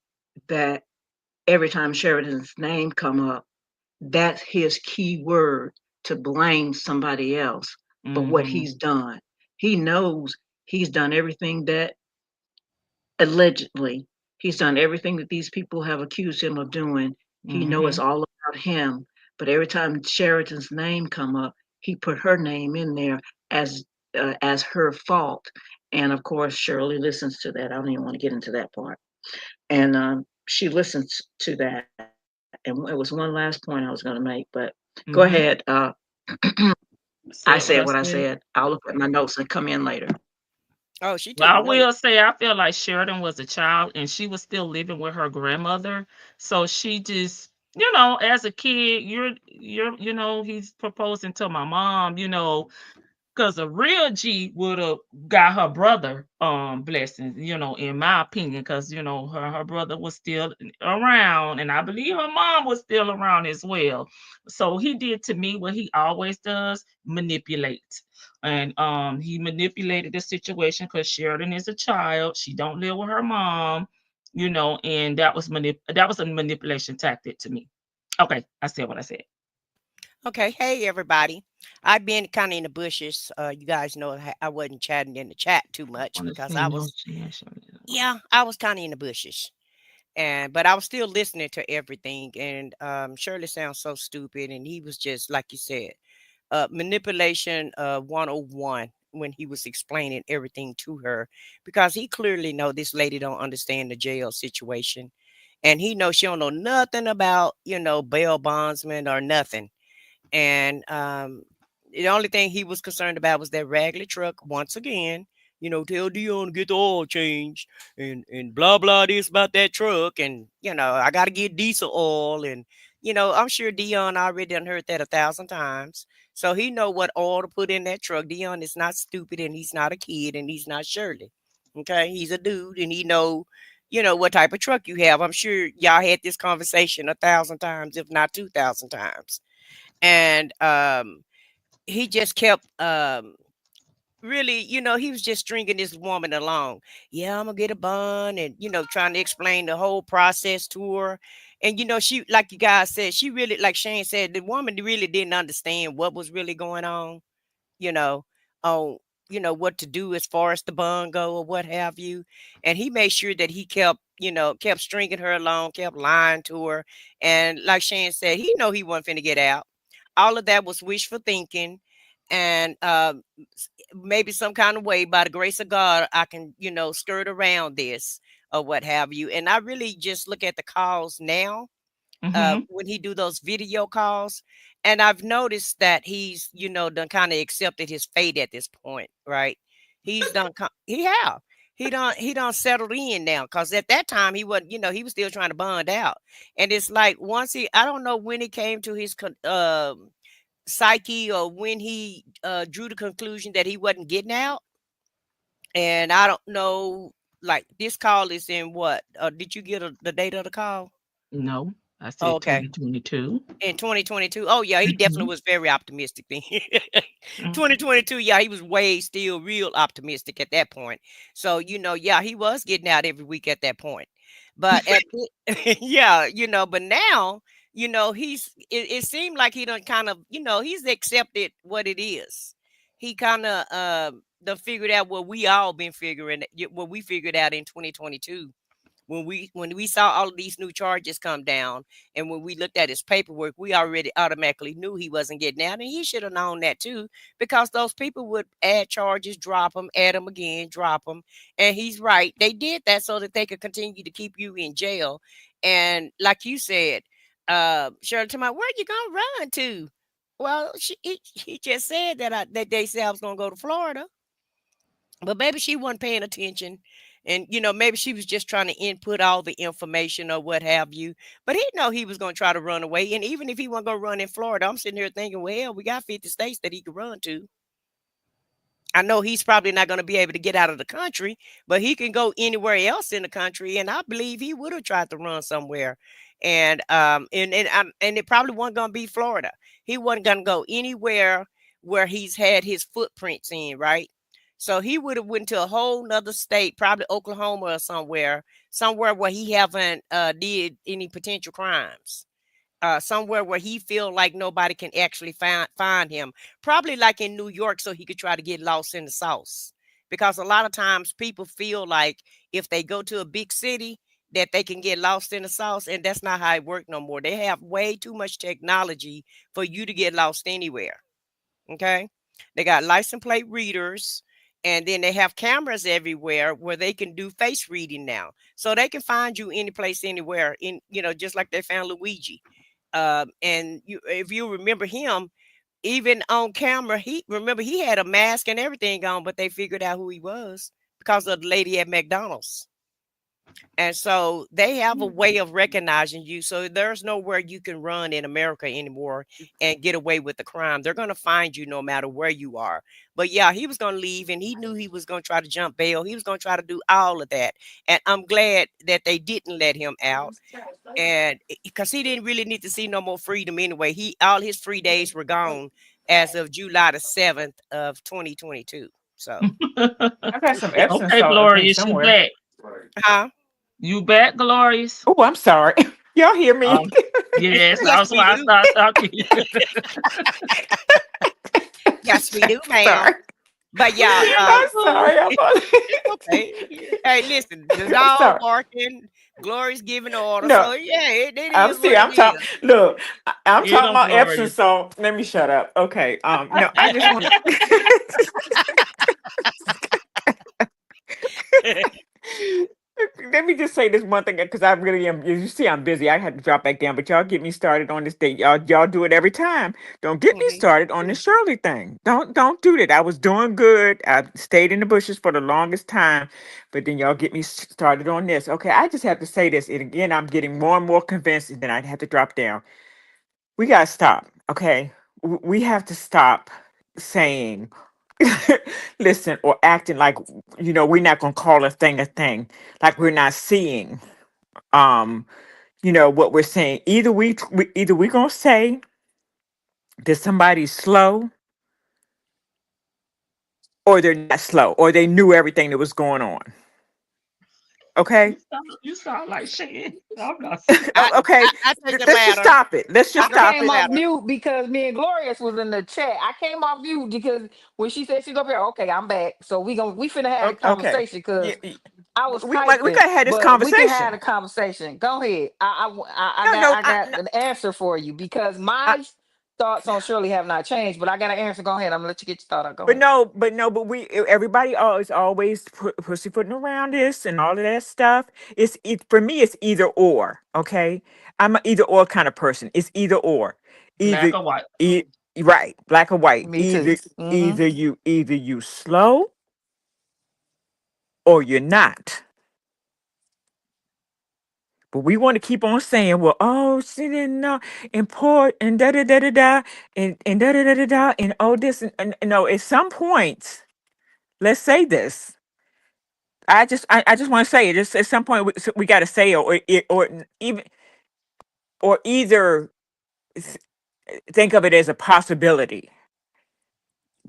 that every time Sheridan's name come up, that's his key word to blame somebody else for what Mhm. he's done. He knows he's done everything that allegedly he's done everything that these people have accused him of doing. He knows it's Mhm. all about him. But every time Sheridan's name come up, he put her name in there as her fault. And of course, Shirley listens to that. I don't even want to get into that part. And she listens to that. And it was one last point I was going to make, but go Mhm. ahead. I Said what said I what I said. said. I'll look at my notes and come in later. Oh, she Well, I taking notes. will say I feel like Sheridan was a child and she was still living with her grandmother. So she just, as a kid, he's proposing to my mom, because a real G would have got her brother blessings, in my opinion, because her brother was still around, and I believe her mom was still around as well. So he did to me what he always does, manipulate. And he manipulated the situation because Sheridan is a child. She don't live with her mom, and that was a manipulation tactic to me. Okay, I said what I said. Okay, hey everybody. I've been kind of in the bushes. You guys know I wasn't chatting in the chat too much Want to because say I no was, chance. yeah, I was kind of in the bushes, but I was still listening to everything. And Shirley sounds so stupid, and he was just like you said, manipulation 101 when he was explaining everything to her because he clearly know this lady don't understand the jail situation, and he knows she don't know nothing about bail bondsman or nothing. And the only thing he was concerned about was that raggedy truck once again. Tell Dion to get the oil changed and blah blah this about that truck, and I got to get diesel oil, and I'm sure Dion already done heard that 1,000 times. So he know what oil to put in that truck. Dion is not stupid, and he's not a kid, and he's not Shirley. Okay, he's a dude, and he know, what type of truck you have. I'm sure y'all had this conversation 1,000 times, if not 2,000 times. And he just kept really, he was just stringing this woman along. Yeah, I'm gonna get a bun, and trying to explain the whole process to her. And she, like you guys said, she really, like Shane said, the woman really didn't understand what was really going on, you know, on what to do as far as the bun go or what have you. And he made sure that he kept stringing her along, kept lying to her. And like Shane said, he know he wasn't finna get out. All of that was wishful thinking. And maybe some kind of way, by the grace of God, I can, skirt around this or what have you. And I really just look at the calls now, when he do those video calls, and I've noticed that he's, done kind of accepted his fate at this point, right? He's done, he done settled in now, because at that time he wasn't, he was still trying to bond out. And it's like, I don't know when he came to his psyche, or when he drew the conclusion that he wasn't getting out. And I don't know, like, this call is in what? Did you get the date of the call? No, I said Okay. 2022. In 2022. Oh, yeah, he definitely was very optimistic then. 2022, yeah, he was way still real optimistic at that point. So, yeah, he was getting out every week at that point. But yeah, but now, it seemed like he done kind of, he's accepted what it is. He kind of done figured out what we all been figuring, what we figured out in 2022. When we saw all of these new charges come down, and when we looked at his paperwork, we already automatically knew he wasn't getting out, and he should have known that too, because those people would add charges, drop them, add them again, drop them. And he's right, they did that so that they could continue to keep you in jail. And like you said, Shirley, to my, where you gonna run to? Well, he just said that they said I was gonna go to Florida. But maybe she wasn't paying attention. And, maybe she was just trying to input all the information or what have you. But he know he was going to try to run away. And even if he wasn't going to run in Florida, I'm sitting here thinking, well, hell, we got 50 states that he could run to. I know he's probably not going to be able to get out of the country, but he can go anywhere else in the country. And I believe he would have tried to run somewhere. And it probably wasn't going to be Florida. He wasn't going to go anywhere where he's had his footprints in, right? So he would have went to a whole nother state, probably Oklahoma or somewhere where he haven't did any potential crimes. Somewhere where he feel like nobody can actually find him. Probably like in New York, so he could try to get lost in the sauce. Because a lot of times people feel like if they go to a big city, that they can get lost in the sauce, and that's not how it works no more. They have way too much technology for you to get lost anywhere. Okay? They got license plate readers. And then they have cameras everywhere where they can do face reading now. So they can find you any place, anywhere, in, just like they found Luigi. And if you remember him, even on camera, he had a mask and everything on, but they figured out who he was because of the lady at McDonald's. And so they have a way of recognizing you. So there's nowhere you can run in America anymore and get away with the crime. They're going to find you no matter where you are. But yeah, he was going to leave, and he knew he was going to try to jump bail. He was going to try to do all of that. And I'm glad that they didn't let him out. And because he didn't really need to see no more freedom anyway. All his free days were gone as of July the 7th of 2022. So I got some Epsom okay, salt Glorious, you somewhere. back. Huh? You back, Glorious? Oh, I'm sorry. Y'all hear me? Yes, Yes, that's we why I do. started talking. Yes, we do, ma'am. Sorry. But yeah, I'm sorry. okay. Hey, listen, the I'm dog sorry. barking, Glory's giving order. No, So yeah, it I'm is see. what I'm it talking. is. Look, I'm Get talking 'em, about Epsom Glorious. salt. Let me shut up. Okay. No, I just want. Let me just say this one thing, because I really am. You see, I'm busy. I had to drop back down, but y'all get me started on this thing. Y'all do it every time. Don't get me started on the Shirley thing. Don't do that. I was doing good. I stayed in the bushes for the longest time, but then y'all get me started on this. Okay, I just have to say this, and again, I'm getting more and more convinced, and then I'd have to drop down. We gotta stop. Okay, we have to stop saying, listen, or acting like, we're not going to call a thing, like we're not seeing, um, what we're saying. Either either we're going to say that somebody's slow, or they're not slow, or they knew everything that was going on. Okay. You sound like shit. I'm not. Okay. I take the Let's just matter. stop it. Let's I just I take stop the came it. off matter. mute because me and Glorious was in the chat. I came off mute because when she said she's up here, okay, I'm back. So we finna have a Okay. conversation Yeah, because I was we typing, gotta have this but we can have conversation. a conversation. Go ahead. No, no, I got an answer for you because I, my thoughts on Shirley have not changed, but I got an answer. Go ahead. I'm gonna let you get your thought out. Go but ahead. no, but everybody always pussyfooting around this and all of that stuff. For me, it's either or. Okay, I'm an either or kind of person. It's either or, Black either, or white. right, black or white. Me too. Either you slow or you're not. But we want to keep on saying, well, oh, she didn't know, and poor, and da da da da da, and da da da da da, and all this, and no. At some point, let's say this. I just want to say it. Just at some point, we got to say it, or either th- think of it as a possibility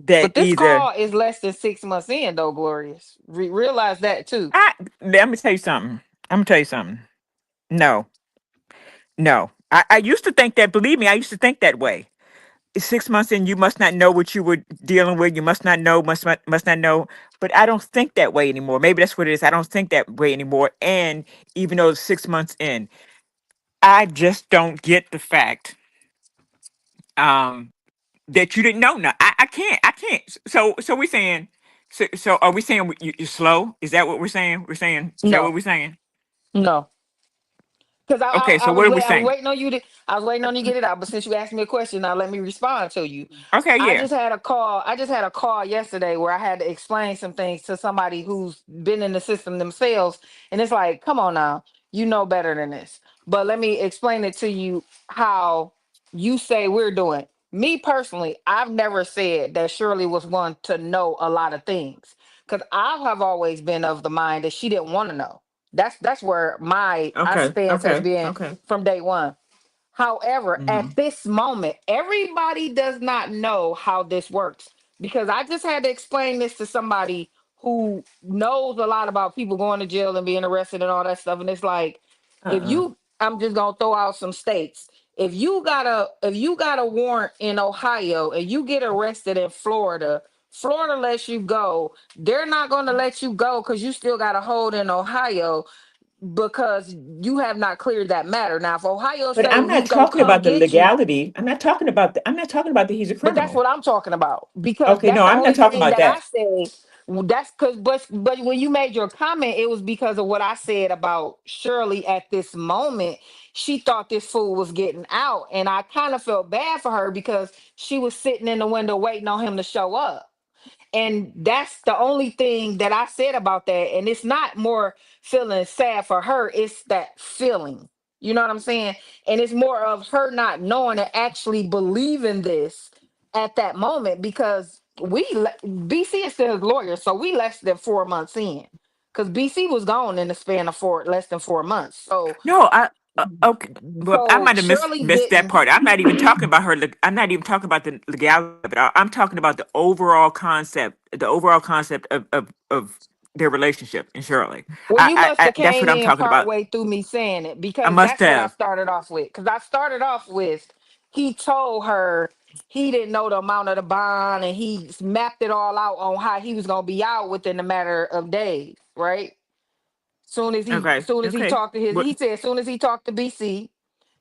that But this either. call is less than 6 months in, though, Glorious. Realize that too. Let me tell you something. I'm gonna tell you something. No, no. I used to think that. Believe me, I used to think that way. 6 months in, you must not know what you were dealing with. You must not know. But I don't think that way anymore. Maybe that's what it is. I don't think that way anymore. And even though it's 6 months in, I just don't get the fact um that you didn't know. No, I can't. So we're saying. So are we saying you're slow? Is that what we're saying? Is that what No, we're saying? no. Because Okay. So what are we I was saying? waiting on you to get it out. But since you asked me a question, now let me respond to you. Okay. I Yeah. just had a call. I just had a call yesterday where I had to explain some things to somebody who's been in the system themselves, and it's like, come on now, you know better than this. But let me explain it to you how you say we're doing. Me personally, I've never said that Shirley was one to know a lot of things because I have always been of the mind that she didn't want to know. That's where my Okay. stance has Okay. been Okay. from day one. However, Hmm. at this moment, everybody does not know how this works because I just had to explain this to somebody who knows a lot about people going to jail and being arrested and all that stuff. And it's like, if Uh-uh. you, I'm just gonna throw out some states. If you got a warrant in Ohio and you get arrested in Florida, Florida lets you go. They're not going to let you go because you still got a hold in Ohio because you have not cleared that matter. Now, if Ohio But say I'm we not gonna talking come about the get you, legality. I'm not talking about that he's a but that's criminal. what I'm talking about because Okay, that's no, the I'm not only talking thing about that I that. said. That's because, but when you made your comment, it was because of what I said about Shirley at this moment. She thought this fool was getting out, and I kind of felt bad for her because she was sitting in the window waiting on him to show up. And that's the only thing that I said about that. And it's not more feeling sad for her, it's that feeling. You know what I'm saying? And it's more of her not knowing and actually believing this at that moment because BC is still his lawyer, so we less than 4 months in. Because BC was gone in the span of less than 4 months. No, okay. Well, I So might have Shirley missed that didn't. part. I'm not even talking about her. I'm not even talking about the legality of it. I'm talking about the overall concept. The overall concept of their relationship in Shirley. Well, you must have That's what came I'm in talking part about. way through me saying it I because must that's what I have. started off with. Because I started off with he told her he didn't know the amount of the bond and he mapped it all out on how he was gonna be out within a matter of days, right? Okay. Soon as he Okay. talked to his What? he said as soon as he talked to BC,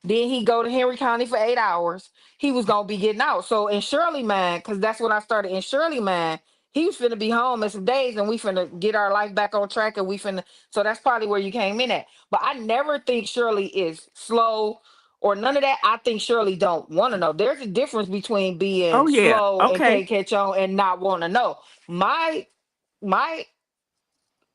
then he go to Henry County for 8 hours. He was gonna be getting out. So in Shirley man, because that's when I started in Shirley man, he was finna be home in some days and we finna get our life back on track and we finna so that's probably where you came in at. But I never think Shirley is slow or none of that. I think Shirley don't want to know. There's a difference between being Oh yeah. slow and Okay. can't catch on and not want to know. My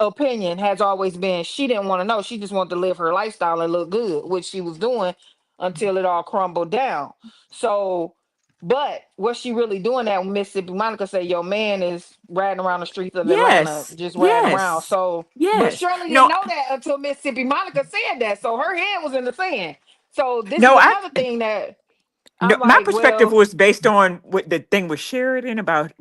opinion has always been she didn't want to know. She just wanted to live her lifestyle and look good, which she was doing until it all crumbled down. So But was she really doing that when Mississippi Monica say your man is riding around the streets of Atlanta, Yes, just riding around? yes, So, but yes. Shirley didn't No, know that until Mississippi Monica said that. So her hand was in the sand. So this is no, I another thing that no, I'm my like, perspective well, was based on what the thing with Sheridan about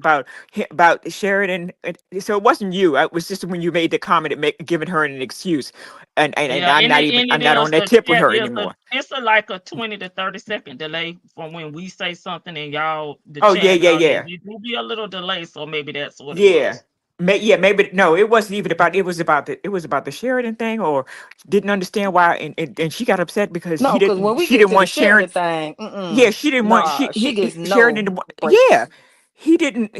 Sheridan. So it wasn't you. It was just when you made the comment, giving her an excuse, and Yeah, I'm and not it, even and I'm it not is on that a tip with yeah, her anymore. it's a like a 20 to 30-second delay from when we say something and y'all the Oh yeah, chat and yeah, all that. yeah. It will be a little delay, so maybe that's what it Yeah. was. Maybe no, it wasn't even about it was about the Sheridan thing, or didn't understand why, and she got upset because no, because when we she get didn't to the want Sharon. Sheridan thing, Yeah, she didn't want nah, she gets Sheridan no didn't want, yeah. breaks. He didn't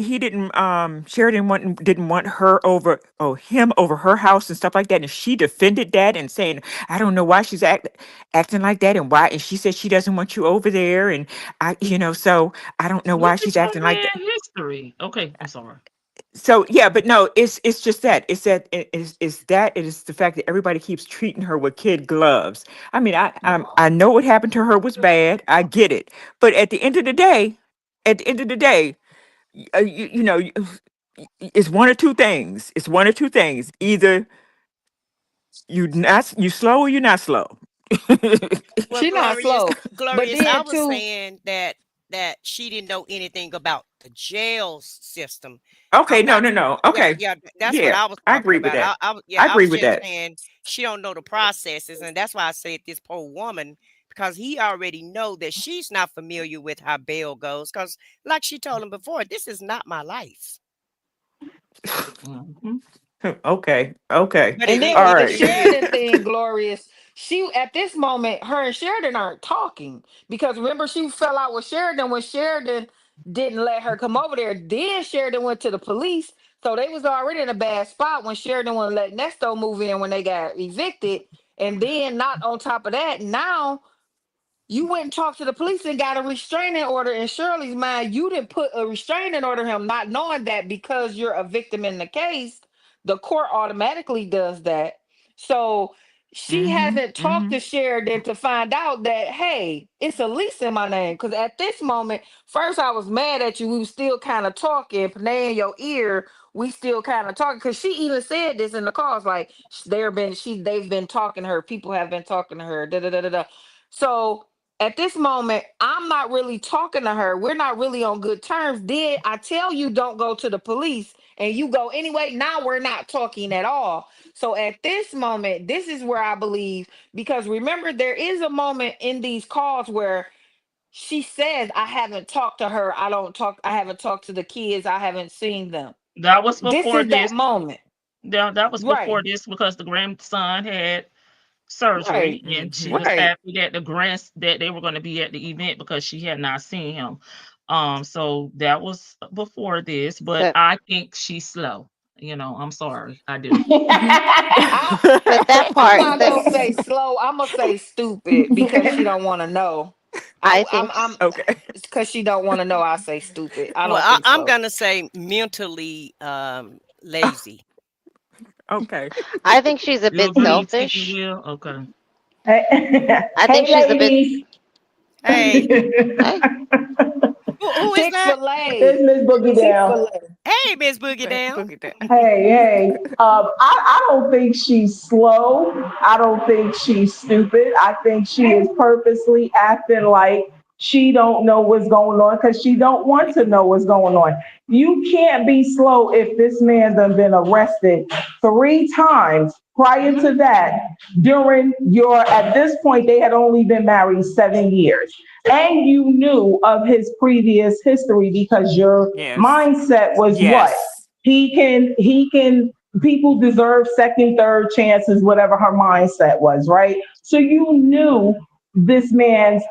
Sheridan didn't want her over, him over her house and stuff like that, and she defended that and saying, I don't know why she's acting like that, and why, and she said she doesn't want you over there, and so I don't know Look why at she's your acting like that. man history. Okay, I'm sorry. So yeah, but no, it's just that it is the fact that everybody keeps treating her with kid gloves. I mean, I know what happened to her was bad. I get it, but at the end of the day, it's one or two things. It's one or two things. Either you slow or you're not slow. Well, She not Glorious, slow, but Glorious, I then was too. saying that she didn't know anything about the jail system. Okay, I'm no, not. no, no. Yeah, Okay, yeah, that's what yeah, I was I talking agree with about. that. Yeah, I I agree was with just that. saying she don't know the processes, and that's why I said this poor woman because he already know that she's not familiar with how bail goes. Because, like she told him before, this is not my life. Mhm. Okay, okay, But And then all with the it right. is. Sheridan thing, Glorious, she at this moment, her and Sheridan aren't talking because remember she fell out with Sheridan when Sheridan didn't let her come over there. Then Sheridan went to the police, so they was already in a bad spot when Sheridan wouldn't let Nesto move in when they got evicted. And then not on top of that, now you went and talked to the police and got a restraining order. In Shirley's mind, you didn't put a restraining order on him, not knowing that because you're a victim in the case, the court automatically does that. So she Mm-hmm. hasn't talked Mm-hmm. to Sheridan to find out that, hey, it's a lease in my name. Because at this moment, first I was mad at you. We were still kind of talking, playing your ear. We still kind of talking because she even said this in the calls, like they've been talking to her. People have been talking to her. Da da da da da. So at this moment, I'm not really talking to her. We're not really on good terms. Did I tell you don't go to the police and you go anyway? Now we're not talking at all. So at this moment, this is where I believe, because remember, there is a moment in these calls where she says, I haven't talked to her. I haven't talked to the kids. I haven't seen them. That was This before is that this. moment. That was Right. before this because the grandson had surgery Right. and she Mm-hmm. was Right. happy that that they were going to be at the event because she had not seen him. So that was before this, but But I think she's slow. I'm sorry, I do. I, but that I'm part not that gonna say slow. I'm gonna say stupid because she don't want to know. I I'm think Okay. because she don't want to know. I say stupid. I Well, don't think I'm so. gonna say mentally lazy. Okay. I think she's a You bit agree, T. selfish. Will? Okay. Hey, I think hey she's a bit. ladies. Hey, Hey, who is Chick that? Fil A. It's Miss Boogie Chick Down. Fil A. Hey, Miss Boogie Let's Down. boogie down. Hey, hey. I don't think she's slow. I don't think she's stupid. I think she is purposely acting like she don't know what's going on because she don't want to know what's going on. You can't be slow if this man done been arrested 3 times prior to that during at this point, they had only been married 7 years. And you knew of his previous history because your Yes. mindset was what? Yes. He can people deserve second, third chances, whatever her mindset was, right? So you knew this man's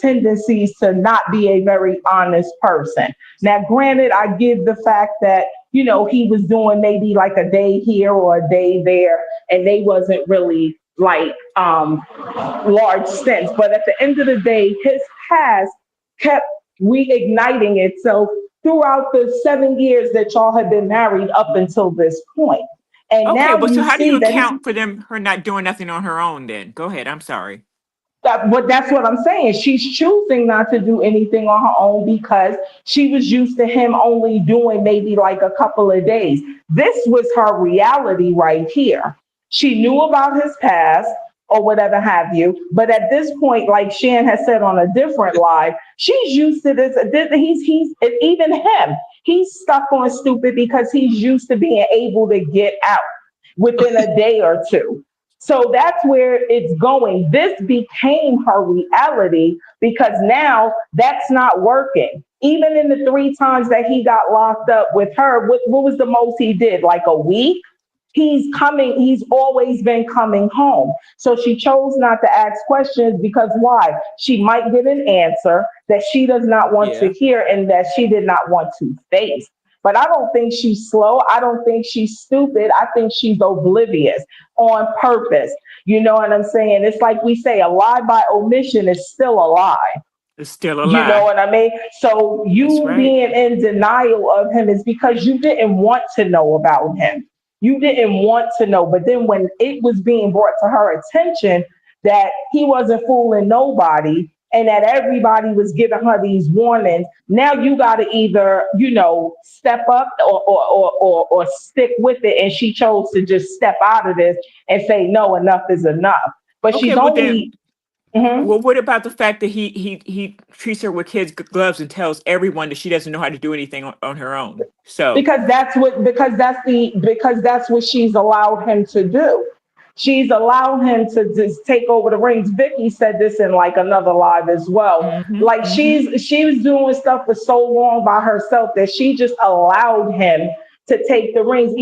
tendencies to not be a very honest person. Now, granted, I give the fact that he was doing maybe like a day here or a day there, and they wasn't really like large stints. But at the end of the day, his past kept reigniting itself throughout the 7 years that y'all had been married up until this point. And Okay, now well, so you how do you see that he's account for her not doing nothing on her own then? Go ahead. I'm sorry. But that's what I'm saying. She's choosing not to do anything on her own because she was used to him only doing maybe like a couple of days. This was her reality right here. She knew about his past or whatever have you. But at this point, like Shan has said on a different live, she's used to this. He's even him. He's stuck on stupid because he's used to being able to get out within a day or two. So that's where it's going. This became her reality because now that's not working. Even in the 3 times that he got locked up with her, what was the most he did? Like a week? He's always been coming home. So she chose not to ask questions because why? She might get an answer that she does not want to hear and that she did not want to face. But I don't think she's slow. I don't think she's stupid. I think she's oblivious on purpose. You know what I'm saying? It's like we say, a lie by omission is still a lie. It's still a You lie. know what I mean? So you being in denial of him is because you didn't want to know about him. You didn't want to know. But then when it was being brought to her attention that he wasn't fooling nobody and that everybody was giving her these warnings, now you got to either, step up or stick with it. And she chose to just step out of this and say, no, enough is enough. But Okay, she's well only... Well, what about the fact that he treats her with kids' gloves and tells everyone that she doesn't know how to do anything on her own? So because that's what she's allowed him to do. She's allowed him to just take over the reins. Vicky said this in like another live as well. Like she was doing stuff for so long by herself that she just allowed him to take the reins,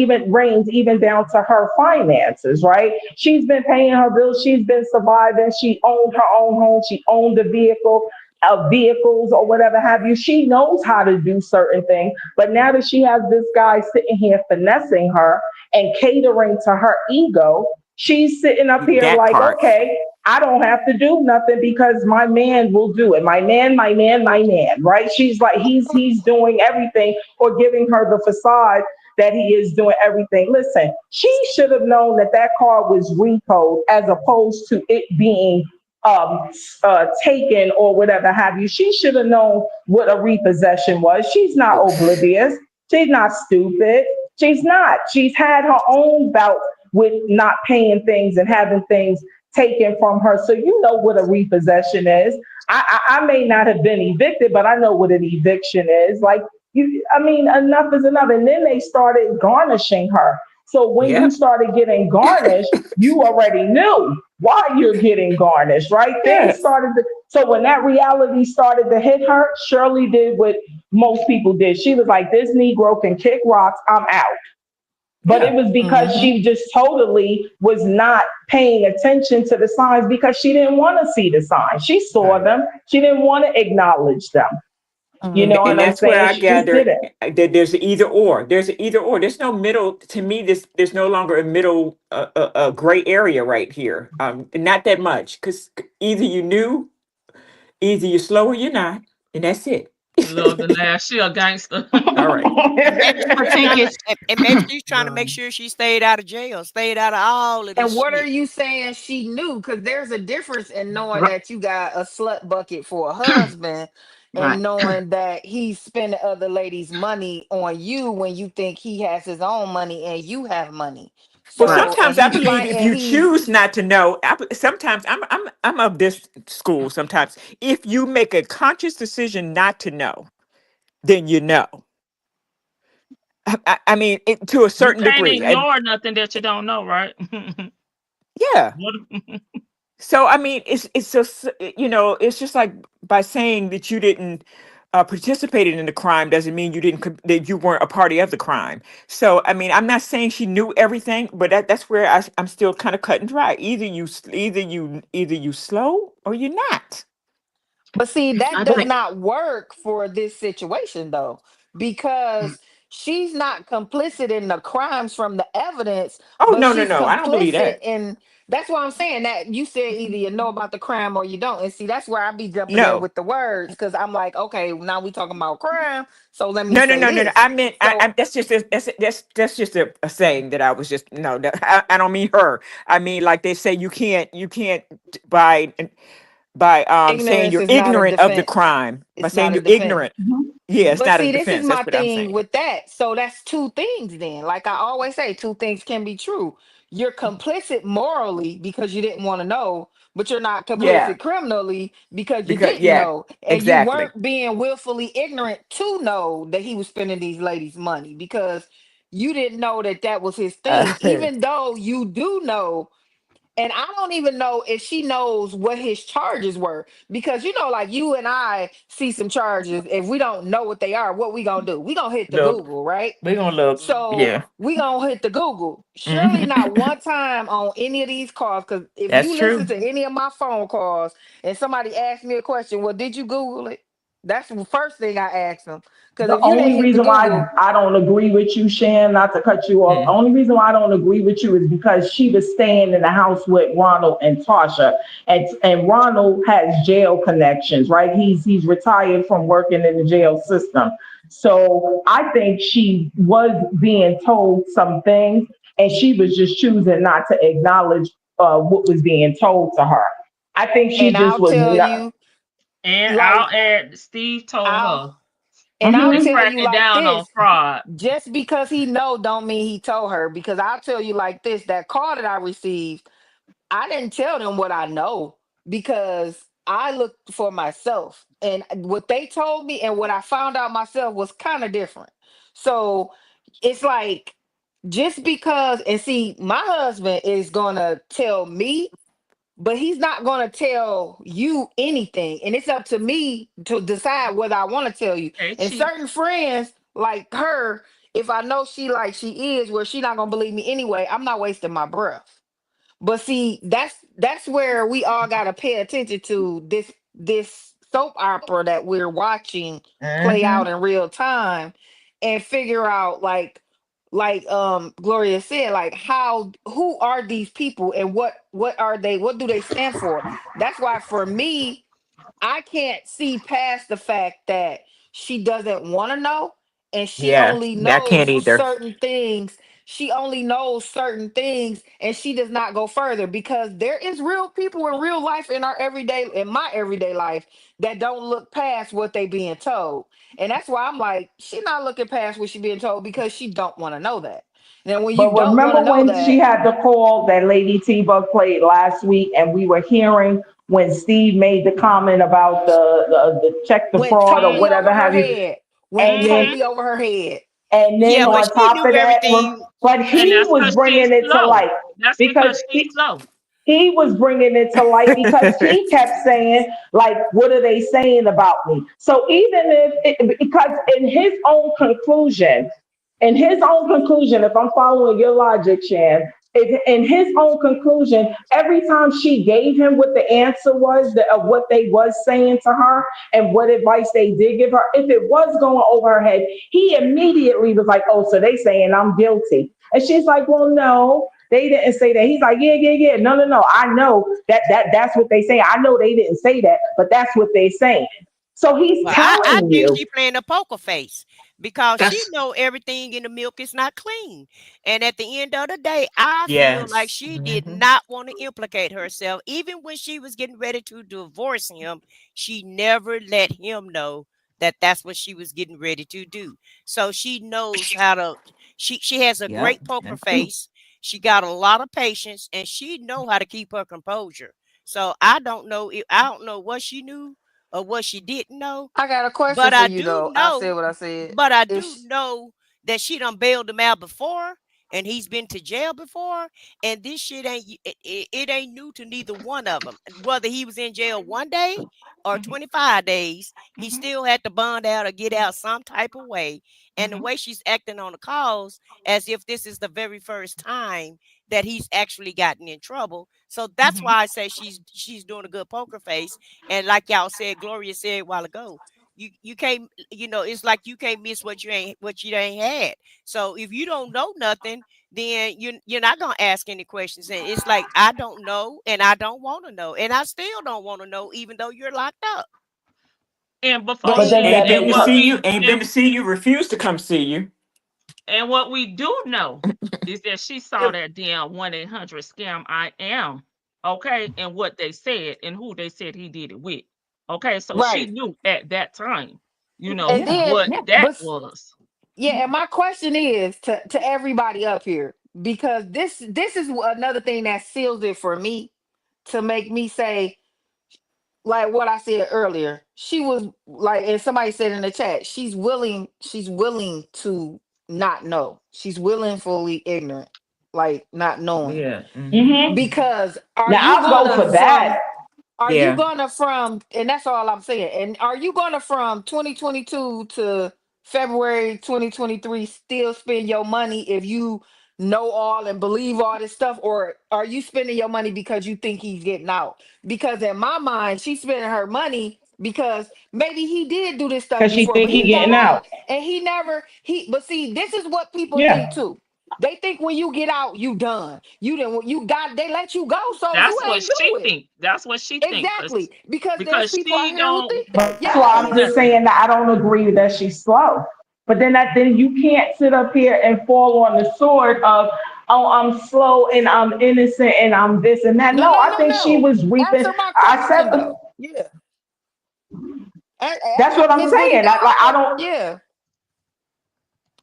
even down to her finances, right? She's been paying her bills. She's been surviving. She owned her own home. She owned a vehicles or whatever have you. She knows how to do certain things. But now that she has this guy sitting here finessing her and catering to her ego, she's sitting up here that like, part. okay, I don't have to do nothing because my man will do it. My man, right? She's like, he's doing everything or giving her the facade that he is doing everything. Listen, she should have known that car was repoed as opposed to it being taken or whatever have you. She should have known what a repossession was. She's not oblivious. She's not stupid. She's not. She's had her own bout with not paying things and having things taken from her. So you know what a repossession is. I may not have been evicted, but I know what an eviction is. Like, enough is enough. And then they started garnishing her. So when you started getting garnished, you already knew why you're getting garnished, right? Yes. So when that reality started to hit her, Shirley did what most people did. She was like, this Negro can kick rocks, I'm out. But it was because she just totally was not paying attention to the signs because she didn't want to see the signs. She saw them. She didn't want to acknowledge them. You know, and that's where I she just gather didn't. that there's an either or. There's an either or. There's no middle. To me, there's no longer a middle, gray area right here. Not that much, because either you knew, either you're slow or you're not, and that's it. Love the laugh. She a gangster. All right. And maybe she's trying to make sure she stayed out of jail, stayed out of all of this. And what shit. are you saying she knew? Because there's a difference in knowing that you got a slut bucket for a husband and knowing that he's spending other ladies' money on you when you think he has his own money and you have money. Well, So, sometimes and I he's believe if you he's choose not to know, sometimes I'm of this school. Sometimes if you make a conscious decision not to know, then you know. I mean, to a You certain can't degree. ignore nothing that you don't know, right? Yeah. So I mean, it's just it's just like by saying that you didn't participated in the crime doesn't mean that you weren't a party of the crime. So I mean, I'm not saying she knew everything, but that's where I'm still kind of cut and dry. Either you slow or you're not. But see, that I does think not work for this situation though, because she's not complicit in the crimes from the evidence, Oh but she's no, I don't believe complicit that. in that's why I'm saying that you said either you know about the crime or you don't. And see, that's where I be jumping in No. with the words because I'm like, okay, now we talking about crime. So let me No. say this. I meant So that's just a saying that I was just no. I don't mean her. I mean like they say you can't buy by saying Ignorance you're is not a ignorant of the defense. crime. By It's saying not a you're defense. ignorant. Yeah, it's But not a see, this is defense. That's my what I'm thing saying. with that. So that's two things then. Like I always say, two things can be true. You're complicit morally because you didn't want to know, but you're not Yeah. complicit criminally because you Because didn't yeah, know. And you exactly. weren't being willfully ignorant to know that he was spending these ladies' money because you didn't know that that was his thing, even though you do know. And I don't even know if she knows what his charges were because like you and I see some charges. If we don't know what they are, what we gonna do? We gonna hit the Look, Google, right? we're gonna look. So Yeah. we gonna hit the Google. Surely Hmm. not one time on any of these calls. Because if That's you listen true. to any of my phone calls and somebody asks me a question, well, did you Google it? That's the first thing I ask them. Because The if you didn't only hit the reason why Google, I don't agree with you, Shan, not to cut you off, the only reason why I don't agree with you is because she was staying in the house with Ronald and Tasha, and Ronald has jail connections, right? He's retired from working in the jail system. So I think she was being told some things, and she was just choosing not to acknowledge what was being told to her. I think she and just I'll was tell not. you, And I'll like add, Steve told I'll her. and I'll They tell you cracking like down on this. fraud. Just because he know don't mean he told her, because I'll tell you like this, that call that I received, I didn't tell them what I know because I looked for myself, and what they told me and what I found out myself was kind of different. So it's like, just because, and see, my husband is gonna tell me, but he's not going to tell you anything, and it's up to me to decide whether I want to tell you. Hey, And Chief. certain friends like her, if I know she like she is, where she not going to believe me anyway, I'm not wasting my breath. But see, that's where we all got to pay attention to this soap opera that we're watching play Hmm. out in real time, and figure out Gloria said, like, who are these people and what are they, what do they stand for? That's why for me, I can't see past the fact that she doesn't want to know, and she Yeah, only I can't knows either. certain things. She only knows certain things, and she does not go further, because there is real people in real life in my everyday life, that don't look past what they being told. And that's why I'm like, she not looking past what she being told because she don't want to know that. Now, when you But don't want remember to know when she that, had the call that Lady T Bug played last week, and we were hearing when Steve made the comment about the check the went fraud or totally over whatever her have you, head. Went and then totally over her head. and then Yeah, but on she top knew of that, everything. but And he that's was because she's bringing it to slow. light That's because because she's slow. he was bringing it to light because he kept saying, like, what are they saying about me? So even because in his own conclusion, if I'm following your logic, Shan, in his own conclusion, every time she gave him what the answer was of what they was saying to her and what advice they did give her, if it was going over her head, he immediately was like, oh, so they saying I'm guilty. And she's like, well, no, they didn't say that. He's like, yeah, yeah, yeah. No, no, no. I know that's what they say. I know they didn't say that, but that's what they saying. So he's Well, I telling think you. she playing a poker face because she That's know everything in the milk is not clean. And at the end of the day, I feel like yes. she did Hmm. not want to implicate herself. Even when she was getting ready to divorce him, she never let him know that that's what she was getting ready to do. So she knows how to. She has a Yep, great poker that's true. face. She got a lot of patience, and she know how to keep her composure. So I don't know what she knew or what she didn't know, I got a question but for I you do though. I said know, what I said. but I If do know that she done bailed him out before, and he's been to jail before, and this shit it ain't new to neither one of them. Whether he was in jail 1 day or 25 days, he still had to bond out or get out some type of way. And the way she's acting on the calls, as if this is the very first time that he's actually gotten in trouble. So that's why I say she's doing a good poker face. And like y'all said, Gloria said a while ago, you can't, it's like you can't miss what you ain't had. So if you don't know nothing, then you're not gonna ask any questions. And it's like, I don't know, and I don't want to know, and I still don't want to know, even though you're locked up. And but But before does and, that Ain't been and make to what her? see we you. Ain't been and, to see you. Refuse to come see you. and what we do know is that she saw that damn 1-800 scam I am. okay, and what they said and who they said he did it with. Okay, so she Right. knew at that time, And then, what that but was. yeah, and my question is to everybody up here, because this is another thing that seals it for me, to make me say, like what I said earlier. She was like, and somebody said in the chat, she's willing to not know. She's willingly ignorant, like not knowing. Yeah. Because Now I'll go for that. are you Yeah. gonna from, and that's all I'm saying, and are you gonna from 2022 to February 2023 still spend your money if you know all and believe all this stuff, or are you spending your money because you think he's getting out? Because in my mind, she's spending her money because maybe he did do this stuff Because she before, but think he he got getting out out. and he never he but see, this is what people think Yeah. too. They think when you get out, you done. You didn't, you got, they let you go, so you That's what ain't do she it. think. That's what she think. Exactly. Because there's Because people out she here who don't think that. That's why I'm just Yes. saying that I don't agree that she's slow. But then you can't sit up here and fall on the sword of, oh, I'm slow and I'm innocent and I'm this and that. No, No, no, I no, think she no. was reaping. Answer my I question said though. Yeah. that's what I'm Miss Boogie saying. down. I don't. Yeah.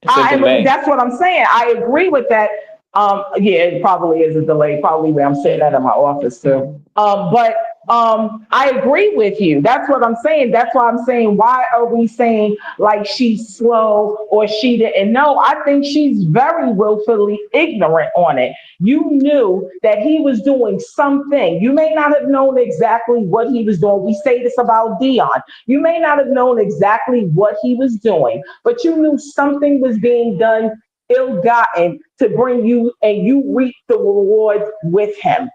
It's a delay. That's what I'm saying. I agree with that. Yeah, it probably is a delay. Probably where I'm sitting at in my office too. But I agree with you. That's what I'm saying. That's why I'm saying, why are we saying like she's slow or she didn't know? I think she's very willfully ignorant on it. You knew that he was doing something. You may not have known exactly what he was doing. We say this about Dion. You may not have known exactly what he was doing, but you knew something was being done ill-gotten to bring you, and you reap the rewards with him.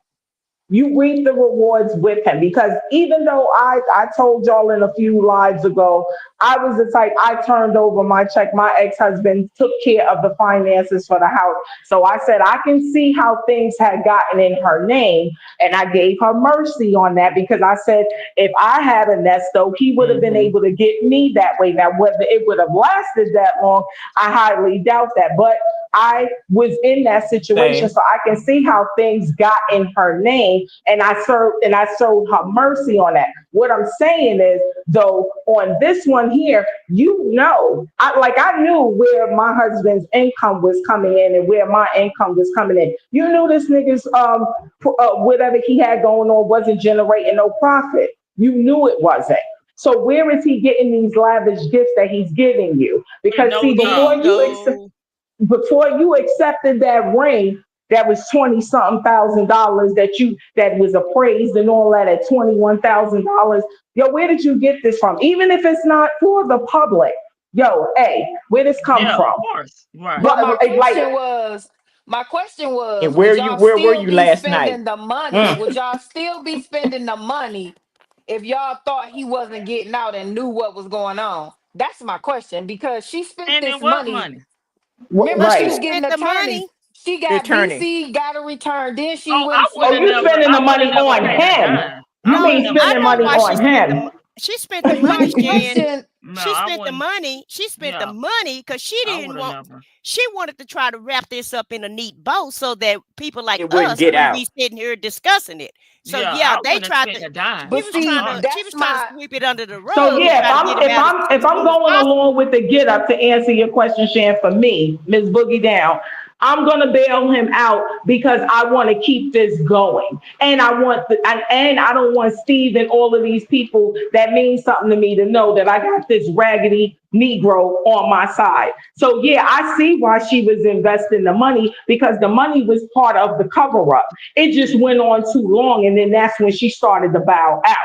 You reap the rewards with him, because even though I told y'all in a few lives ago, I was the type, I turned over my check. My ex-husband took care of the finances for the house. So I said, I can see how things had gotten in her name. And I gave her mercy on that, because I said, if I had Ernesto, he would have been able to get me that way. Now, whether it would have lasted that long, I highly doubt that. But I was in that situation, Same. so I can see how things got in her name, and I showed her mercy on that. What I'm saying is, though, on this one here, I knew where my husband's income was coming in and where my income was coming in. You knew this nigga's whatever he had going on wasn't generating no profit. You knew it wasn't. So where is he getting these lavish gifts that he's giving you? Because see, Bingo. before you accepted that ring that was 20 something $1,000 that was appraised and all that at $21,000, yo, where did you get this from? Even if it's not for the public, yo, hey, where this come Yeah, from? of course. Right. But my Like, question was, And would y'all where were still you be last night? spending the money? Would y'all still be spending the money if y'all thought he wasn't getting out and knew what was going on? That's my question, because she spent And then this what money. money? Remember, she She right. was getting spent the attorneys. money. She The got attorney. BC, got a return. Then she Oh, went and Oh, spent. the I would money have never on paid a him. dime. I You would No, have mean never I spending paid a know money why dime. she on spent the him? she spent the My money, Jen. question, No, She I spent the wouldn't. money. She spent the Yeah, money because she I didn't would have want. never. She wanted to try to wrap this up in a neat bow so that people like It wouldn't us get wouldn't be out. sitting here discussing it. So Yeah, yeah, I they wouldn't have tried spent to. a dime. but I'm see, sorry. She that's was trying to my. sweep it under the So rug and yeah, try to get him out if as I'm soon as going possible. along with the get up to answer your question, Shan, for me, Ms. Boogie Down, I'm gonna bail him out because I want to keep this going, and and I don't want Steve and all of these people that mean something to me to know that I got this raggedy Negro on my side. So yeah, I see why she was investing the money, because the money was part of the cover up. It just went on too long, and then that's when she started to bow out.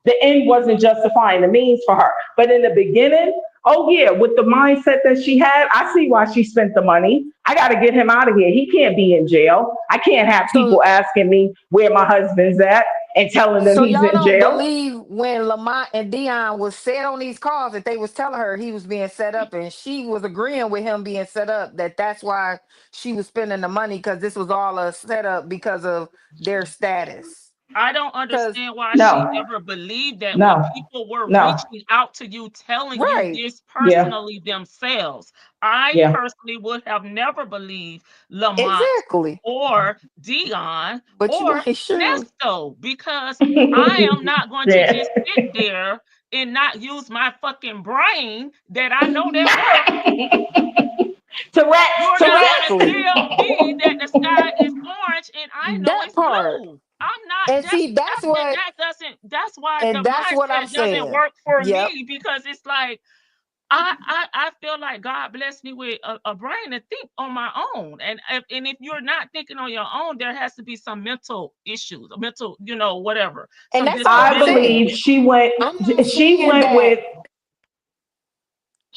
The end wasn't justifying the means for her. But in the beginning, oh yeah, with the mindset that she had, I see why she spent the money. I got to get him out of here. He can't be in jail. I can't have So people asking me where my husband's at and telling them So he's y'all in don't jail. believe when Lamont and Dion was said on these calls that they was telling her he was being set up, and she was agreeing with him being set up, that's why she was spending the money, because this was all a setup because of their status. I don't 'Cause understand why No. she never believed that when No. people were No. reaching out to you, telling you right. this Yeah. personally themselves. I Yeah. personally would have never believed Lamont Exactly. or Dion But you or ain't Shirley. Nesto because I am not going to Yeah. just sit there and not use my fucking brain that I know that works. You're not going to Exactly. tell me that the sky is orange and I know That it's part. blue. I'm not And see, that's why the that's what I'm mindset doesn't saying. work for Yep. me because it's like I feel like God blessed me with a brain to think on my own. And if you're not thinking on your own, there has to be some mental issues, mental, whatever, And some that's what I'm I disability. believe saying. she went. I'm not She saying went that. with.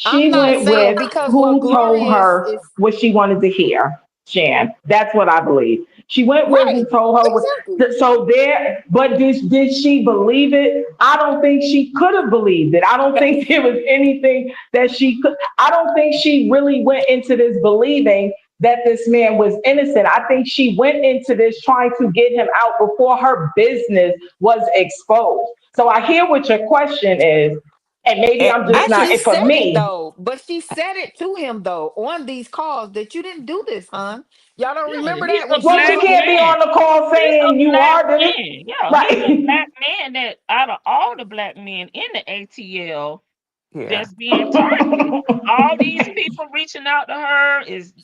I'm She not went saying with because what who told Glorious her is what she wanted to hear, Shan. That's what I believe. She went with who right. told her what. Exactly. So there, but did she believe it? I don't think she could have believed it. I don't think there was anything that she could. I don't think she really went into this believing that this man was innocent. I think she went into this trying to get him out before her business was exposed. So I hear what your question is, and maybe I'm just And not. she And for said it me, though. But she said it to him though on these calls that you didn't do this, hon. Y'all don't Yeah, remember he's that when a she well, was she black like, can't be man. on the call He's a saying you black are, did it? man. Yeah, he's a Right. black man that out of all the black men in the ATL Yeah. that's being targeted. All these people reaching out to her is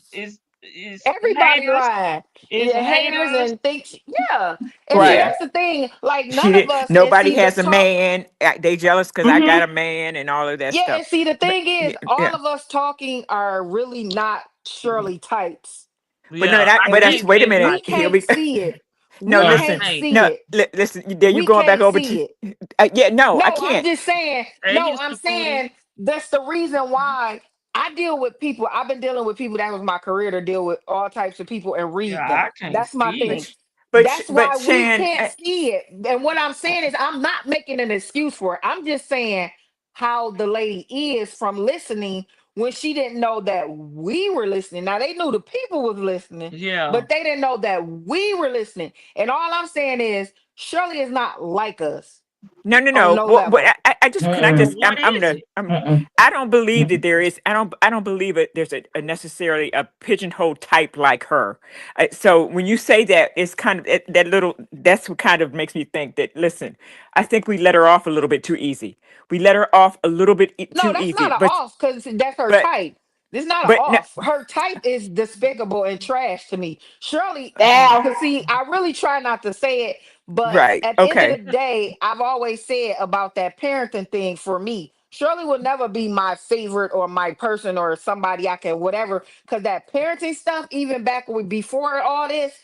everybody haters, lying. is Yeah, haters haters. and think, yeah. And see, Yeah. Right. that's the thing. Like, She none of did. us, and Nobody see, the has a talk, man. They jealous because I got a Mm-hmm. man and all of that yeah, stuff. and see, the But thing is, yeah, all yeah. of us talking are really not Shirley types. But no, Yeah, I And can't wait a be we minute. Here anybody. can't we see it. no, We I listen. can't can't. see No, it. listen. There you We going back can't over see to it. yeah, no, I No, I'm can't. just saying, Hey, no, I'm Mr. Pootie. saying that's the reason why I deal with people. I've been dealing with people. That was my career to deal with all types of people and Yeah, read them. I can't That's my see thing. it. That's But why we Shan, can't see it. And what I'm saying is, I'm not making an excuse for it. I'm just saying how the lady is from listening when she didn't know that we were listening. Now, they knew the people was listening, Yeah. but they didn't know that we were listening. And all I'm saying is, Shirley is not like us on no. no What level. I just can I So Mm-mm. just what is it? I don't believe that Mm-mm. there is I don't believe it there's a necessarily a pigeonhole type like her. So when you say that, it's kind of that little that's what kind of makes me think that listen, I think we let her off a little bit too easy. We let her off a little bit No, too that's easy. not an off because that's her But type. It's not an no, off. Her type is despicable and trash to me. Shirley, Now, because see, I really try not to say it, but right. at the end of Okay. the day, I've always said about that parenting thing for me. Shirley will never be my favorite or my person or somebody I can whatever. Because that parenting stuff, even back with before all this,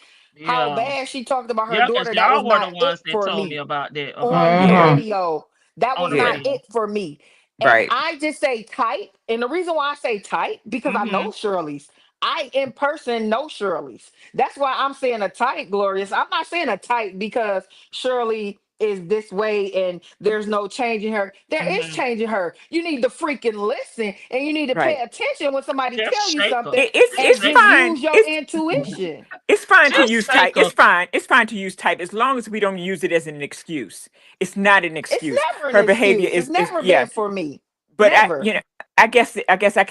how Yeah. bad she talked about her Yeah, because daughter, that was y'all were the not it ones that for told me me about that, about on her the Yeah. radio. That on was the Yeah. not radio. it for me. And Right. I just say type. And the reason why I say type, because I Mm-hmm. know Shirley's. I in person know Shirley's. That's why I'm saying a type, Glorious. I'm not saying a type because Shirley is this way and there's no changing her. There is Mm-hmm. changing her. You need to freaking listen and you need to pay Right. attention when somebody tell Just you shake her. something Just and It's shake just her. fine. use your intuition. It's fine to Just use type. shake her. It's fine to use type as long as we don't use it as an excuse. It's not an It's excuse. never an Her behavior excuse. It's is never yeah. been for me. But Never. I guess I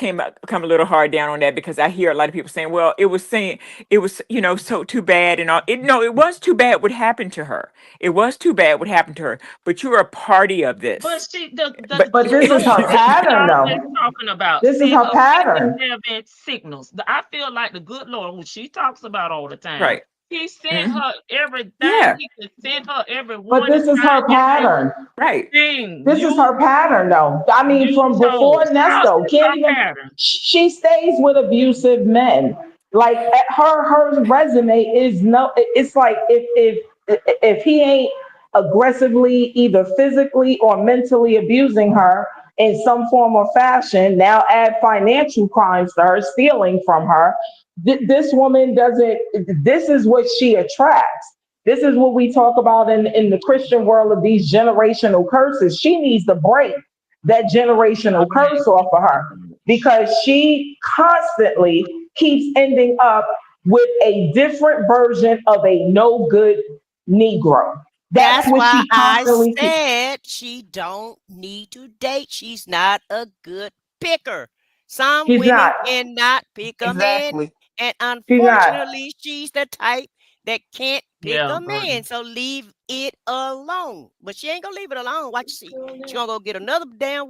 come a little hard down on that because I hear a lot of people saying, well, it was so too bad and all. It was too bad what happened to her. It was too bad what happened to her. But you were a party of But this. she, the But but this is her Lord that pattern, y'all though. just talking about This is sent her her pattern. 57 signals. I feel like the good Lord, who she talks about all the time, right. he sent Mhm. her everything Yeah. he could send her, every But warning this is sign, her pattern. Right. everything. This is her pattern, though. I mean, You from before chose. How's Nesto, this can't her even. pattern? She stays with abusive men. Like her resume is no. It's like if he ain't aggressively, either physically or mentally abusing her in some form or fashion, now add financial crimes to her, stealing from her. This woman doesn't. This is what she attracts. This is what we talk about in the Christian world of these generational curses. She needs to break that I generational curse can't off of her because she constantly keeps ending up with a different version of a no good Negro. That's what why she I constantly said she don't need to date. She's not a good picker. Some She's women not. cannot pick a man, Exactly. and She's not. unfortunately, she's the type that can't pick Yeah, a Birdie. man. So leave it alone. But she ain't gonna leave it alone. Watch you see. She gonna go get another damn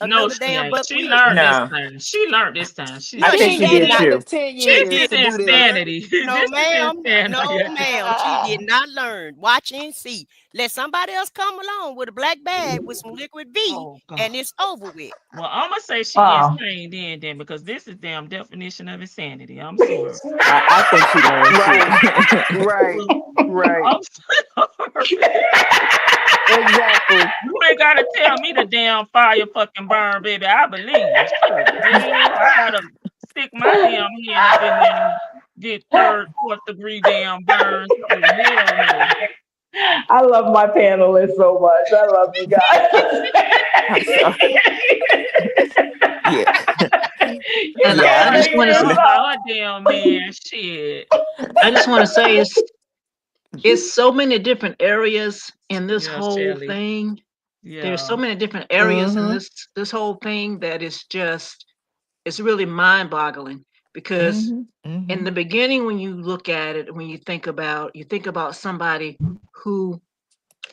No, another she damn ain't. She buckwheat. learned this No, time. She learned this time. No, I She think she ain't she got did did not. nothing too. but 10 She This years is did to do this. learn. insanity. No, This is ma'am. insanity. No, ma'am. She did not learn. Watch and see. Let somebody else come along with a black bag with some liquid V, Oh God. and it's over with. Well, I'm gonna say she Oh. insane then because this is damn definition of insanity. I'm sorry. I think she learned too. Right. Right. I'm sorry. Exactly. You ain't gotta tell me the damn fire fucking burn, baby. I believe you. Shit, the hell, I gotta stick my damn hand up in there and get third, fourth degree damn burns. Oh hell no. I love my panelists so much. I love you I'm sorry. Yeah. guys. And Yeah, I I just Make want this to, Oh up. God damn man, shit. I just want to say it's so many different areas in this Yeah, whole Shirley. thing. There's Yeah. so many different areas in Mm-hmm. this whole thing that is just it's really mind-boggling because hmm in hmm the beginning when you look at it, when you think about somebody who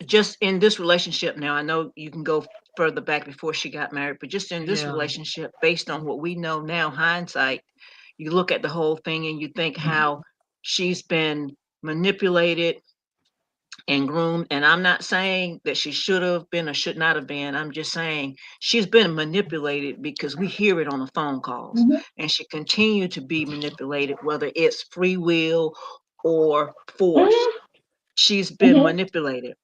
just in this relationship now, I know you can go further back before she got married, but just in this Yeah. relationship, based on what we know now, hindsight, you look at the whole thing and you think how she's been manipulated and groomed. And I'm not saying that she should have been or should not have been. I'm just saying she's been manipulated because we hear it on the phone calls. And she continued to be manipulated, whether it's free will or force. She's been manipulated.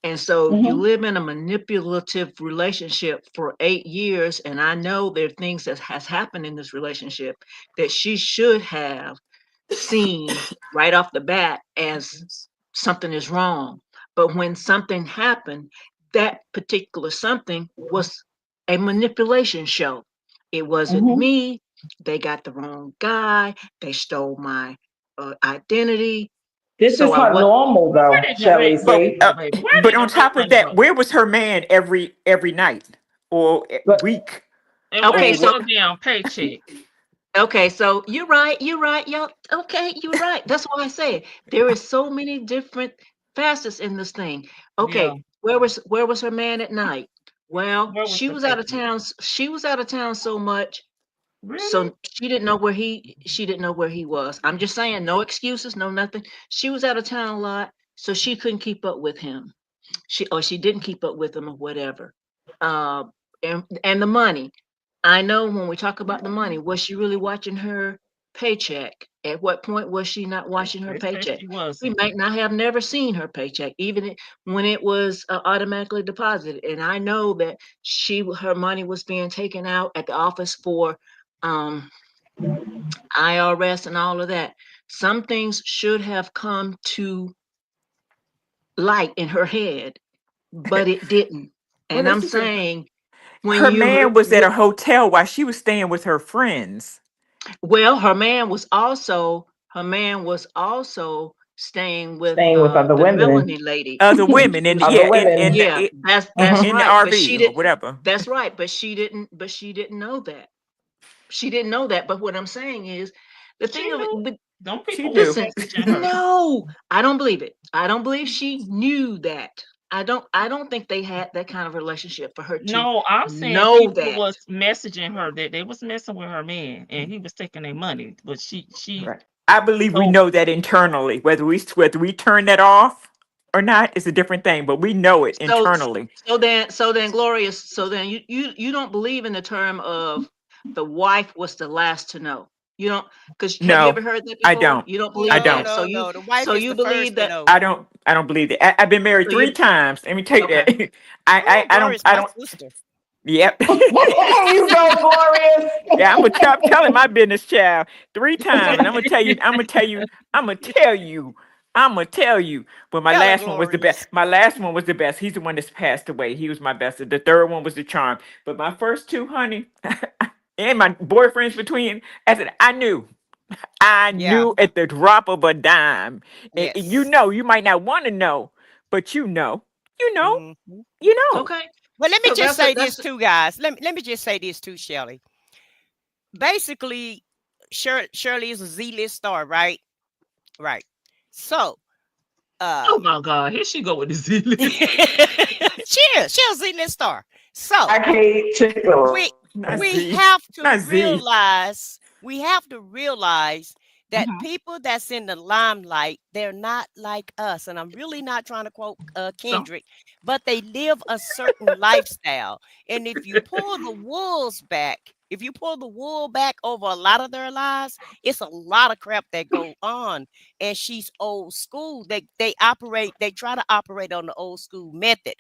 And so you live in a manipulative relationship for 8 years. And I know there are things that has happened in this relationship that she should have seen right off the bat as something is wrong. But when something happened, that particular something was a manipulation show. It wasn't me. They got the wrong guy. They stole my identity. This is So I her was normal, Where though, did the Shelley. rate go, But See, baby? Where but did on the rate top of money that, go? where was her man every night or but week? And where okay. was So Or your damn paycheck? okay, so you're right. You're right, y'all. Okay, you're right. That's why I say there is so many different facets in this thing. Yeah. Okay, where was her man at night? Well, Where was she the was out of paycheck? town. She was out of town so much, Really? so she didn't know where he was. I'm just saying, no excuses, no nothing. She was out of town a lot, so she couldn't keep up with him. She didn't keep up with him or whatever. Uh, and the money. I know when we talk about the money, was she really watching her paycheck? At what point was she not watching her They say paycheck? she We wasn't. might not have never seen her paycheck, when it was automatically deposited. And I know that her money was being taken out at the office for um, IRS and all of that. Some things should have come to light in her head, but it didn't. well, And that's I'm just a, saying when her you man was at a hotel while she was staying with her friends. well, her man was also staying with staying with other the women, Melanie lady. Other women in other yeah women. Yeah, that's in the right. But RV she or did whatever. that's right. But she didn't know that. She didn't know that. But what I'm saying is the She thing of it, knew. but Them She people was knew. listen, messaging her. no, I don't believe it. I don't believe she knew that. I don't think they had that kind of relationship for her to No, I'm saying know people that. was messaging her that they was messing with her man and he was taking their money. But she Right. I believe we told know that internally. Whether we turn that off or not is a different thing, but we know it So internally. so then Glorious, so then you don't believe in the term of the wife was the last to know. You don't, because have you No, ever heard that I before? don't. You don't I believe No, don't. that. no, no. The wife So is you the believe first to that know. I don't believe that. I've been married so three you times. Let me tell you okay. that. Oh, I don't Gloria's I my don't. sister. Yep. You go, Glorious. Yeah, I'm telling my business, child, three times, and I'm gonna tell you. I'm gonna tell you. I'm gonna tell you. I'm gonna tell you. But my Tell her, last one was the Glorious. best. My last one was the best. He's the one that's passed away. He was my best. The third one was the charm. But my first two, honey, and my boyfriends between, I said I knew. I Yeah. knew at the drop of a dime. And you Yes. know, you might not want to know, but you know, Mhm. you know. Okay. Well, let me So just that's say a, this that's too, guys. Let me just say this too, Shirley. Basically, Shirley is a Z-list star, right? Right. So, Oh my God, here she go with the Z list. she's a Z-list star. So, I hate chicken. we Not we Z, have to not Z. realize that Mhm. people that's in the limelight, they're not like us. And I'm really not trying to quote Don't. Kendrick, but they live a certain lifestyle. And if you pull the wolves back, if you pull the wool back over a lot of their lives, it's a lot of crap that go on. And she's old school. They try to operate on the old school method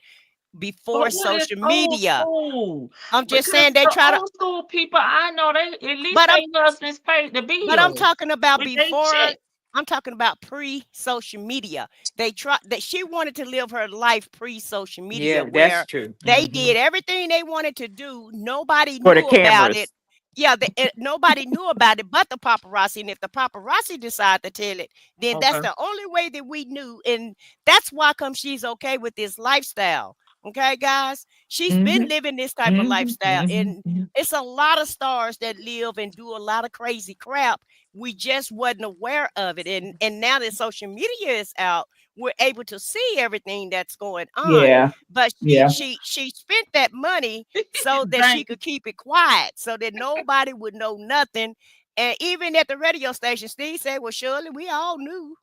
before But what is social old media. school? I'm just Because saying they the try to, old school people I know, they at least but I'm their husbands paid the But I'm bills talking about with they before. check. I'm talking about pre-social media. They tried that she wanted to live her life pre-social media Yeah, that's where true. they did everything they wanted to do. Nobody For the knew about it. cameras. Yeah, nobody knew about it but the paparazzi. And if the paparazzi decide to tell it, then that's Okay. the only way that we knew. And that's why come she's okay with this lifestyle. Okay, guys, she's been living this type of lifestyle, and it's a lot of stars that live and do a lot of crazy crap. We just wasn't aware of it, and now that social media is out, we're able to see everything that's going on. Yeah, But yeah. she spent that money so that she Thank could keep it quiet, so that nobody would know nothing. And even at the radio station, Steve said, "Well, Shirley, we all knew."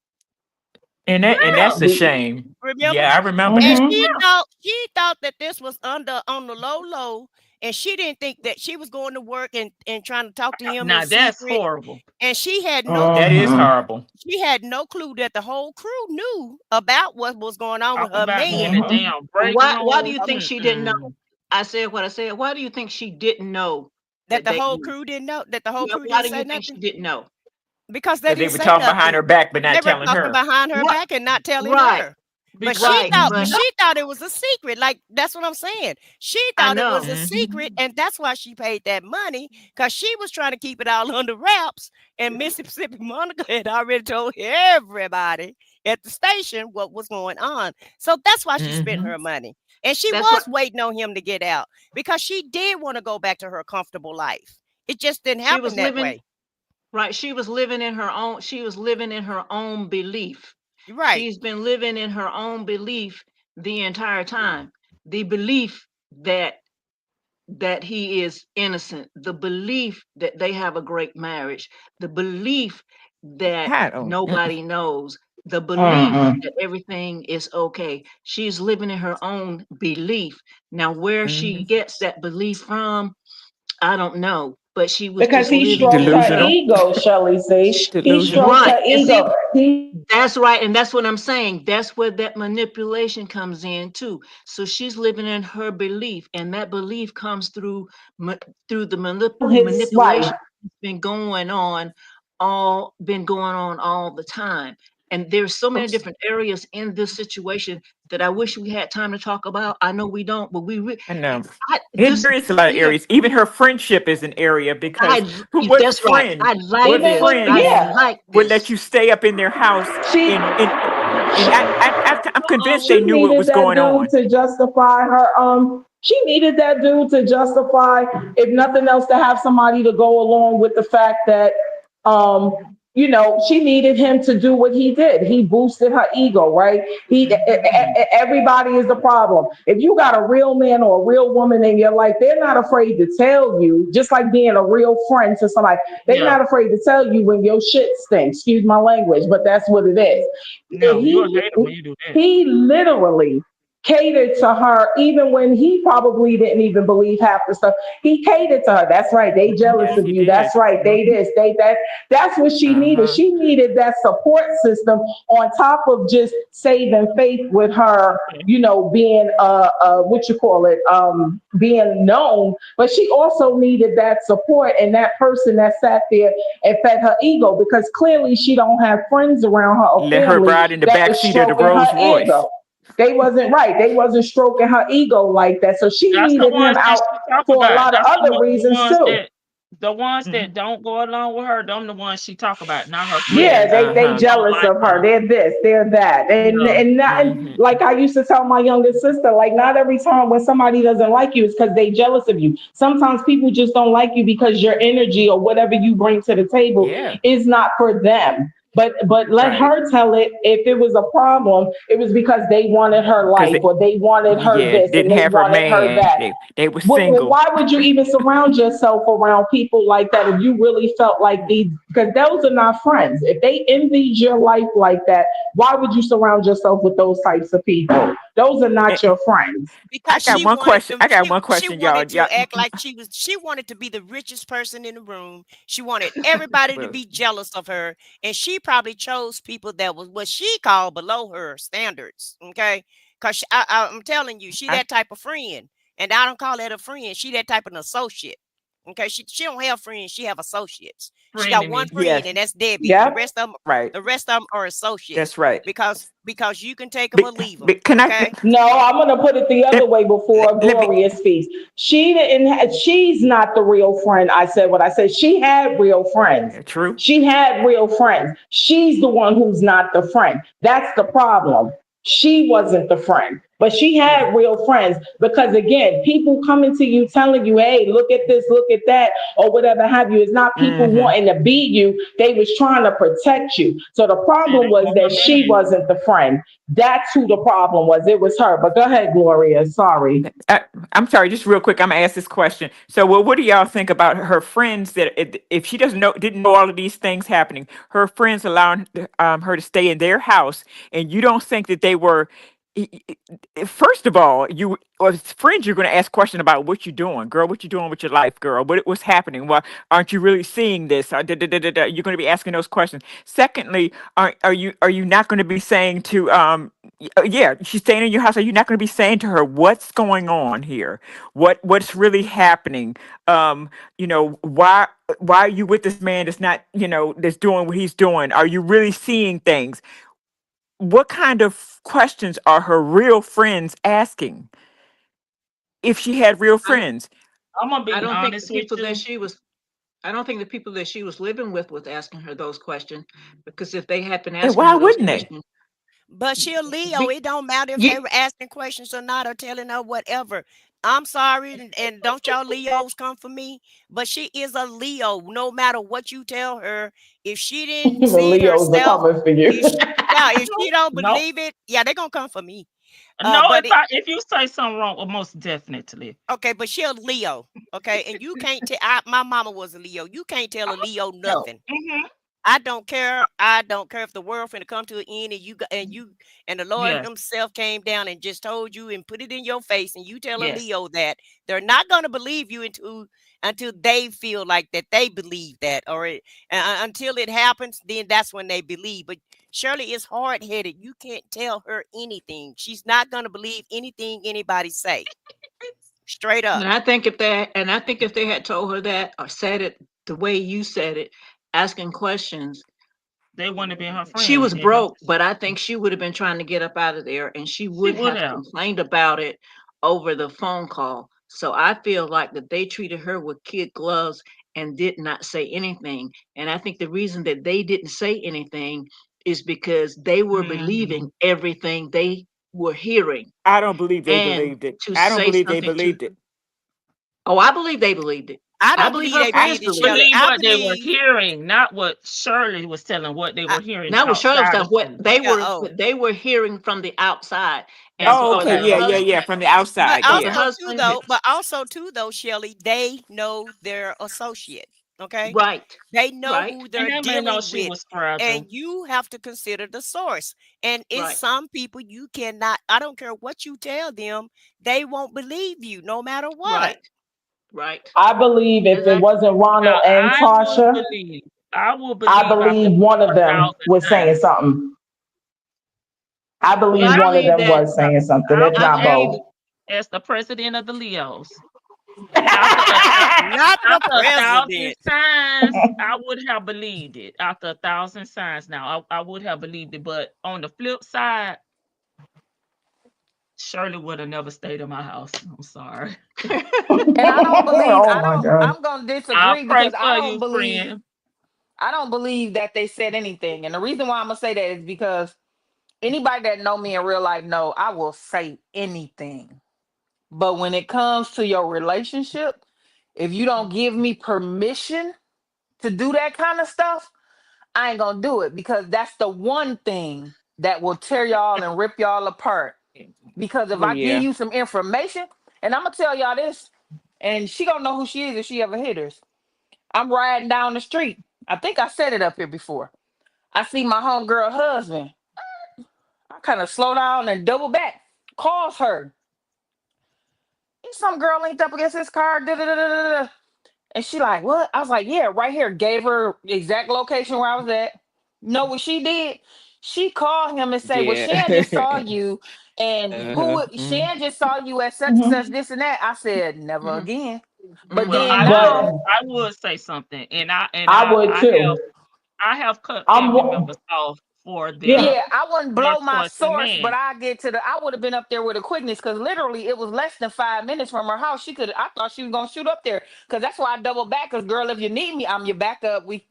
And that's a really. shame. Remember? Yeah, I remember And that. she thought that this was on the low, and she didn't think that she was going to work and trying to talk to him in Now that's secret. horrible. And she had no That is clue. horrible. She had no clue that the whole crew knew about what was going on Talk with her about being a man. damn break why do room. you think she didn't know? I said what I said. Why do you think she didn't know That that the they whole knew? crew didn't know. That the whole Yeah, crew why didn't do you say think she nothing didn't know? because they Because they didn't were say talking behind her nothing. back, but They not were telling talking her. behind her What? back and not telling Right, her. But Because she thought it was a secret. Like that's what I'm saying. She I thought it was know. a secret, and that's why she paid that money because she was trying to keep it all under wraps. And Mississippi Monica had already told everybody at the station what was going on. So that's why she spent her money. And she That's was what waiting on him to get out because she did want to go back to her comfortable life. It just didn't she happen was that living. way. Right, she was living in her own. She was living in her own belief. Right. She's been living in her own belief the entire time. The belief that he is innocent, the belief that they have a great marriage, the belief that I don't. nobody knows, the belief that everything is okay. She's living in her own belief. Now, where she gets that belief from, I don't know, but she was Because just he living stroked in her that. Delusional. ego, Shelley. See, he Delusional. stroked Right. her And see, ego. that's right. And that's what I'm saying. That's where that manipulation comes in too. So she's living in her belief, and that belief comes through through the His wife. manipulation that's been going on all the time. And there's so many different areas in this situation that I wish we had time to talk about. I know we don't, but I know. this There is a lot of here. areas. Even her friendship is an area because what That's right. friend, I like what this. friend I Yeah. like would this. let you stay up in their house She and I'm convinced they she knew what needed was that going dude on. to justify her she needed that dude to justify, if nothing else, to have somebody to go along with the fact that she needed him to do what he did. He boosted her ego, right? Everybody is the problem. If you got a real man or a real woman in your life, they're not afraid to tell you, just like being a real friend to somebody. They're yeah. not afraid to tell you when your shit stinks. Excuse my language, but that's what it is. No, you're a hater when you do that. He literally catered to her even when he probably didn't even believe half the stuff. He catered to her. That's right. They jealous Yes, of he you. did. That's right. They this, they that. That's what she needed. She needed that support system on top of just saving faith with her, being what you call it, being known. But she also needed that support and that person that sat there and fed her ego, because clearly she don't have friends around her or Let her family ride in the that back was seat of the stroking Rolls her Royce. ego. They wasn't right. They wasn't stroking her ego like that. So she That's the needed him ones that out she talk for a about. lot of That's other the reasons ones too. that The ones that don't go along with her, them the ones she talk about, not her Yeah, friends they that don't jealous like of her. her. They're this, they're that, Yeah. and not like I used to tell my younger sister, like not every time when somebody doesn't like you, it's because they jealous of you. Sometimes people just don't like you because your energy or whatever you bring to the table Yeah. is not for them. But let Right. her tell it. If it was a problem, it was because they wanted her Because life or they wanted her yeah, this and didn't they have her wanted her man. that. They were Well, single. why would you even surround yourself around people like that if you really felt like these? Because those are not friends. If they envied your life like that, why would you surround yourself with those types of people? Those are Eh, not your friends. I Because got she one wanted question. to I got one she question, y'all. wanted to Y'all, act like she wanted to be the richest person in the room. She wanted everybody to well, be jealous of her, and she probably chose people that was what she called below her standards. Okay, because I'm telling you, she I, that type of friend, and I don't call that a friend. She that type of an associate. Okay, she don't have friends. She have associates. She got one Frenemy. friend, yes, and that's Debbie. The Yep. rest of them, right. the rest of them are associates That's right. because you can take them or leave them. Can I? Okay. No, I'm going to put it the other Let, way before let me. Gloria speaks. She didn't. She's not the real friend. I said what I said. She had real friends. Yeah, true. She had real friends. She's the one who's not the friend. That's the problem. She wasn't the friend, but she Yeah. had real friends because again, people coming to you telling you, "Hey, look at this, look at that," or whatever have you. It's not people Mm-hmm. wanting to beat you. They was trying to protect you. So the And problem they was want that her she man. wasn't the friend. That's who the problem was. It was her. But go ahead, Gloria. Sorry. I'm sorry, just real quick. I'm gonna ask this question. So, well, what do y'all think about her friends that if she doesn't know, didn't know all of these things happening, her friends allowing her to stay in their house, and you don't think that they were? First of all, you as friends, you're going to ask questions about what you're doing, girl. What you doing with your life, girl? What's happening? Why aren't you really seeing this? You're going to be asking those questions. Secondly, are you not going to be saying to yeah, she's staying in your house. Are you not going to be saying to her what's going on here? What's really happening? Why are you with this man that's not that's doing what he's doing? Are you really seeing things? What kind of questions are her real friends asking if she had real I don't. friends? I'm gonna I be don't think the honest with people that you. she was. I don't think the people that she was living with was asking her those questions, because if they had been And asking why her those wouldn't they? questions, But she a Leo. be, It don't matter if they Ye- were asking questions or not or telling her whatever. I'm sorry, and don't y'all Leos come for me. But she is a Leo. No matter what you tell her, if she didn't The see it Leos are herself, coming for you. if she, yeah, if she don't No, believe it, yeah, they're gonna come for me. no. But If you say something wrong, well, most definitely. okay, but she a Leo. Okay, and you can't tell. My mama was a Leo. You can't tell a Leo No. nothing. I don't care. I don't care if the world finna come to an end and and the Lord Yes. himself came down and just told you and put it in your face and you tell a Yes. Leo that they're not gonna believe you until they feel like that they believe that until it happens, then that's when they believe. But Shirley is hard headed. You can't tell her anything. She's not gonna believe anything anybody say. Straight up. and I think if they had told her that or said it the way you said it, asking questions, They want to be her she friend. was broke, but I think she would have been trying to get up out of there, and she She would would have have. complained about it over the phone call. So I feel like that they treated her with kid gloves and did not say anything. And I think the reason that they didn't say anything is because they were Mhm. believing everything they were hearing. I don't believe they And believed it. to I don't say believe they something to, believed it. oh, I believe they believed it. I I don't believe believe her they I friends believed it, believed Shirley. it. Believe I what they were believe hearing, not what Shirley was telling. What they were hearing Now with Shirley outside stuff, of what school. they yeah, were oh. what they were hearing from the outside, and That's Oh, what. for okay, Okay. the yeah, yeah, Okay. yeah. husband, From the But outside, for the yeah. husband, also too though, Shelley, they know their associate. Okay, right, they know right, who And they're they may know dealing she with, was fragile. and you have to consider the source. And it's right, some people you cannot. I don't care what you tell them, they won't believe you no matter what. right, right. I believe if it Exactly. wasn't Now Ronald and I will Tasha, believe. I will I believe after believe one of a them thousand was saying times. something. I Well, believe I one of believe them that. was saying something, I if will I not as believe both. that. as the president of the Leos. After Not the after a thousand president. signs, I would have believed it. After a thousand signs, now I would have believed it. But on the flip side, Shirley would have never stayed in my house. I'm sorry. And I don't believe Oh my God. I'm gonna I'll disagree pray because for you, friend. I don't believe that they said anything. And the reason why I'm gonna say that is because anybody that know me in real life know I will say anything. But when it comes to your relationship, if you don't give me permission to do that kind of stuff, I ain't gonna do it because that's the one thing that will tear y'all and rip y'all apart. Because if Oh I give yeah. you some information, and I'm gonna tell y'all this, and she gonna know who she is if she ever hit us. I'm riding down the street. I think I said it up here before. I see my homegirl husband. I kind of slow down and double back. Calls her. Some girl linked up against his car. Da, da, da, da, da, da." And she like, what? I was like, yeah, right here. Gave her exact location where I was at. Know what she did? She called him and say, well, Yeah. Shan just saw you. And Uh-huh. Shan just saw you at such and Mhm. such, this and that. I said, never Mhm. again. But Well, then But now, I would say something, and I would too. I have cut I'm family wa- members off for yeah. their yeah, I wouldn't blow first my choice of source, but man. I get to the. I would have been up there with a quickness because literally it was less than 5 minutes from her house. She could. I thought she was gonna shoot up there because that's why I doubled back. Because girl, if you need me, I'm your backup. We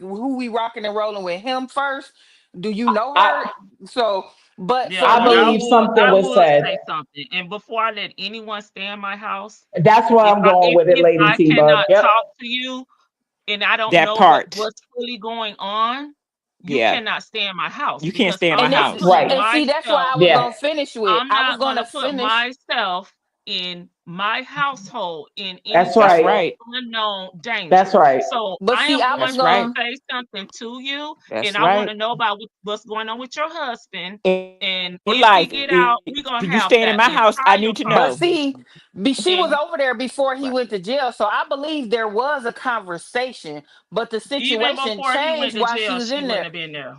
rocking and rolling with him first. Do you know her? I So, but Yeah, for I but believe me, something I was would said. say something. And before I let anyone stay in my house, That's where I'm going with it, if Lady I T Bug. cannot Yep. talk to you and I don't That know part. what's really going on, you Yeah. cannot stay in my house You can't because stay in my and I'm not this, house. putting Right. and see, that's why myself I was Yeah. gonna finish with. I'm I was not gonna gonna put finish. myself in my household in any That's That's type right. of right. unknown That's danger. right. So But I see, am I was going That's to right. gonna. say something to you, and That's I want to right. know about what's going on with your husband. In And your if he life, get out, if we're gonna you have staying in that my house, I entire need to But know. see, conversation. she was And over there before he Right. went to jail, so I believe there was a conversation, but the even situation before he went changed to while she jail, was she in wouldn't there. have been there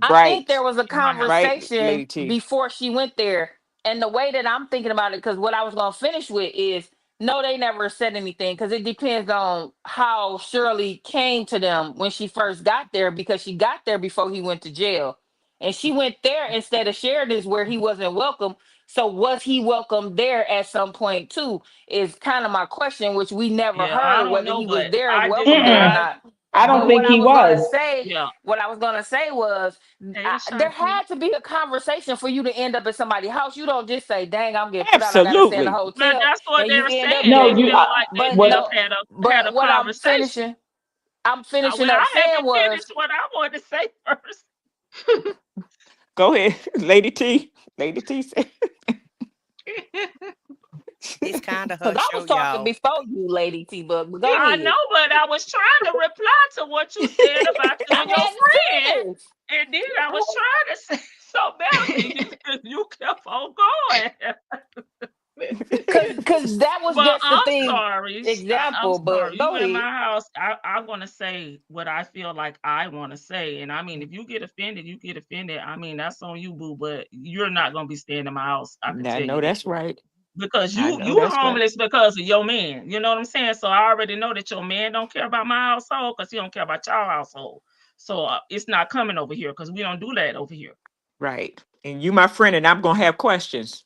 I think there Right. was a in my house. Right, conversation Lady T. before she went there. And the way that I'm thinking about it, because what I was going to finish with is no, they never said anything because it depends on how Shirley came to them when she first got there because she got there before he went to jail. And she went there instead of Sheridan's where he wasn't welcome. So was he welcome there at some point too? Is kind of my question, which we never Yeah, I heard don't whether know, he was but there I just welcome there or Mm-mm. I not. I don't But what think I he was gonna was. say, yeah. what I was gonna say was Hey, there Ashanti. had to be a conversation for you to end up at somebody's house. You don't just say, "Dang, I'm getting put out. I gotta stay in a Absolutely. Well, hotel," that's what and they you were end up saying. No, They there. you. felt like they But should have What? no, had a but what conversation. I'm finishing Well, up I saying haven't was finished what I wanted to say first. Go ahead, Lady T. Lady T said. This kind of because her I show, was talking y'all. before you, Lady T Bug. But go I ahead. know, but I was trying to reply to what you said about you I and your hadn't friend, finished. and then I was trying to say something else, and you kept on going. Cause that was But just the thing I'm example. But sorry. You go in ahead. my house, I'm gonna say what I feel like I want to say, and I mean, if you get offended, you get offended. I mean, that's on you, boo. But you're not gonna be staying in my house. I can I tell you know that that's right. because I you know you that's right. homeless because of your man. You know what I'm saying? So I already know that your man don't care about my household because he don't care about your household. So it's not coming over here because we don't do that over here. Right. And you my friend, and I'm gonna have questions.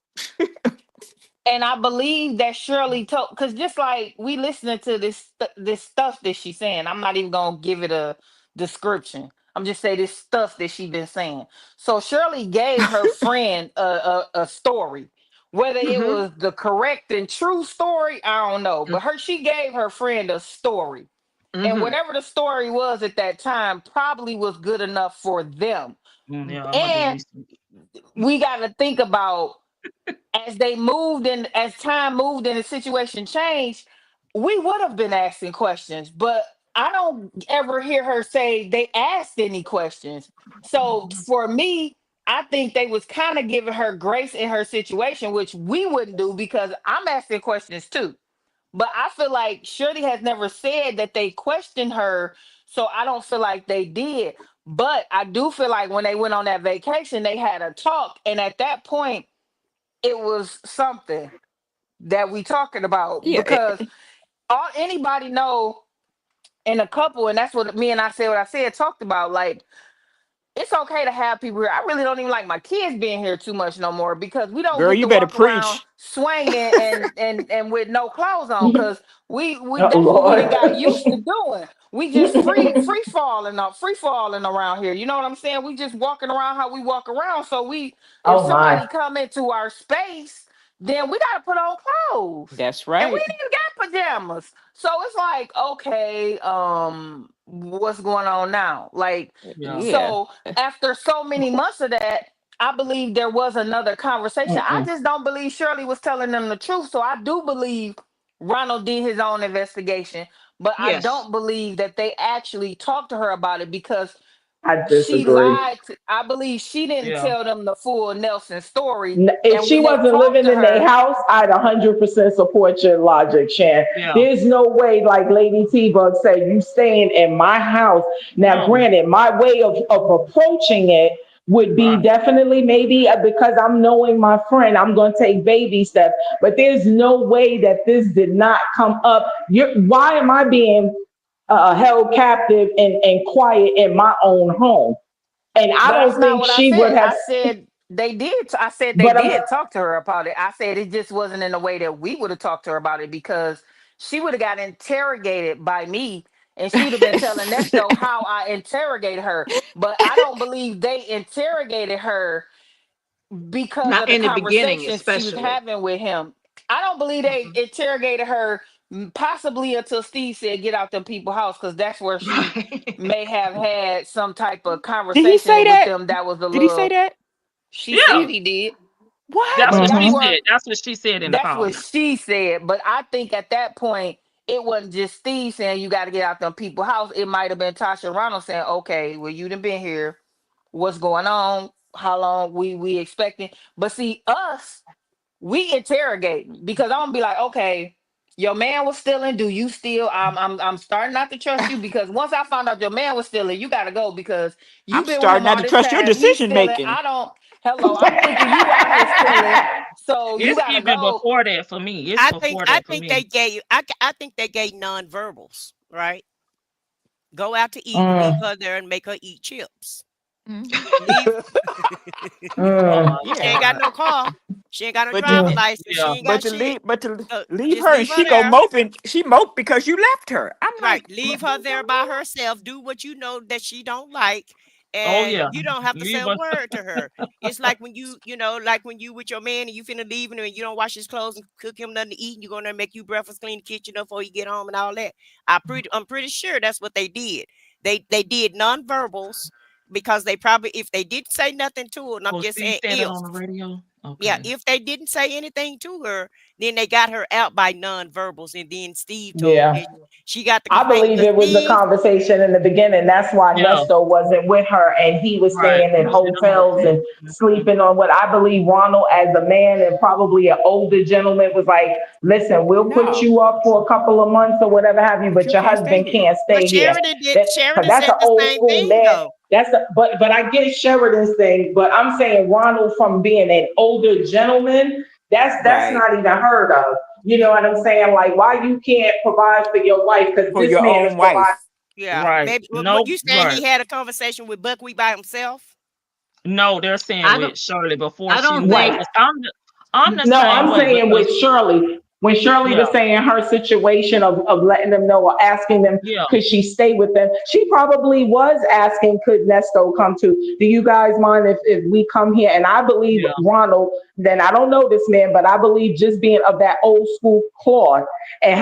And I believe that Shirley told, because just like we listening to this stuff that she's saying, I'm not even gonna give it a description. I'm just saying this stuff that she been saying. So Shirley gave her friend a story, whether it Mm-hmm. was the correct and true story, I don't know. But she gave her friend a story, and Mm-hmm. whatever the story was at that time probably was good enough for them. Yeah, I'm gonna do And research. we got to think about as they moved and as time moved and the situation changed, we would have been asking questions, but I don't ever hear her say they asked any questions. So for me, I think they was kind of giving her grace in her situation, which we wouldn't do because I'm asking questions too. But I feel like Shirley has never said that they questioned her, so I don't feel like they did. But I do feel like when they went on that vacation, they had a talk, and at that point, it was something that we talking about Yeah. because all anybody know in a couple, and that's what me and I said what I said talked about. Like it's okay to have people here. I really don't even like my kids being here too much no more because we don't Girl, get you to better walk around preach. swinging and with no clothes on because we Oh that's what we done Lord. got used to doing. We just free falling around here. You know what I'm saying? We just walking around how we walk around. So if Oh my. somebody come into our space, then we gotta put on clothes. That's And we right. ain't even got pajamas. So it's like, okay, what's going on now? Like, Yeah. Yeah. so after so many months of that, I believe there was another conversation. I Mm-mm. just don't believe Shirley was telling them the truth. So I do believe Ronald did his own investigation, but I Yes. don't believe that they actually talked to her about it because I she disagree. lied. I believe she didn't Yeah. tell them the full Nelson story. If And she when they wasn't talked living to in their her, house, I'd 100% support your logic, Shan. Yeah. There's no way, like Lady T-Bug said, you staying in my house. Now, No. granted, my way of approaching it would be Right. definitely maybe because I'm knowing my friend, I'm going to take baby steps. But there's no way that this did not come up. Why am I being held captive and quiet in my own home? And I but that's don't not think what I she would said. have, I said they did. I said they but did talk to her about it. I said it just wasn't in the way that we would have talked to her about it because she would have got interrogated by me and she would have been telling Nesto how I interrogated her. But I don't believe they interrogated her because Not of the in the beginning, conversations she was especially. having with him. I don't believe they Mhm. interrogated her possibly until Steve said get out them people's house because that's where she Right. may have had some type of Did he say conversation with that? them that was a Did he say little. that? She Yeah. said he did. What? That's what That's she Mhm. said. where That's what she said in the that's call. what she said. But I think at that point it wasn't just Steve saying you got to get out them people's house. It might have been Tasha Ronald saying, okay, well you done been here. What's going on? How long we expecting? But see us. We interrogate because I'm gonna be like, okay, your man was stealing. Do you steal? I'm starting not to trust you because once I found out your man was stealing, you gotta go because I'm you've been with starting him not all to this trust your time. He's decision stealing. making. I don't. Hello, I'm thinking you out here stealing, so you It's gotta even go. before that for me. It's I think before I that for think they me. gave I think they gave nonverbals, right? Go out to eat, leave Mm, her there and make her eat chips. Hmm. Leave Oh mm, my she ain't Yeah. got God. no car. She ain't got no But to driver mm. license. She Yeah. ain't got shit. but to So leave just her and leave her she go there. moping. She moped because you left her. I'm Right. like, Leave her there by herself. Do what you know that she don't like. Oh And yeah. you don't have to say Leave a us. word to her. It's like when like when you with your man and you finna leave him and you don't wash his clothes and cook him nothing to eat and you go there and make you breakfast, clean the kitchen up before you get home and all that. I'm pretty sure that's what they did. They did nonverbals because they probably if they didn't say nothing to her, and I'm Oh, just Steve saying said it if on the radio. yeah, Okay. if they didn't say anything to her, then they got her out by nonverbals. And then Steve told Yeah. and she got the I complaint. believe But it was a Steve, conversation in the beginning. That's why Yeah. Nesto wasn't with her and he was Right. staying in She don't. hotels and Mhm. sleeping on what I believe Ronald, as a man and probably an older gentleman, was like, listen, we'll put no, you up for a couple of months or whatever have you, but but you your can't stay husband here. can't but stay here. Because Sheridan that's said an the old same school thing man. though. But I get Sheridan's thing, but I'm saying Ronald from being an older gentleman, that's Right. not even heard of. You know what I'm saying? Like, why you can't provide for your wife? Because For this your man is own providing. wife. Yeah, Right. maybe what No. you saying Right. he had a conversation with Buckwheat by himself? No, they're saying I with don't. Shirley before I she don't left. Right. think. 'Cause I'm the No, same I'm way saying because with Shirley, when Shirley yeah, was saying her situation of letting them know or asking them, yeah, could she stay with them? She probably was asking, could Nesto come to? Do you guys mind if we come here? And I believe yeah, Ronald, then I don't know this man, but I believe just being of that old school cloth and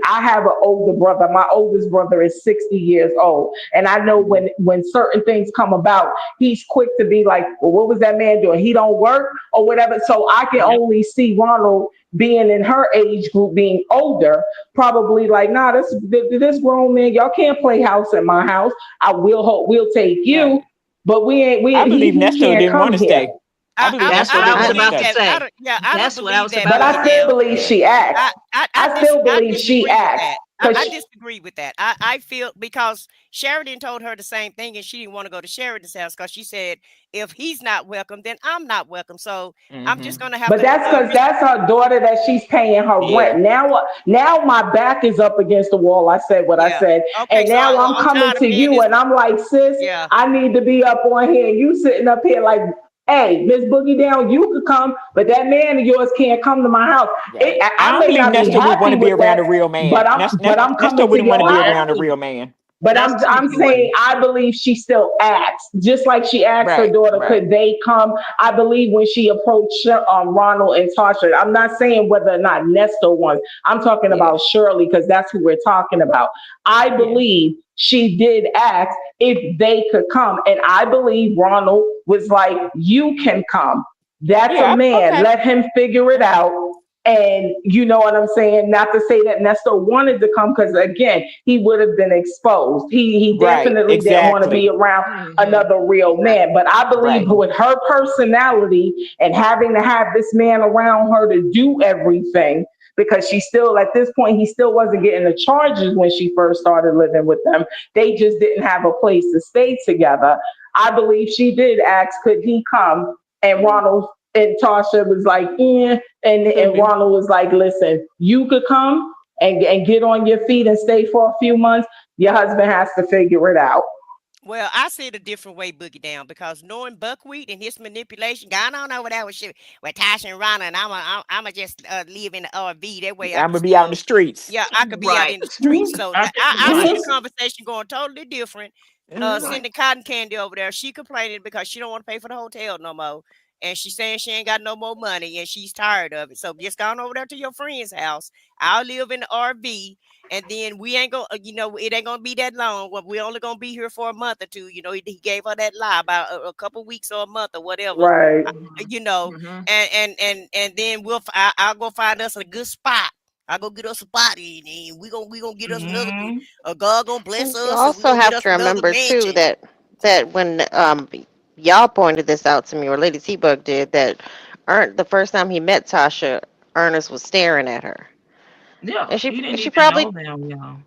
I have an older brother. My oldest brother is 60 years old. And I know when certain things come about, he's quick to be like, well, what was that man doing? He don't work or whatever. So I can yep, only see Ronald being in her age group, being older, probably like, nah, this grown man, y'all can't play house at my house. I will hope we'll take Right. you, but I believe he Nesto can't didn't want come to here. stay. I believe That's Nesto what I I didn't was don't want to about believe to stay. that. I say. don't. Yeah, I don't That's what I believe was that But about either. to I still Now, say. believe Yeah. she asked. I still I believe she disagree with asked. that. I disagree with that. I feel because Sheridan told her the same thing, and she didn't want to go to Sheridan's house because she said, if he's not welcome, then I'm not welcome. So I'm just gonna have But to. that's because that's her daughter that she's paying her Yeah. rent. Now my back is up against the wall. I said what I Yeah. said. Okay. And So now I'm I'm coming tired of to paying you this. and I'm like, sis, Yeah. I need to be up on here. You sitting up here like, hey, Miss Boogie Down, you could come, but that man of yours can't come to my house. Right. I I don't may believe not be Nestor would want happy to be with around that, a real man. but I'm Nestor coming to wouldn't want to your be house. around a real man. But That's too I'm important. saying I believe she still asked, just like she asked her Right, daughter, right. could they come? I believe when she approached Ronald and Tasha, I'm not saying whether or not Nestor won. I'm talking Yeah. about Shirley because that's who we're talking about. I believe she did ask if they could come, and I believe Ronald was like, "You can come. That's a Yeah. man. Okay. Let him figure it out." And you know what I'm saying? Not to say that Nestor wanted to come, because again, he would have been exposed. He Right. definitely didn't want to be Exactly. around another real man. But I believe Right. with her personality and having to have this man around her to do everything, because she still, at this point, he still wasn't getting the charges when she first started living with them. They just didn't have a place to stay together. I believe she did ask, could he come? And Ronald and Tasha was like, yeah. And Ronald was like, listen, you could come and get on your feet and stay for a few months. Your husband has to figure it out. Well, I see it a different way, Boogie Down, because knowing Buckwheat and his manipulation, going on over there with shit with Tasha and Ronna, and I'm just live in the RV. That way I I'm can gonna be out in the still, streets. yeah, I could be out Right. in the streets. So I see Right. the conversation going totally different. Right. Sending cotton candy over there. She complaining because she don't want to pay for the hotel no more. And she's saying she ain't got no more money and she's tired of it. So just gone over there to your friend's house. I'll live in the RV, and then we ain't gonna, it ain't gonna be that long. Well, we only gonna be here for a month or two. He gave her that lie about a couple weeks or a month or whatever. Right. You know, Mm-hmm. and then I'll go find us a good spot. I'll go get us a spot, and we gonna get us another. Mm-hmm. God gonna bless And you us, and we also gonna get have us to another remember too mansion. that when y'all pointed this out to me, or Lady T-Bug did, that the first time he met Tasha, Ernest was staring at her, Yeah. and she He didn't and she even know probably them, y'all.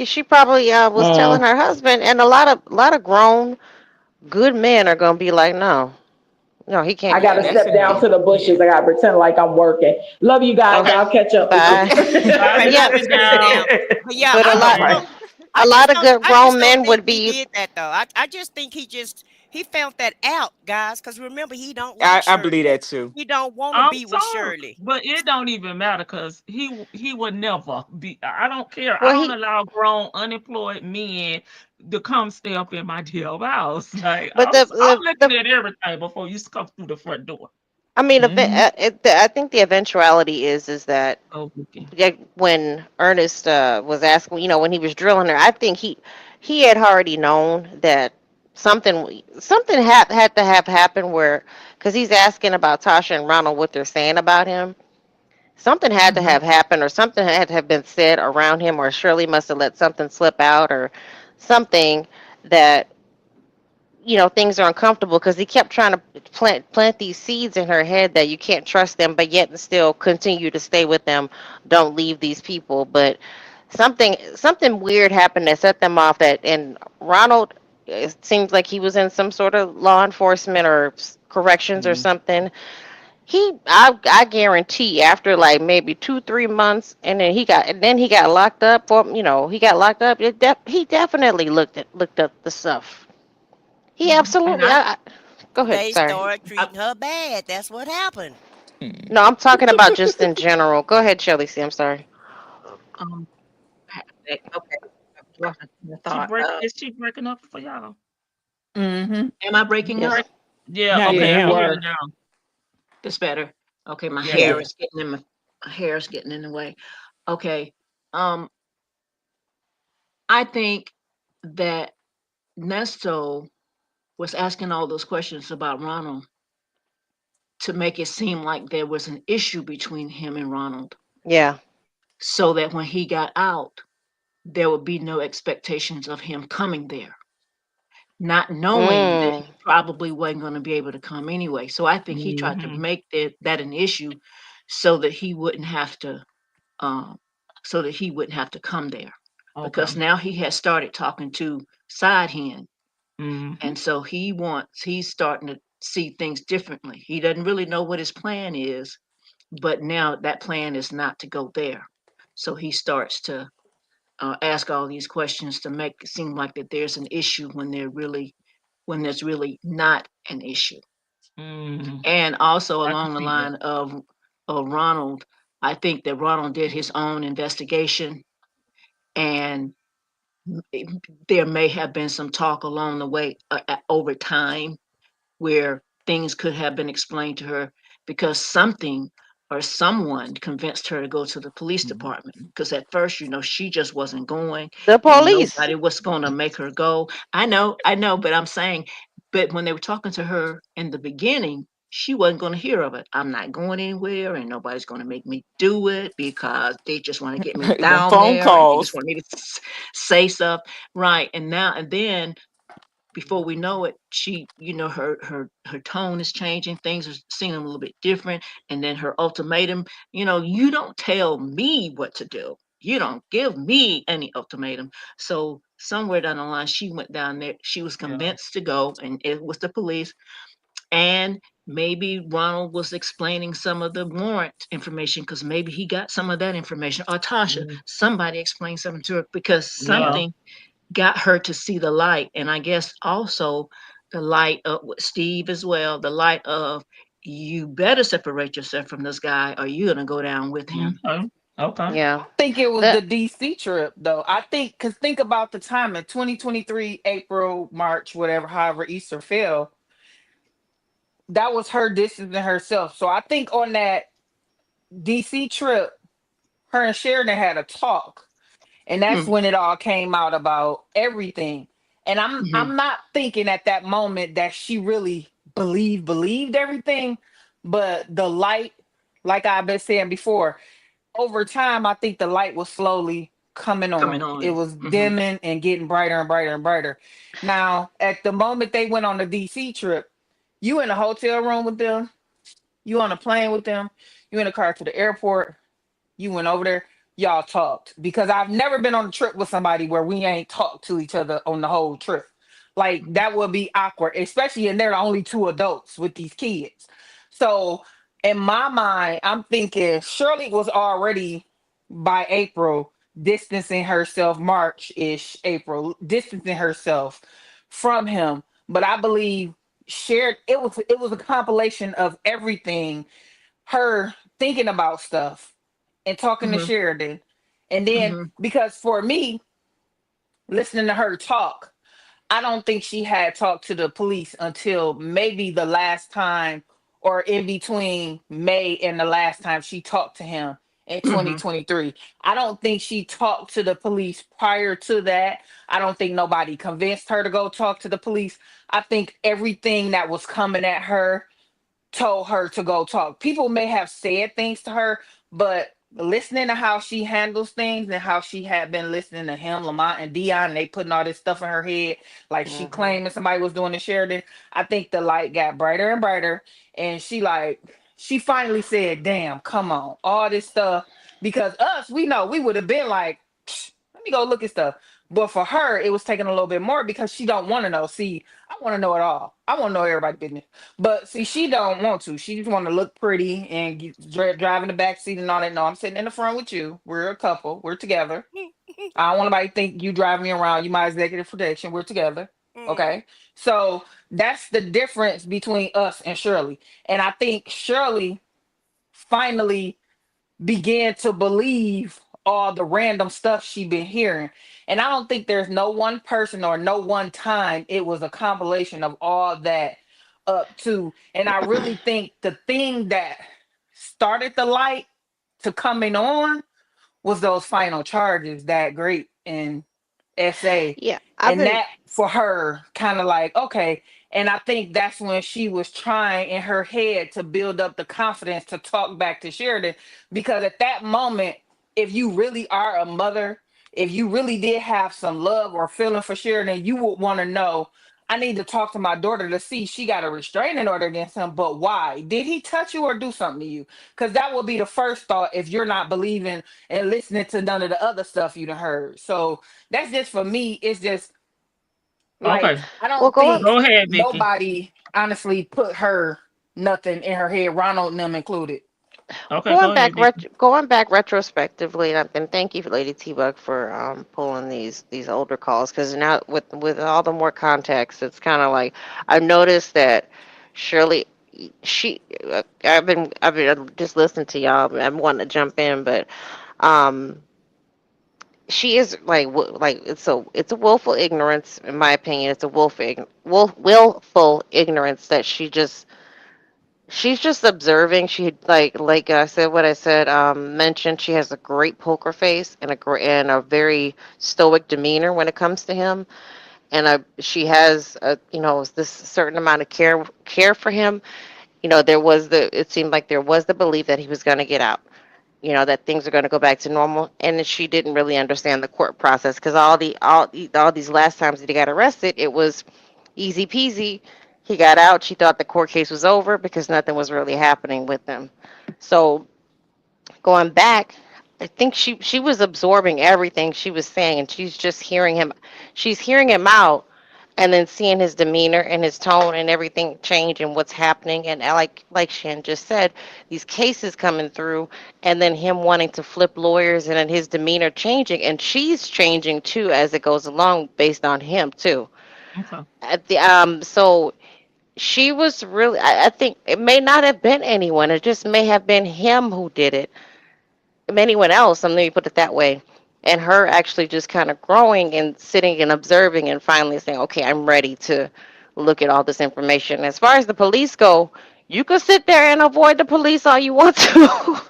she probably was telling her husband, and a lot of grown good men are gonna be like, no, no, he can't I come got Yeah, to here. that's a step down no. to the Yeah. bushes. I got to pretend like I'm working. Love you guys. Okay, I'll catch up with you. bye. Bye, Okay, Miss Yeah, bye, Miss Boogie Boogie Down. Down. But yeah, but All right. a lot of good I just grown don't men think would he be. did that though. I just think he found that out, guys. Because remember, he don't like I believe Shirley. that too. He don't want to I'm be with sorry, Shirley. but it don't even matter because he would never be. I don't care. I Well, don't he, allow grown unemployed men to come stay up in my damn house. Like but I'm the looking at everything before you come through the front door. I mean, Mm-hmm. I think the eventuality is that, Oh, okay. yeah, when Ernest was asking, when he was drilling her, I think he had already known that something had to have happened where, because he's asking about Tasha and Ronald, what they're saying about him. Something had to Mm-hmm. have happened, or something had to have been said around him, or Shirley must have let something slip out, or something that, things are uncomfortable, because he kept trying to plant these seeds in her head that you can't trust them, but yet and still continue to stay with them. Don't leave these people. But something weird happened that set them off. That and Ronald, it seems like he was in some sort of law enforcement or corrections or something. I guarantee after like maybe 2 3 months, and then he got locked up. Well, he got locked up. He definitely looked up the stuff. He And absolutely. Go ahead. They Sorry. started I treating her bad. That's what happened. No, I'm talking about just in general. Go ahead, Shelley. See, I'm sorry. Um, okay, I lost my she thought. break is she breaking up for y'all? Mm-hmm. Am I breaking You Yes. up? break? Yeah. Now Yeah, Okay. I you can ma'am. hear you were. now. It's better. Okay, my Yeah. hair Yeah. is getting in my hair is getting in the way. Okay. Um, I think that Nesto was asking all those questions about Ronald to make it seem like there was an issue between him and Ronald, Yeah. so that when he got out, there would be no expectations of him coming there, not knowing that Mm. he probably wasn't going to be able to come anyway. So I think he tried to Mm-hmm. make that an issue so that he wouldn't have to, um, so that he wouldn't have to come there. because now he has started talking to side hen. Mhm. And so he's starting to see things differently. He doesn't really know what his plan is, but now that plan is not to go there. So he starts to ask all these questions to make it seem like that there's an issue when there's really not an issue. Mm. And also I can along the see that. line of Ronald, I think that Ronald did his own investigation, and there may have been some talk along the way over time where things could have been explained to her because something or someone convinced her to go to the police department. Because at first, she just wasn't going, The and police. nobody was going to make her go. I know, but I'm saying, but when they were talking to her in the beginning, she wasn't going to hear of it. I'm not going anywhere, and nobody's going to make me do it because they just want to get me Them down phone there, and they just calls. want me to say stuff, right? And then before we know it, her tone is changing. Things are seeming a little bit different. And then her ultimatum, you don't tell me what to do. You don't give me any ultimatum. So somewhere down the line, she went down there. She was Yeah. convinced to go, and it was the police. And maybe Ronald was explaining some of the warrant information because maybe he got some of that information. Or Tasha, Mhm. somebody explained something to her because Yeah. something got her to see the light. And I guess also the light of Steve as well, the light of you better separate yourself from this guy or you're gonna go down with him. Okay. Okay. Yeah. Think it was the That DC trip though. I think because think about the time in 2023, April, March, whatever, however Easter fell, that was her distancing herself. So I think on that DC trip, her and Sheridan had a talk. And that's Mm, when it all came out about everything. And I'm mhm, I'm not thinking at that moment that she really believed everything, but the light, like I've been saying before, over time, I think the light was slowly coming coming on. It on. was Hmm. dimming and getting brighter and brighter and brighter. Now, at the moment they went on the DC trip, you in a hotel room with them, you on a plane with them, you in a car to the airport, you went over there, y'all talked. Because I've never been on a trip with somebody where we ain't talked to each other on the whole trip. Like that would be awkward, especially and they're the only two adults with these kids. So in my mind, I'm thinking Shirley was already by April distancing herself, March-ish, April, distancing herself from him. But I believe shared it was a compilation of everything, her thinking about stuff and talking to Hmm. Sheridan. And then Hmm. because for me, listening to her talk, I don't think she had talked to the police until maybe the last time or in between May and the last time she talked to him in Hmm. 2023. I don't think she talked to the police prior to that. I don't think nobody convinced her to go talk to the police. I think everything that was coming at her told her to go talk. People may have said things to her, but listening to how she handles things and how she had been listening to him, Lamont, and Dion, and they putting all this stuff in her head, like she mhm. claiming somebody was doing to Sheridan. I think the light got brighter and brighter, and she finally said, "Damn, come on, all this stuff." Because us, we know we would have been like, "Psh, let me go look at stuff." But for her, it was taking a little bit more because she don't want to know. See, I want to know it all. I want to know everybody's business. But see, she don't want to. She just want to look pretty and drive in the back seat and all that. No, I'm sitting in the front with you. We're a couple. We're together. I don't want anybody to think you drive me around. You my executive protection. We're together. Mm. Okay. So that's the difference between us and Shirley. And I think Shirley finally began to believe all the random stuff she been hearing. And I don't think there's no one person or no one time. It was a compilation of all that up to. And I really think the thing that started the light to coming on was those final charges that great and SA. Yeah, I've And been that for her kind of like, okay. And I think that's when she was trying in her head to build up the confidence to talk back to Sheridan. Because at that moment, if you really are a mother, if you really did have some love or feeling for Sheridan, you would want to know I need to talk to my daughter to see she got a restraining order against him. But why? Did he touch you or do something to you? Because that would be the first thought if you're not believing and listening to none of the other stuff you done heard. So that's just for me. It's just like Okay. I Well, don't going think Go ahead, Vicky. nobody honestly put her nothing in her head, Ronald and them included. Okay, go ahead, Vicky. going back retrospectively, and thank you, Lady T Bug, for pulling these older calls, because now with all the more context, it's kind of like I've noticed that Shirley, she, I've been just listening to y'all. I'm wanting to jump in, but um, she is like like it's a willful ignorance, in my opinion. It's a willful ignorance that she's just observing. She like I said what I said. Mentioned she has a great poker face and a very stoic demeanor when it comes to him, and she has this certain amount of care for him. It seemed like there was the belief that he was going to get out. That things are going to go back to normal, and she didn't really understand the court process, because all these last times that he got arrested, it was easy peasy. He got out. She thought the court case was over because nothing was really happening with him. So going back, I think she was absorbing everything she was saying, and she's just hearing him. She's hearing him out, and then seeing his demeanor and his tone and everything change and what's happening. And like Shan just said, these cases coming through, and then him wanting to flip lawyers, and then his demeanor changing, and she's changing too as it goes along based on him too. Okay. So she was really, I think it may not have been anyone. It just may have been him who did it. Anyone else, let me put it that way. And her actually just kind of growing and sitting and observing and finally saying, okay, I'm ready to look at all this information. As far as the police go, you could sit there and avoid the police all you want to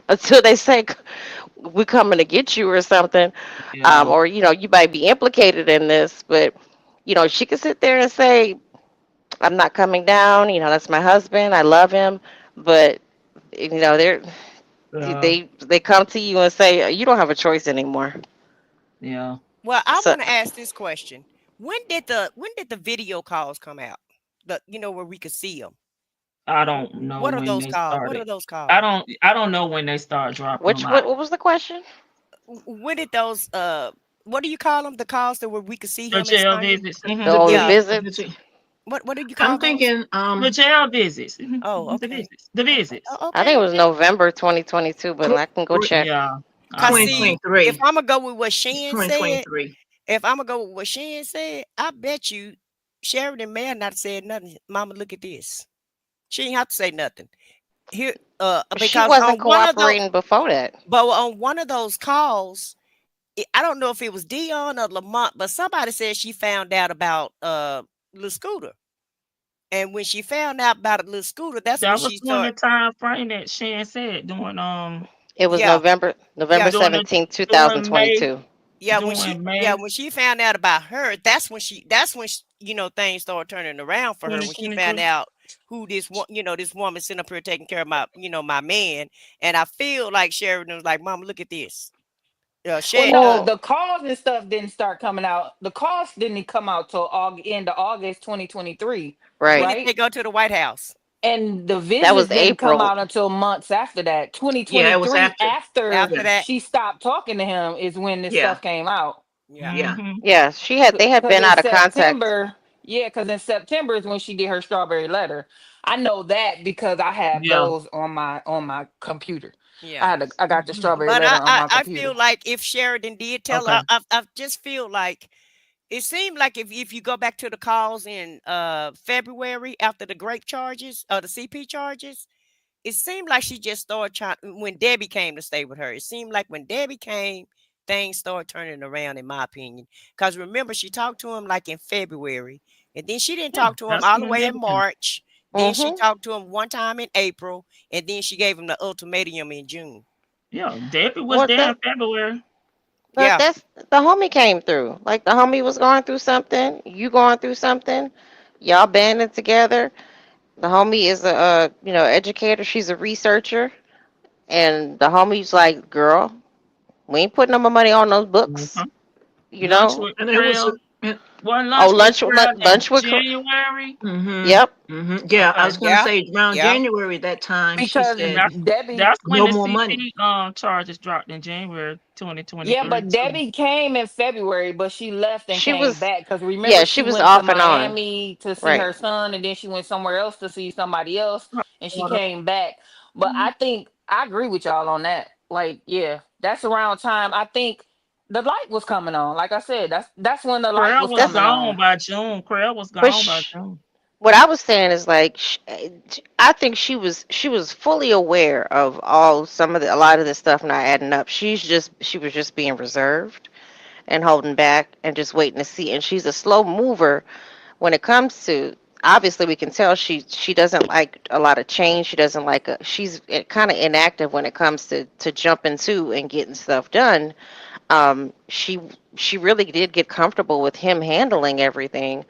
until they say, we're coming to get you or something. Yeah. Or, you might be implicated in this. But, she could sit there and say, I'm not coming down. That's my husband. I love him. But, they're Yeah. they come to you and say you don't have a choice anymore. Yeah. Well, I So want to ask this question: When did the video calls come out? Where we could see them. I don't know What are when those they called? What started. are those I called? don't I don't know when they start dropping them what out. was the question? When did those what do you call them? The calls that where we could see The him and jail Sonya? visits. The Yeah. visits. What do you I'm call those? thinking, The jail visits. Oh, The okay. visits. The visits. I think it was Okay. November 2022, but I can go check. Yeah. I Cause don't know. see, if 2023. I'm gonna go with what It's Shan said, 2023. I bet you Sheridan may have not said nothing. Mama, look at this. She didn't have to say nothing. Here, She because wasn't cooperating before that. on one of those calls, I don't know if it was Dion or Lamont, but somebody said she found out about Lil Scooter. And when she found out about Lil Scooter, that's when That was she during the started. time frame that Shan said during It was Yeah, November yeah, 17th, during May 2022. during May when she found out about her, that's when things started turning around for her when she found 2022. out who this woman sitting up here taking care of my man. And I feel like Sheridan was like, Mama, look at this. Well, Shan, no, Well, the calls and stuff didn't start coming out. The calls didn't come out till end of August 2023, when right. did they right? go to the White House? And the That was visits didn't come April. out until months after that. Yeah, it was 2023, after. after After Yeah. that? she stopped talking to him, is when this Yeah. stuff came out. Yeah. Yeah. Mm-hmm. Yeah, they had Because been in out of contact. September, yeah, because in September is when she did her strawberry letter. I know that because I have Yeah. those on my computer. Yeah. I got the strawberry But letter on my I computer. feel like if Sheridan did tell Okay. her, I just feel like it seemed like if you go back to the calls in February after the grape charges or the CP charges, it seemed like she just started trying when Debbie came to stay with her. It seemed like when Debbie came, things started turning around, in my opinion. Because remember, she talked to him like in February, and then she didn't Yeah. talk to him That's all the when way they in became. March. Then she Mm-hmm. talked to him one time in April, and then she gave him the ultimatum in June. Yeah. Debbie was Well, there in February. but Yeah. that's the homie came through. Like the homie was going through something. You going through something. Y'all banded together. The homie is a educator. She's a researcher, and the homie's like, "Girl, we ain't putting no more money on those books." Mm-hmm. You Lunch know. with And it was Trail. One Oh, lunch with Crown in lunch with. January. Yep. Yeah, I Okay. was gonna say around January that time she Because And said Debbie, that's when no the more money. CP charges dropped in January yeah, 2023 but too. Debbie came in February, but she left and She came was, back because remember yeah, she she was went to off and on. Miami to see Right. her son, and then she went somewhere else to see somebody else, and she Water. came back. But I think I agree with y'all on that. Like, yeah, that's around time. I think the light was coming on. Like I said, that's when the light Crowd was was That's coming gone on. by June. Crowd was but gone by June. what I was saying is like I think she was fully aware of a lot of this stuff not adding up. She was just being reserved and holding back and just waiting to see. And she's a slow mover when it comes to. Obviously, we can tell she doesn't like a lot of change. She doesn't like she's kind of inactive when it comes to jumping to and getting stuff done. She really did get comfortable with him handling everything,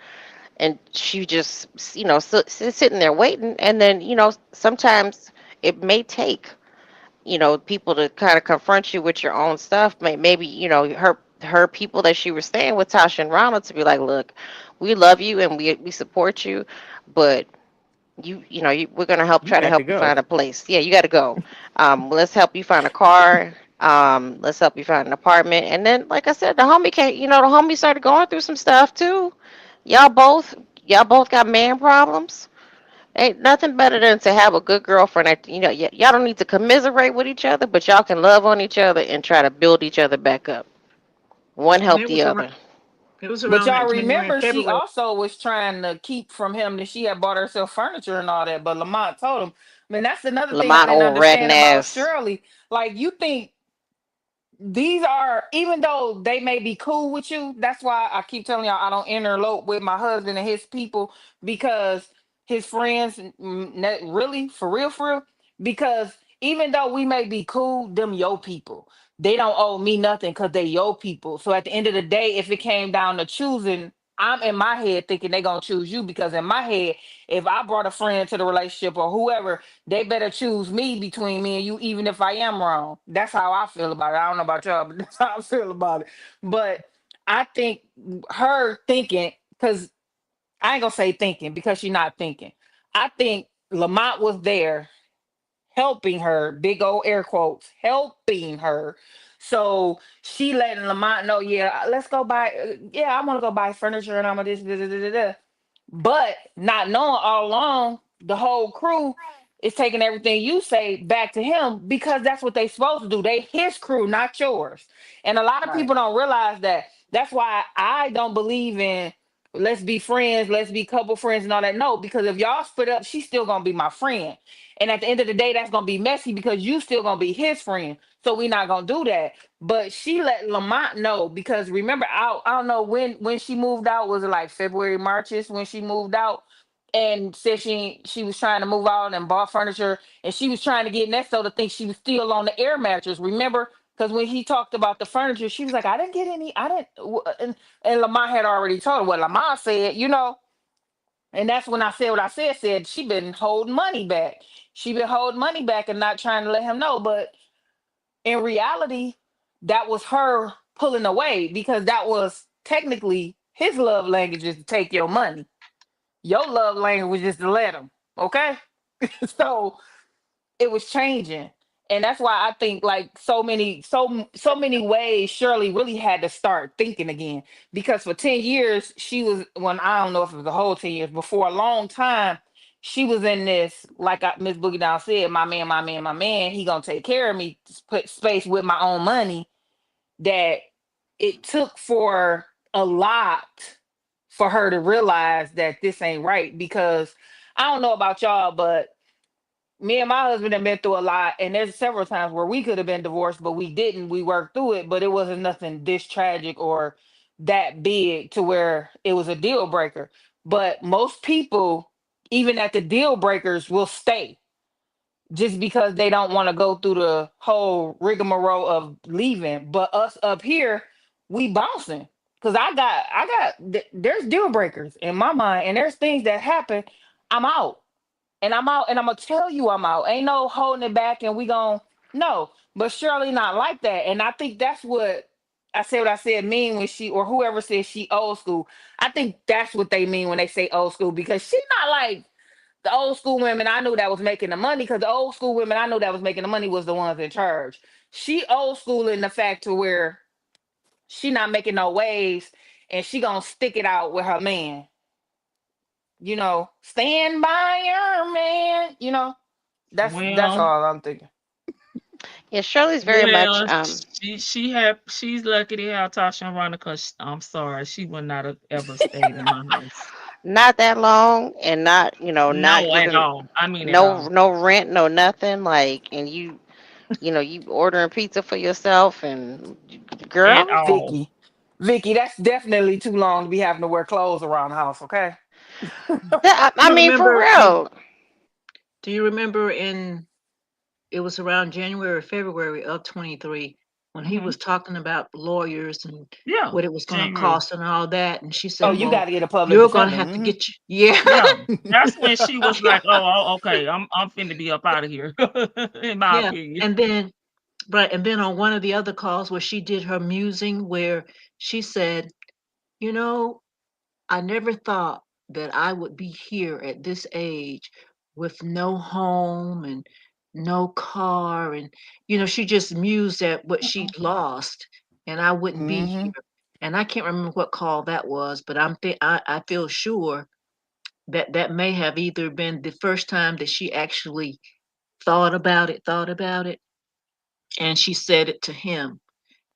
and she just sitting there waiting. And then sometimes it may take people to kind of confront you with your own stuff. Maybe her people that she was staying with, Tasha and Ronald, to be like, look, we love you and we support you, but we're gonna You try to got to help you go. find a place. Yeah, you got to go. Let's help you find a car. Let's help you find an apartment. And then, like I said, the homie came. The homie started going through some stuff too. Y'all both, y'all both got man problems. Ain't nothing better than to have a good girlfriend. Y'all don't need to commiserate with each other, but y'all can love on each other and try to build each other back up. One And help it the was other. But around y'all that January and remember she February. also was trying to keep from him that she had bought herself furniture and all that. But Lamont told him. I mean, that's another thing I Lamont, didn't old ratting understand about ass. Shirley. Like, you think these are, even though they may be cool with you, that's why I keep telling y'all I don't interlope with my husband and his people, because his friends, really, for real, because even though we may be cool, them yo people, they don't owe me nothing because they yo people. So at the end of the day, if it came down to choosing, I'm in my head thinking they gonna choose you, because in my head, if I brought a friend to the relationship or whoever, they better choose me between me and you, even if I am wrong. That's how I feel about it. I don't know about y'all, but that's how I feel about it. But I think her thinking, because I ain't gonna say thinking because she's not thinking. I think Lamont was there helping her, big old air quotes, helping her. So she letting Lamont know, yeah, let's go buy, yeah, I want to go buy furniture and I'm gonna this, da, da, da, da, da. But not knowing all along, the whole crew is taking everything you say back to him, because that's what they supposed to do. They his crew, not yours. And a lot of Right. people don't realize that. That's why I don't believe in let's be friends, let's be couple friends and all that. No, because if y'all split up, she's still gonna be my friend. And at the end of the day, that's gonna be messy because you still gonna be his friend. So we not gonna do that. But she let Lamont know, because remember, I don't know when she moved out. Was it like February, Marches when she moved out? And said she was trying to move out and bought furniture, and she was trying to get Nesto to think she was still on the air mattress. Remember? Because when he talked about the furniture, she was like, "I didn't get any. I didn't." And Lamont had already told her what Lamont said. And that's when I said what I said. Said she been holding money back. She been holding money back and not trying to let him know. But in reality, that was her pulling away, because that was technically his love language is to take your money. Your love language is to let him. Okay, so it was changing. And that's why I think, like, so many ways Shirley really had to start thinking again, because for 10 years she was, when I don't know if it was the whole 10 years, but for a long time she was in this, like Miss Boogie Down said, my man, my man, my man, he gonna take care of me, put space with my own money. That it took for a lot for her to realize that this ain't right. Because I don't know about y'all, but me and my husband have been through a lot, and there's several times where we could have been divorced, but we didn't. We worked through it, but it wasn't nothing this tragic or that big to where it was a deal breaker. But most people, even at the deal breakers, will stay just because they don't want to go through the whole rigmarole of leaving. But us up here, we bouncing. Cause there's deal breakers in my mind, and there's things that happen. I'm out, and I'm out, and I'm gonna tell you I'm out. Ain't no holding it back, and we gon' no. But Shirley not like that, and I think that's what I said what I said mean when she or whoever says she old school. I think that's what they mean when they say old school because she's not like the old school women I knew that was making the money because the old school women I knew that was making the money was the ones in charge. She old school in the fact to where she not making no waves and she gonna stick it out with her man. Stand by your man. That's Well, all I'm thinking. Yeah, Shirley's very much well, she's lucky to have Tasha and Rhonda because I'm sorry, she would not have ever stayed in my house. not that long and not, not No, at giving all. I mean, at no all. no rent, no nothing. Like, and you ordering pizza for yourself and At girl. all. Vicky, that's definitely too long to be having to wear clothes around the house. Okay. I You mean, for remember? real. Do you remember it was around January, February of 23 when he Hmm. was talking about lawyers and Yeah, what it was going to January. cost and all that. And she Oh, said, you well, got to get a public you're going to defender. have to Hmm. get yeah. Yeah, that's when she was like, "Oh, okay, I'm finna be up out of here." In my Yeah. opinion. And then, right. And then on one of the other calls where she did her musing, where she said, you know, I never thought that I would be here at this age with no home and no car. And, she just mused at what she'd lost and I wouldn't be Hmm. here. And I can't remember what call that was, but I feel sure that that may have either been the first time that she actually thought about it, and she said it to him.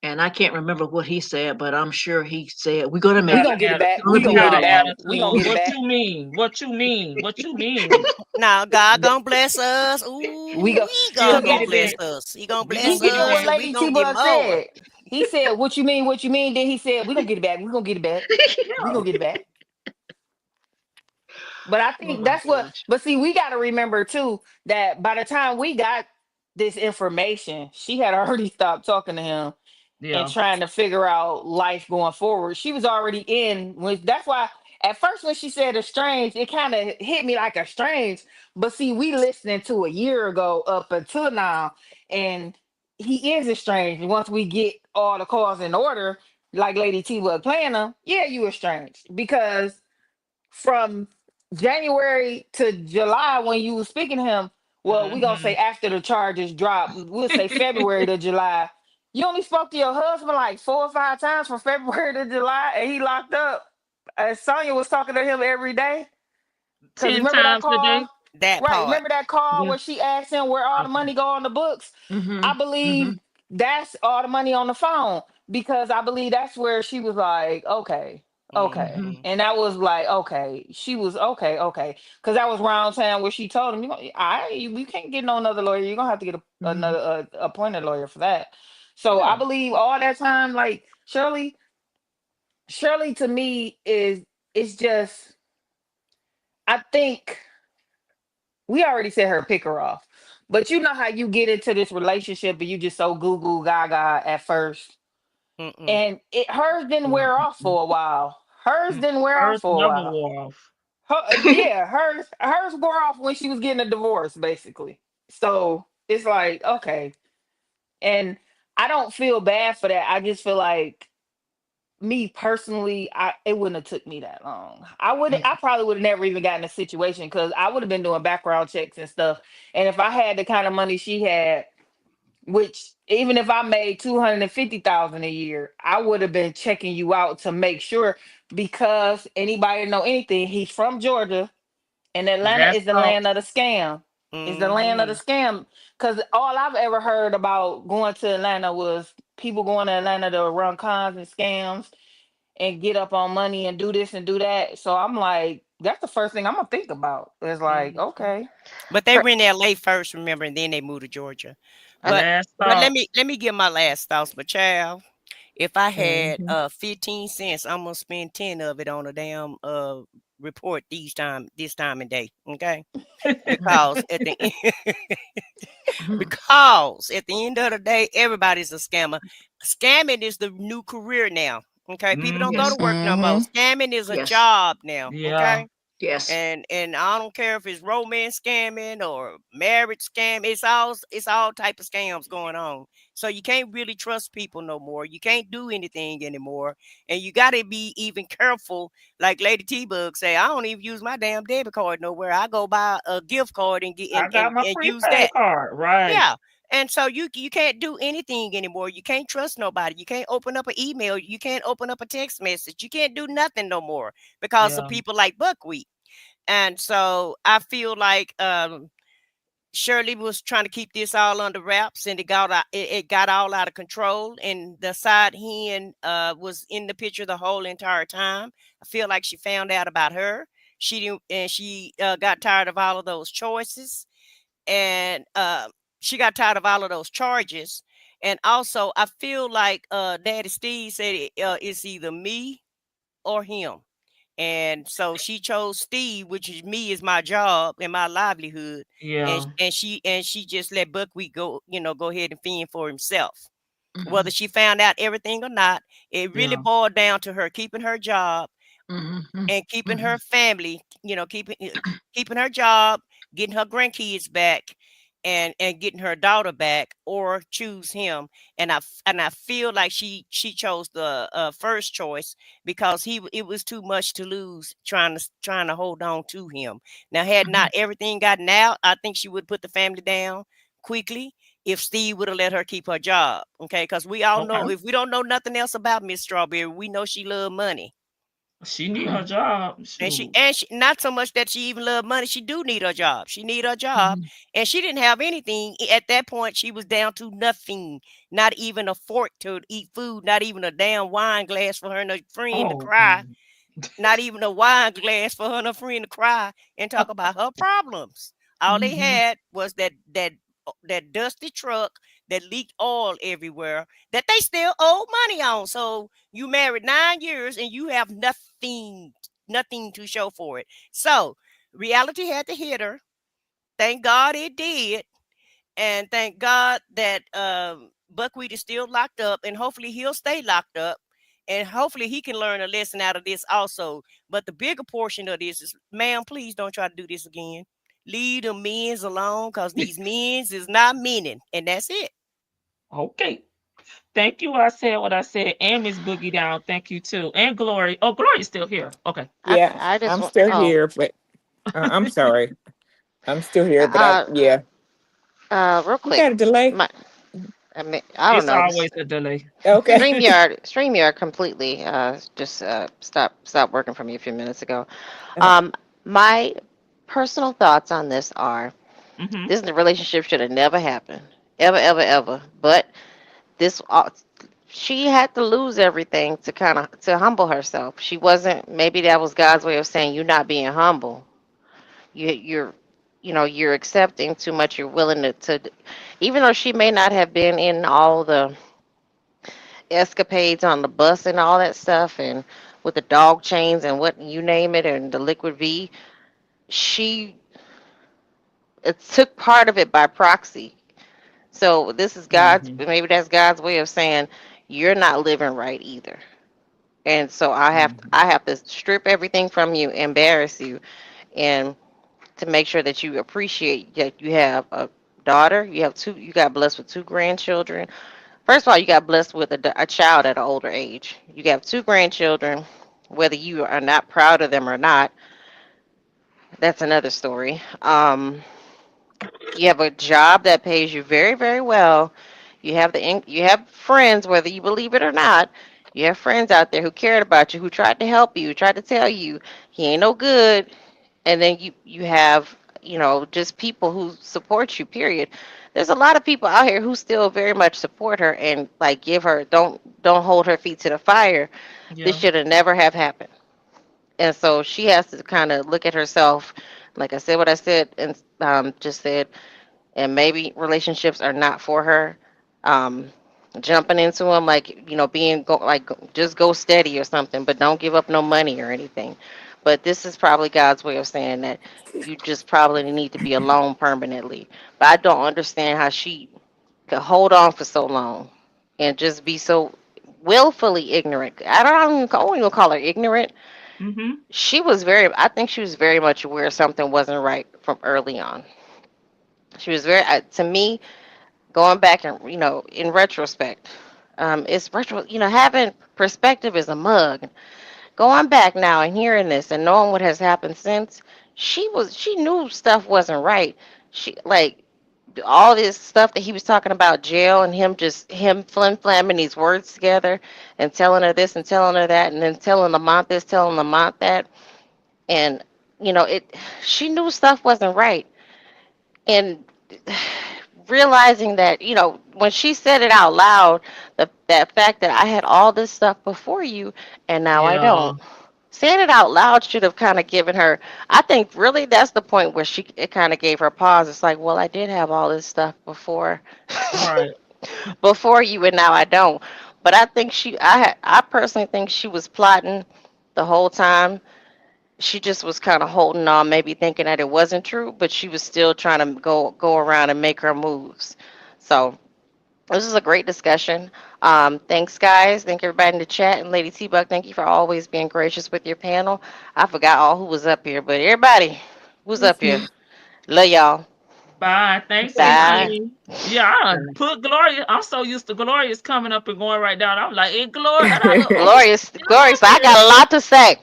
And I can't remember what he said, but I'm sure he said, "We're gonna You We make got it. gonna an get it attitude. back. It's We gonna You gonna be get got it an all back. right." We gonna attitude. get it What back. you mean? What you mean? What you mean? Now God Th- gonna bless us. Ooh, We go he He'll because God get gonna it bless back. Lady, us. He gonna You he gonna bless get it did us, what back. and we Lady gonna T get Bug more. said. He said, "What you mean? What you mean?" Then he said, "We gonna get it back. We gonna get it back. We Yeah. gonna get it back." But I Oh think my that's what. gosh. But see, we got to remember too that by the time we got this information, she had already stopped talking to him and Yeah. trying to figure out life going forward. She was already in. That's why at first when she said estranged, it kind of hit me like estranged. But see, we listening to a year ago up until now, and he is estranged. Once we get all the calls in order, like Lady T was playing them, yeah, you estranged because from January to July when you was speaking to him, well, we gonna say Hmm. after the charges drop, we'll say February to July. You only spoke to your husband like 4 or 5 times from February to July, and he locked up. Sonya was talking to him every day. Cause Ten remember that times a call? day. That Right. part. Remember that call Yeah. where she asked him where all the Okay. money go on the books? I Mhm. believe Mhm. that's all the money on the phone because I believe that's where she was like, okay, okay. Mhm. Hmm. And that was like, okay. She was okay, okay. Because that was round town where she told him, we can't get no another lawyer. You're gonna have to get Mhm. another appointed lawyer for that. So I Yeah. believe all that time, like Shirley to me is it's just I think we already said her pick her off. But you know how you get into this relationship and you just so goo goo gaga at first. Mm-mm. And hers didn't Yeah. wear off for a while. Hers Mm. didn't wear off Hers for a never while. wore off. Yeah, hers wore off when she was getting a divorce, basically. So it's like, okay. And I don't feel bad for that. I just feel like me personally, it wouldn't have took me that long. I probably would have never even gotten a situation because I would have been doing background checks and stuff. And if I had the kind of money she had, which even if I made 250,000 a year, I would have been checking you out to make sure because anybody know anything, he's from Georgia and Atlanta That's is the all. land of the scam. Is the land of the Hmm. scam. Cause all I've ever heard about going to Atlanta was people going to Atlanta to run cons and scams and get up on money and do this and do that. So I'm like, that's the first thing I'm gonna think about. It's like, Hmm. okay. But they were in LA first, remember, and then they moved to Georgia. But Last but let thought. me give my last thoughts. But child, if I had Hmm. 15 cents, I'm gonna spend 10 of it on a damn report this time and day. Okay. Because at the end, Mhm. because at the end of the day, everybody's a scammer. Scamming is the new career now. Okay. People don't go Hmm. to Yes. work no more. Mm-hmm. Scamming is a Yes. job now. Yeah. Okay. Yes. And I don't care if it's romance scamming or marriage scam. It's all type of scams going on. So you can't really trust people no more. You can't do anything anymore, and you got to be even careful. Like Lady T Bug say, I don't even use my damn debit card nowhere. I go buy a gift card and get I got my and use prepaid that. card. Right. Yeah. And so you can't do anything anymore. You can't trust nobody. You can't open up an email. You can't open up a text message. You can't do nothing no more because of Yeah. people like Buckwheat. And so I feel like Shirley was trying to keep this all under wraps, and it got all out of control. And the side hen was in the picture the whole entire time. I feel like she found out about her. She didn't, and she got tired of all of those choices, and she got tired of all of those charges. And also, I feel like Daddy Steve said it's either me or him. And so she chose Steve, which is me, is my job and my livelihood. And Yeah. she just let Buckwheat go ahead and fend for himself. Mm-hmm. Whether she found out everything or not, it really Yeah. boiled down to her keeping her job Mm-hmm. and keeping Mm-hmm. her family, keeping her job, getting her grandkids back, and getting her daughter back, or choose him. And I feel like she chose the first choice, because it was too much to lose trying to hold on to him. Now, had Mm-hmm. not everything gotten out, I think she would put the family down quickly if Steve would have let her keep her job. Okay, because we all Okay. know, if we don't know nothing else about Miss Strawberry, we know she loved money. She need her job. And she Shoot. and she not so much that she even loved money. She do need her job. She need her job. Mm-hmm. And she didn't have anything. At that point, she was down to nothing. Not even a fork to eat food. Not even a damn wine glass for her and her friend to Oh. cry. Not even a wine glass for her and her friend to cry and talk about her problems. All they Mm-hmm. had was that dusty truck that leaked oil everywhere that they still owe money on. So you married 9 years and you have nothing to show for it. So reality had to hit her. Thank God it did. And thank God that Buckwheat is still locked up, and hopefully he'll stay locked up, and hopefully he can learn a lesson out of this also. But the bigger portion of this is, ma'am, please don't try to do this again. Leave the men's alone, because these men's is not meaning, and that's it. Okay. Thank you. I said what I said. And Miss Boogie Down. Thank you too. And Glory. Oh, Glory's still here. Okay. Yeah, I just I'm want. still Oh, here, but I'm sorry. I'm still here, but uh, yeah. real You quick. got a delay? My, I mean, I don't It's know. This always a delay. Okay. StreamYard completely just stopped working for me a few minutes ago. Oh, My personal thoughts on this are: Mm-hmm. this relationship should have never happened, ever, ever, ever. But this, she had to lose everything to kind of to humble herself. She wasn't. Maybe that was God's way of saying you're not being humble. You're, you're accepting too much. You're willing to, even though she may not have been in all the escapades on the bus and all that stuff, and with the dog chains and what you name it, and the liquid V, she it took part of it by proxy. So this is God's, Mm-hmm. maybe that's God's way of saying you're not living right either. And so Mm-hmm. I have to strip everything from you, embarrass you, and to make sure that you appreciate that you have a daughter, you got blessed with two grandchildren. First of all, you got blessed with a child at an older age. You have two grandchildren, whether you are not proud of them or not, that's another story. You have a job that pays you very, very well. You have friends, whether you believe it or not. You have friends out there who cared about you, who tried to help you, tried to tell you he ain't no good. And then you have, just people who support you, period. There's a lot of people out here who still very much support her and like give her, don't hold her feet to the fire. This Yeah. should have never have happened. And so she has to kind of look at herself. Like I said what I said, and just said, and maybe relationships are not for her. Um, Jumping into them, like, just go steady or something, but don't give up no money or anything. But this is probably God's way of saying that you just probably need to be alone permanently. But I don't understand how she could hold on for so long and just be so willfully ignorant. I don't even call her ignorant. Mm-hmm. I think she was very much aware something wasn't right from early on. She was to me, going back and, in retrospect, having perspective is a mug. Going back now and hearing this and knowing what has happened since, she knew stuff wasn't right. She, like, all this stuff that he was talking about jail and him flim flamming these words together and telling her this and telling her that and then telling Lamont this, telling Lamont that, and she knew stuff wasn't right. And realizing that, when she said it out loud, that fact that I had all this stuff before you and now I Yeah. don't. Saying it out loud should have kind of given her, I think really that's the point where it kind of gave her pause. It's like, well, I did have all this stuff before Right. before you and now I don't. But I think I personally think she was plotting the whole time. She just was kind of holding on, maybe thinking that it wasn't true, but she was still trying to go around and make her moves. So this is a great discussion. Thanks, guys. Thank everybody in the chat. And Lady T-Bug, thank you for always being gracious with your panel. I forgot all who was up here, but everybody who's up here, love y'all. Bye. Thanks, Bye. Kiki. Yeah, I done put Gloria. I'm so used to Gloria's coming up and going right down. I'm like, hey, Gloria. And I look, oh, Glorious. I got a lot to say.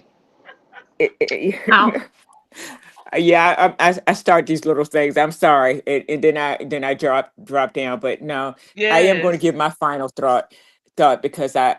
Yeah, I start these little things. I'm sorry, and then I drop down. But no, I am going to yes. give my final thought because I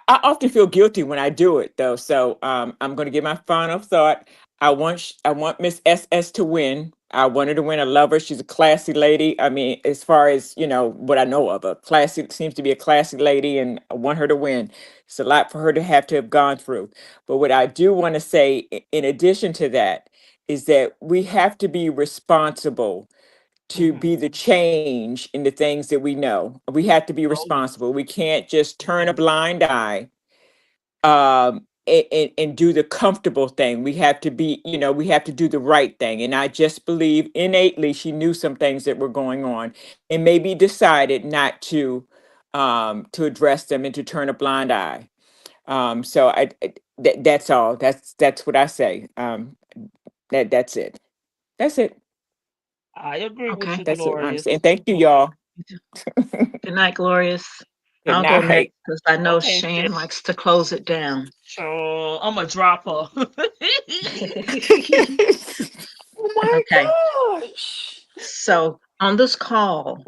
often feel guilty when I do it though. So I'm going to give my final thought. I want Miss SS to win. I want her to win. I love her. She's a classy lady. I mean, as far as what I know of her, classy, seems to be a classy lady, and I want her to win. It's a lot for her to have gone through. But what I do want to say, in addition to that, is that we have to be responsible to be the change in the things that we know. We have to be responsible. We can't just turn a blind eye and do the comfortable thing. We have to be, we have to do the right thing. And I just believe innately she knew some things that were going on and maybe decided not to address them and to turn a blind eye. So that's all. That's what I say. That's it. That's it. I agree with Okay. you, That's what I'm Glorious. saying. Thank you, y'all. Good night, Glorious. Good I'll go night. next because I know Okay, Shan sis. likes to close it down. So I'm gonna drop her. Oh my Okay. gosh. So on this call,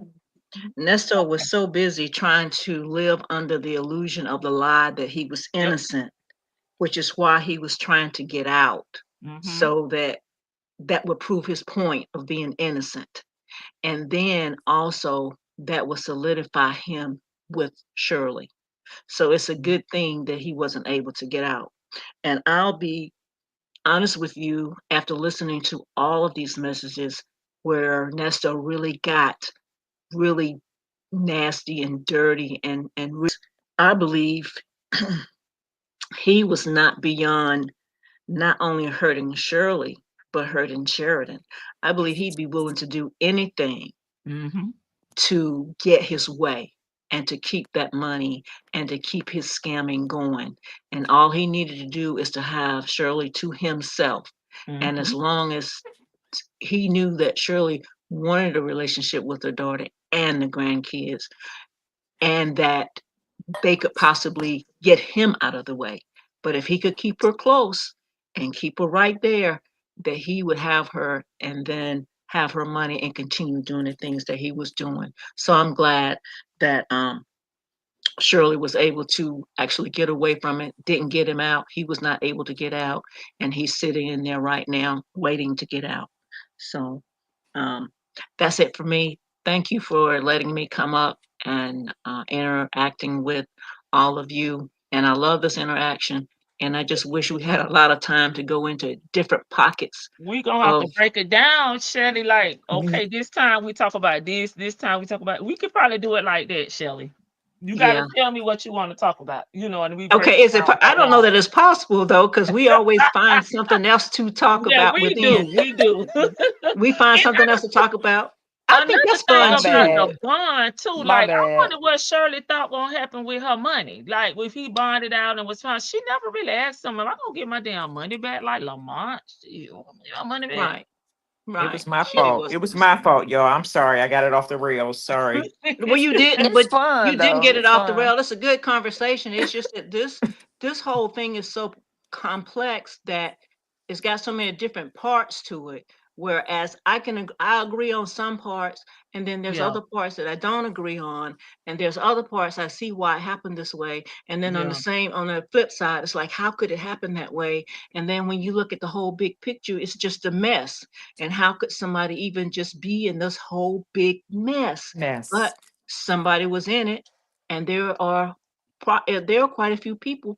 Nestor was so busy trying to live under the illusion of the lie that he was innocent, which is why he was trying to get out, so that would prove his point of being innocent. And then also that would solidify him with Shirley. So it's a good thing that he wasn't able to get out. And I'll be honest with you, after listening to all of these messages where Nestor really got really nasty and dirty and I believe he was not beyond not only hurting Shirley but hurting Sheridan. I believe he'd be willing to do anything to get his way and to keep that money and to keep his scamming going. And all he needed to do is to have Shirley to himself. And as long as he knew that Shirley wanted a relationship with her daughter and the grandkids, and that they could possibly get him out of the way. But if he could keep her close and keep her right there, that he would have her and then have her money and continue doing the things that he was doing. So I'm glad that Shirley was able to actually get away from it, didn't get him out. He was not able to get out, and he's sitting in there right now waiting to get out. So that's it for me. Thank you for letting me come up and interacting with all of you. And I love this interaction. And I just wish we had a lot of time to go into different pockets We gonna have to of. break it down, Shelly. Like, okay, this time we talk about this time we talk about. We could probably do it like that, Shelly. You gotta Yeah. tell me what you want to talk about, and we break Okay, it is it? down I out don't know loud. that it's possible though, because we always find something else to talk Yeah, about we within. do. We do. We find something else to talk about. I think Another that's thing fun My about too. the bad. bond too, My like I bad. wonder what Shirley thought gonna happen with her money. Like if he bonded out and was fine, she never really asked him, "Am I gonna get my damn money back?" Like Lamont, you want my money back? Right, It right. was my She fault. was. It was my fault, y'all. I'm sorry. I got it off the rails. Sorry. Well, you didn't, It's but you fun didn't though. get it It's off the fun. rail. It's a good conversation. It's just that this whole thing is so complex that it's got so many different parts to it. Whereas I agree on some parts, and then there's Yeah, other parts that I don't agree on, and there's other parts I see why it happened this way. And then yeah, on the flip side, it's like how could it happen that way? And then when you look at the whole big picture, it's just a mess. And how could somebody even just be in this whole big mess? Yes. But somebody was in it, and there are quite a few people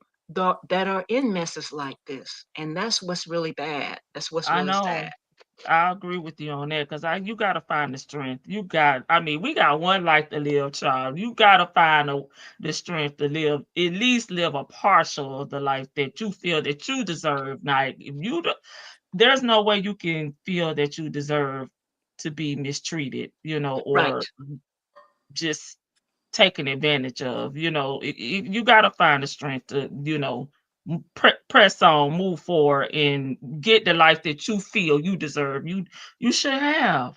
that are in messes like this, and that's what's really bad. That's what's I really sad. know. I agree with you on that because you gotta find the strength. I mean, we got one life to live, child. You gotta find the strength to live, at least live a partial of the life that you feel that you deserve. Like if there's no way you can feel that you deserve to be mistreated, Right. or just taken advantage of. You got to find the strength to, press on, move forward, and get the life that you feel you deserve. You should have.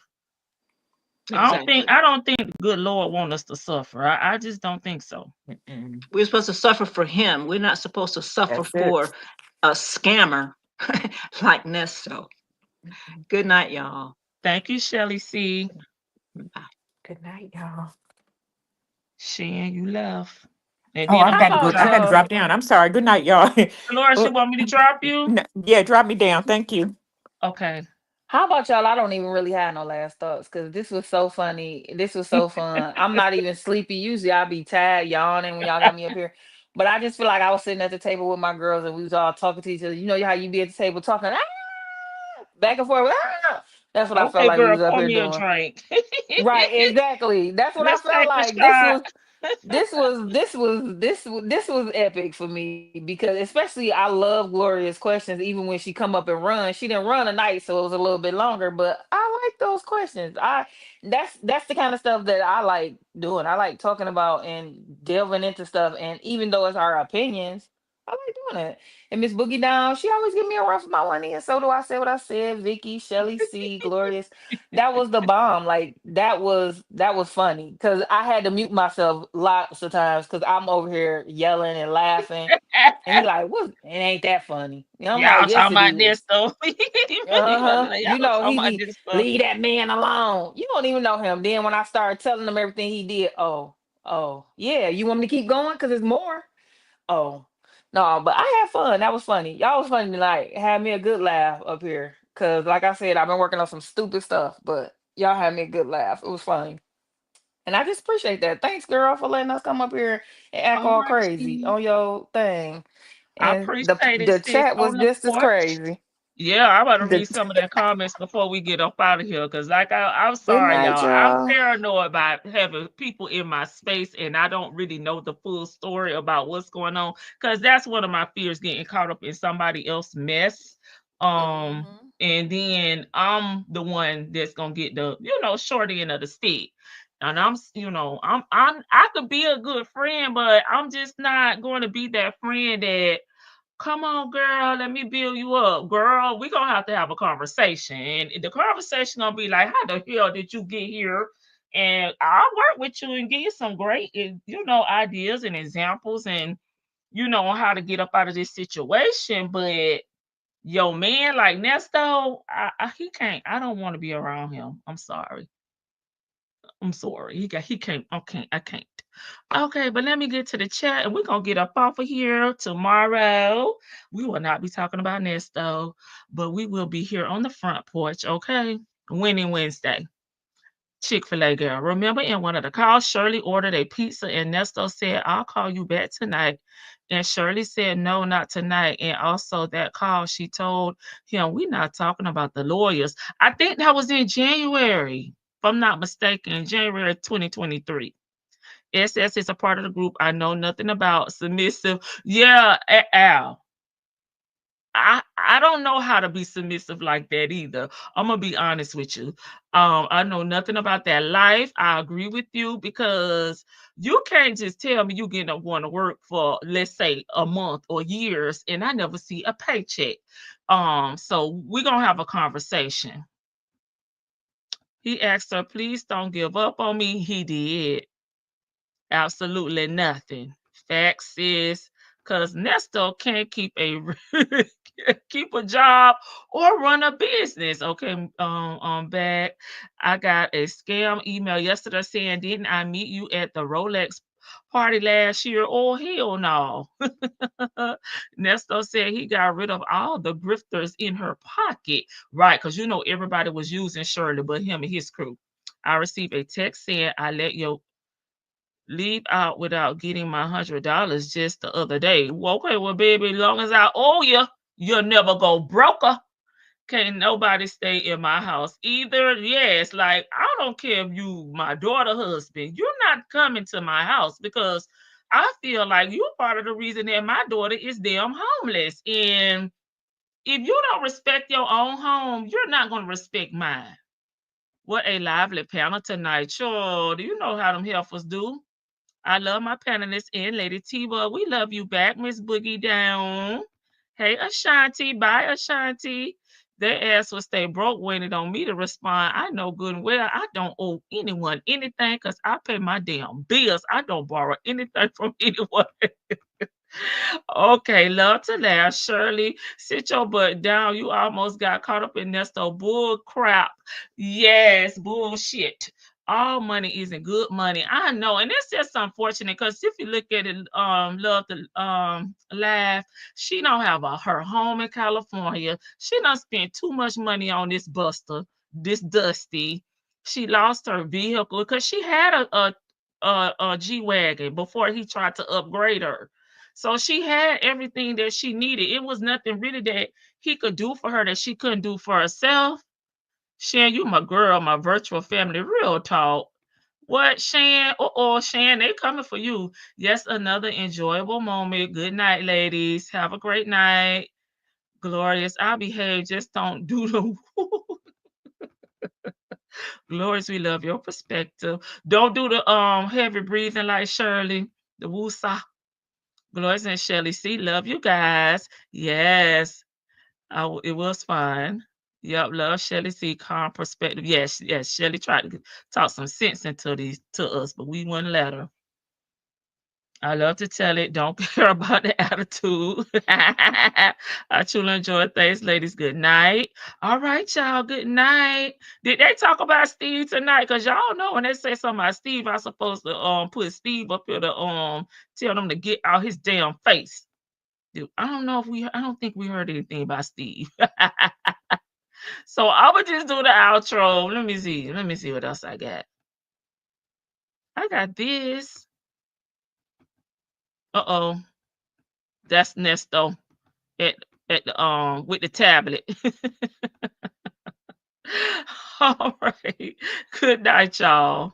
Exactly. I don't think the good Lord want us to suffer. I just don't think so. Mm-mm. We're supposed to suffer for him. We're not supposed to suffer That's it. for a scammer like Nesto. Good night, y'all. Thank you, Shirley C. Bye. Good night, y'all. Shan, you left. And Oh, then I I'm How got to gonna go. about I drop got to you. y'all? drop down. I'm sorry. Good night, y'all. Dolores, you Uh, want me to drop you? yeah, drop me down. Thank you. Okay. How about y'all? I don't even really have no last thoughts because this was so funny. This was so fun. I'm not even sleepy. Usually I be tired, yawning when y'all got me up here. But I just feel like I was sitting at the table with my girls and we was all talking to each other. You know how you be at the table talking back and forth. That's what I felt Okay, like we girl, was up pour here me a doing. drink. Right, exactly. That's what I Let's felt take a like. shot. This was epic for me because especially I love Gloria's questions even when she come up and run. She didn't run tonight, so it was a little bit longer, but I like those questions. That's the kind of stuff that I like doing. I like talking about and delving into stuff, and even though it's our opinions, I like doing it. And Miss Boogie Down, she always give me a run for my money, and so do I say what I said. Vicky, Shelly C, Glorious, that was the bomb. Like that was funny because I had to mute myself lots of times because I'm over here yelling and laughing, and he like, "What? It ain't that funny." And I'm like, Y'all "Yes, talking it about is." this though. You Y'all know, talking he about be this stuff. leave that man alone. You don't even know him. Then when I started telling him everything he did, oh, yeah, you want me to keep going because it's more. Oh, no, but I had fun. That was funny. Y'all was funny tonight. Had me a good laugh up here. Cause like I said, I've been working on some stupid stuff, but y'all had me a good laugh. It was funny. And I just appreciate that. Thanks, girl, for letting us come up here and act All all right, crazy Steve. on your thing. I And the appreciate it, the sis, chat was on the just as porch. crazy. Yeah, I'm about to The read some of the comments before we get up out of here. Cause like I'm Good sorry, night, y'all. I'm y'all. paranoid about having people in my space and I don't really know the full story about what's going on. Cause that's one of my fears, getting caught up in somebody else's mess. Mhm. And then I'm the one that's gonna get the, short end of the stick. And I could be a good friend, but I'm just not going to be that friend that, come on, girl, let me build you up. Girl, we're gonna have a conversation. And the conversation gonna be like, how the hell did you get here? And I'll work with you and give you some great, ideas and examples and on how to get up out of this situation. But yo, man, like Nesto, he can't. I don't want to be around him. I'm sorry. I'm sorry. He can't. Okay, I can't. Okay, but let me get to the chat and we're gonna get up off of here tomorrow. We will not be talking about Nesto, but we will be here on the front porch, okay? Winning Wednesday. Chick-fil-A girl. Remember in one of the calls, Shirley ordered a pizza and Nesto said, I'll call you back tonight. And Shirley said, no, not tonight. And also that call, she told him, we're not talking about the lawyers. I think that was in January, if I'm not mistaken, January 2023. SS is a part of the group I know nothing about. Submissive. Yeah, Al. I don't know how to be submissive like that either. I'm gonna be honest with you. I know nothing about that life. I agree with you because you can't just tell me you gonna want to work for, let's say, a month or years, and I never see a paycheck. So we're gonna have a conversation. He asked her, please don't give up on me. He did. Absolutely nothing. Facts is because Nesto can't keep a keep a job or run a business. Okay, back. I got a scam email yesterday saying, didn't I meet you at the Rolex party last year? Oh, hell no. Nesto said he got rid of all the grifters in her pocket. Right, because you know everybody was using Shirley but him and his crew. I received a text saying I let your leave out without getting my $100 just the other day. Well, okay, well, baby, as long as I owe you, you'll never go broker. Can't nobody stay in my house either. Yes, like I don't care if you my daughter husband, you're not coming to my house because I feel like you're part of the reason that my daughter is damn homeless. And if you don't respect your own home, you're not going to respect mine. What a lively panel tonight. Sure, do you know how them heifers do? I love my panelists and Lady T-Bug. We love you back, Miss Boogie Down. Hey, Ashanti. Bye, Ashanti. Their ass will stay broke waiting on me to respond. I know good and well I don't owe anyone anything because I pay my damn bills. I don't borrow anything from anyone. Okay, love to laugh. Shirley, sit your butt down. You almost got caught up in Nesto bull crap. Yes, bullshit. All money isn't good money. I know, and it's just unfortunate because if you look at it, love to laugh. She don't have her home in California. She done spent too much money on this Buster, this Dusty. She lost her vehicle because she had a G wagon before he tried to upgrade her. So she had everything that she needed. It was nothing really that he could do for her that she couldn't do for herself. Shan, you my girl, my virtual family, real talk. What, Shan? Oh, Shan, they coming for you. Yes, another enjoyable moment. Good night, ladies. Have a great night. Glorious, I'll behave. Just don't do the Glorious, we love your perspective. Don't do the heavy breathing like Shirley. The woosah. Glorious and Shirley, see, love you guys. Yes, it was fun. Yep, love Shirley, see, calm perspective. Yes, yes, Shirley tried to talk some sense into to us, but we wouldn't let her. I love to tell it. Don't care about the attitude. I truly enjoy things, ladies. Good night. All right, y'all. Good night. Did they talk about Steve tonight? Because y'all know when they say something about Steve, I'm supposed to put Steve up here to tell them to get out his damn face. Dude, I don't think we heard anything about Steve. So I would just do the outro. Let me see what else I got. I got this. Uh-oh. That's Nesto at the with the tablet. All right. Good night, y'all.